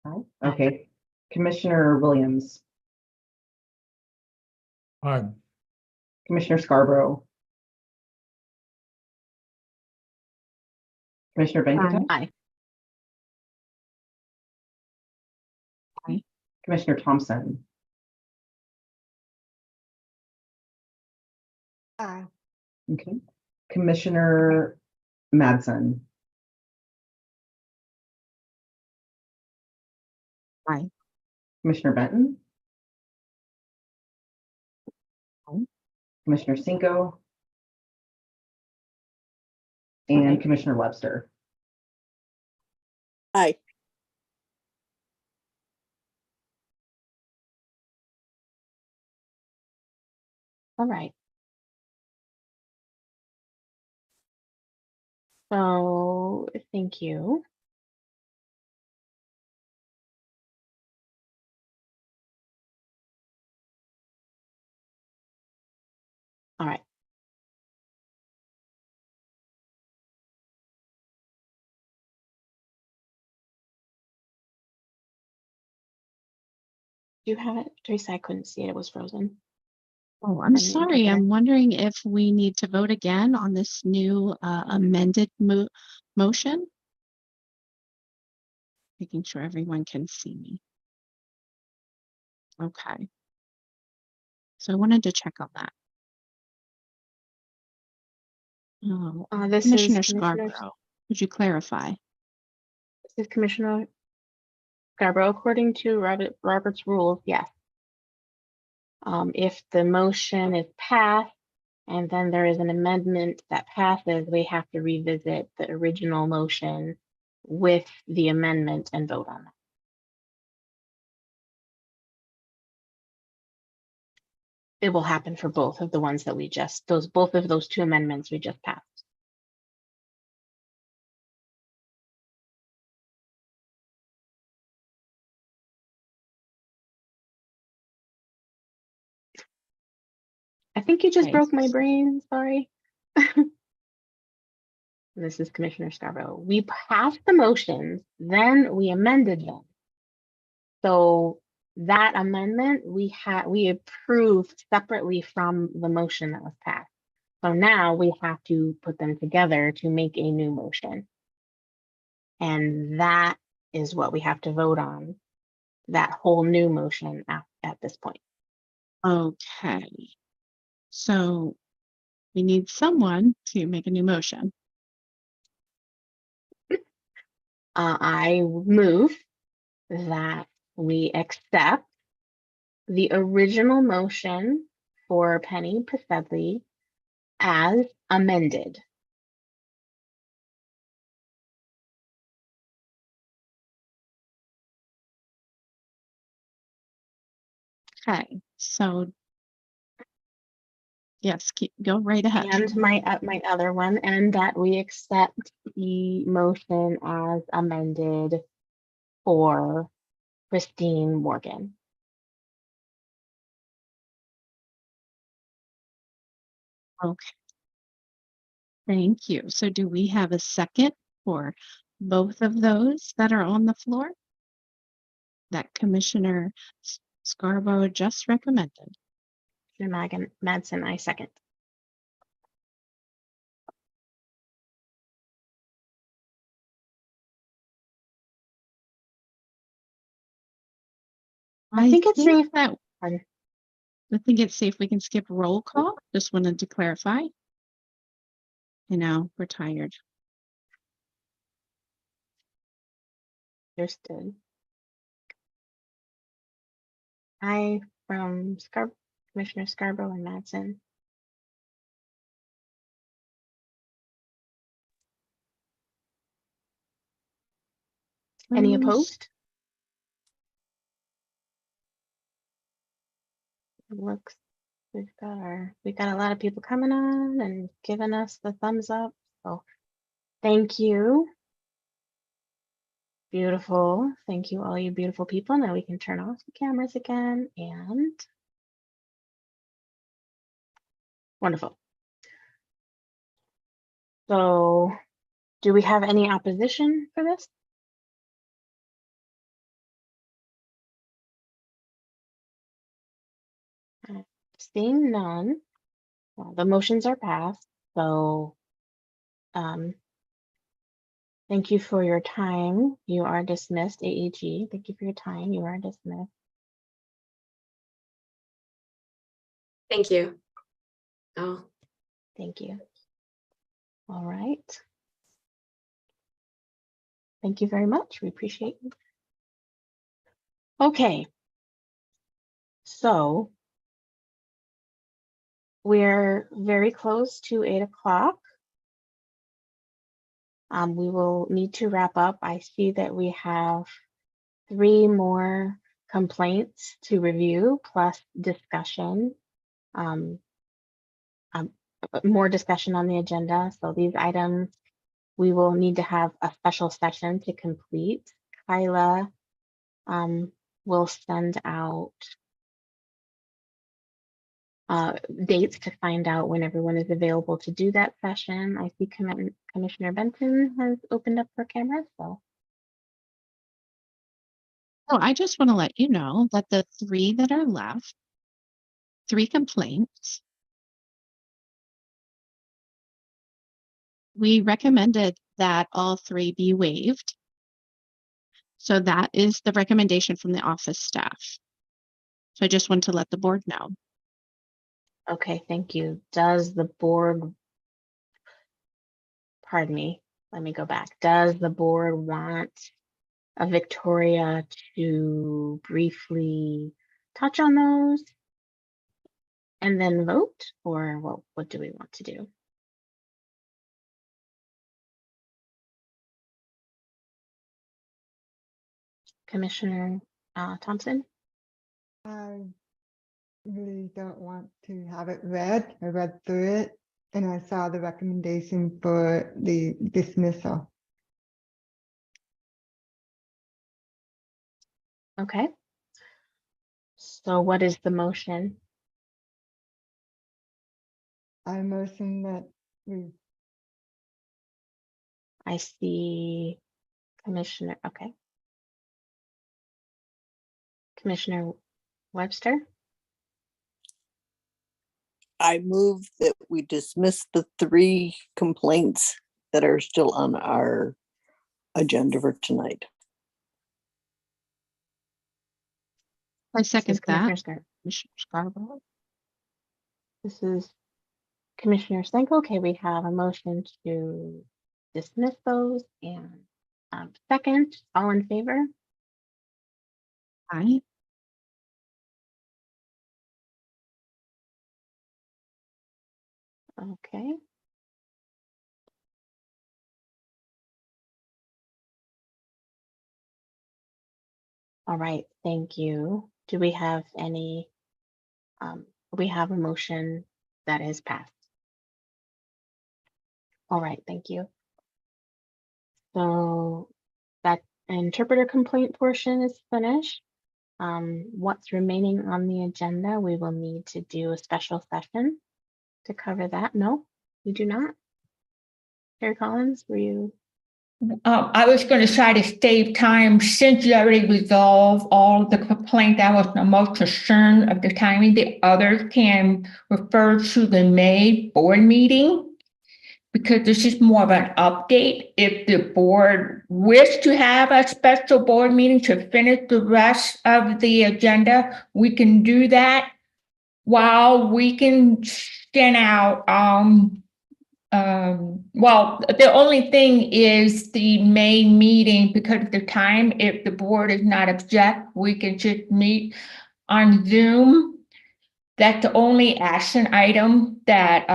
Aye. Okay. Commissioner Williams? Aye. Commissioner Scarborough? Commissioner Venkatesh? Aye. Aye. Commissioner Thompson, Aye. okay. Commissioner Madsen, Aye. Commissioner Benton, Aye. Commissioner Cinco, Aye. and Commissioner Webster. Aye. All right. So thank you. All right. Do you have it, Teresa? I couldn't see it. It was frozen. Oh, I'm On the sorry. interpreter. I'm wondering if we need to vote again on this new amended motion. Making sure everyone can see me. Okay. So I wanted to check on that. Oh, This Commissioner is Commissioner. Scarborough, would you clarify? This is Commissioner Scarborough. According to Robert's rules, yes. If the motion is passed and then there is an amendment that passes, we have to revisit the original motion with the amendment and vote on that. It will happen for both of the ones that we just, both of those two amendments we just passed. I think you just Okay. broke my brain, sorry. This is Commissioner Scarborough. We passed the motions, then we amended them. So that amendment we approved separately from the motion that was passed. So now we have to put them together to make a new motion. And that is what we have to vote on, that whole new motion at this point. Okay. So we need someone to make a new motion. I move that we accept the original motion for Penny Pasedley as amended. Okay. So yes, go right ahead. And my other one, and that we accept the motion as amended for Christine Morgan. Okay. Thank you. So do we have a second for both of those that are on the floor that Commissioner Scarborough just recommended? Megan Madsen, I second. I think it's safe that I think it's safe. We can skip roll call. Just wanted to clarify. You know, we're tired. Understood. I from Commissioner Scarborough and Madsen. Any opposed? Looks we got a lot of people coming on and giving us the thumbs up. So thank you. Beautiful. Thank you, all you beautiful people. Now we can turn off the cameras again and wonderful. So do we have any opposition for this? Seeing none, the motions are passed. So thank you for your time. You are dismissed, AEG. Thank you for your time. You are dismissed. Thank you. Oh, Thank you. All right. Thank you very much. We appreciate it. Okay. So we're very close to 8 o'clock. We will need to wrap up. I see that we have 3 more complaints to review plus discussion. Um, more discussion on the agenda. So these items, we will need to have a special session to complete. Kyla will send out dates to find out when everyone is available to do that session. I see Commissioner Benton has opened up her camera, so. Oh, I just want to let you know that the 3 that are left, 3 complaints, we recommended that all 3 be waived. So that is the recommendation from the office staff. So I just want to let the board know. Okay, thank you. Does the board, pardon me, let me go back. Does the board want Victoria to briefly touch on those and then vote, or what do we want to do? Commissioner Thompson? I really don't want to have it read. I read through it and I saw the recommendation for the dismissal. Okay. So what is the motion? I motion that we, I see Commissioner, okay. Commissioner Webster? I move that we dismiss the 3 complaints that are still on our agenda for tonight. I second that. Commissioner Scarborough. This is Commissioner Stenko. Okay, we have a motion to dismiss those and second, all in favor? Aye. Okay. All right, thank you. Do we have any, we have a motion that has passed. All right, thank you. So that interpreter complaint portion is finished. What's remaining on the agenda, we will need to do a special session to cover that. No, we do not. Terry Collins, were you? I was going to try to save time since you already resolved all the complaint. That was the most concern of the timing. The others can refer to the May board meeting because this is more of an update. If the board wish to have a special board meeting to finish the rest of the agenda, we can do that while we can send out well, the only thing is the May meeting because of the time. If the board is not object, we can just meet on Zoom. That's the only action item that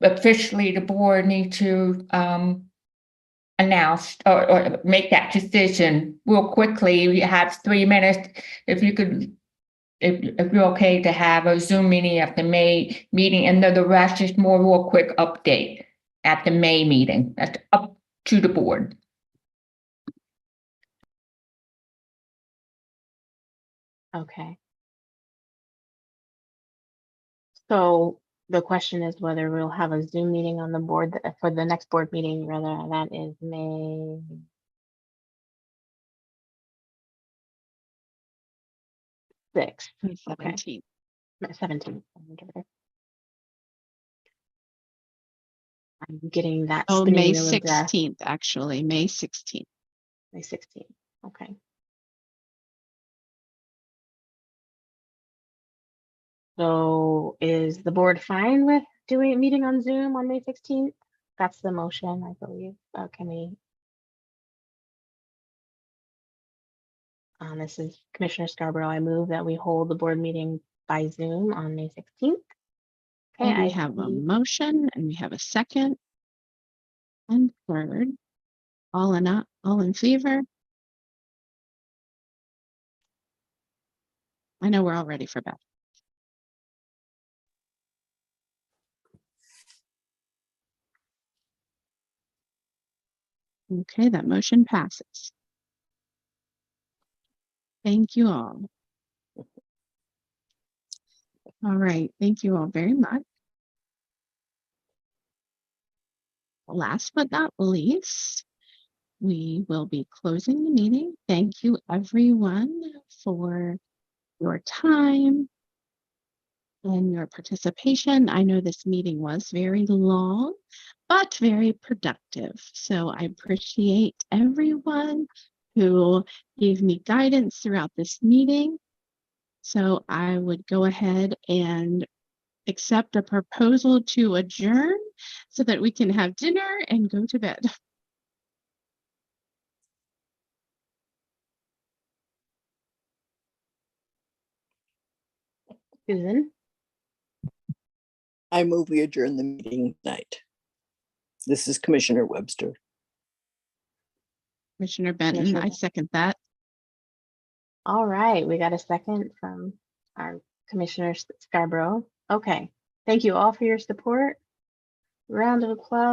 officially the board needs to announce or make that decision real quickly. We have 3 minutes. If you could. If you're okay to have a Zoom meeting at the May meeting, and then the rest is more real quick update at the May meeting. That's up to the board. Okay. So the question is whether we'll have a Zoom meeting on the board for the next board meeting, rather that is May. Sixth. Okay. 17th. 17th. I'm getting that Oh, spinning May wheel of death. 16th, actually, May 16th. May 16th. Okay. So is the board fine with doing a meeting on Zoom on May 16th? That's the motion, I believe. Can we? This is Commissioner Scarborough. I move that we hold the board meeting by Zoom on May 16th. Okay, And we I have a see. motion and we have a second and third. All in favor? I know we're all ready for bed. Okay, that motion passes. Thank you all. All right, thank you all very much. Last but not least, we will be closing the meeting. Thank you everyone for your time and your participation. I know this meeting was very long, but very productive. So I appreciate everyone who gave me guidance throughout this meeting. So I would go ahead and accept a proposal to adjourn so that we can have dinner and go to bed. Susan, I move we adjourn the meeting tonight. This is Commissioner Webster. Commissioner Benton, Commissioner I Benton. second that. All right, we got a second from our Commissioner Scarborough. Okay, thank you all for your support. Round of applause.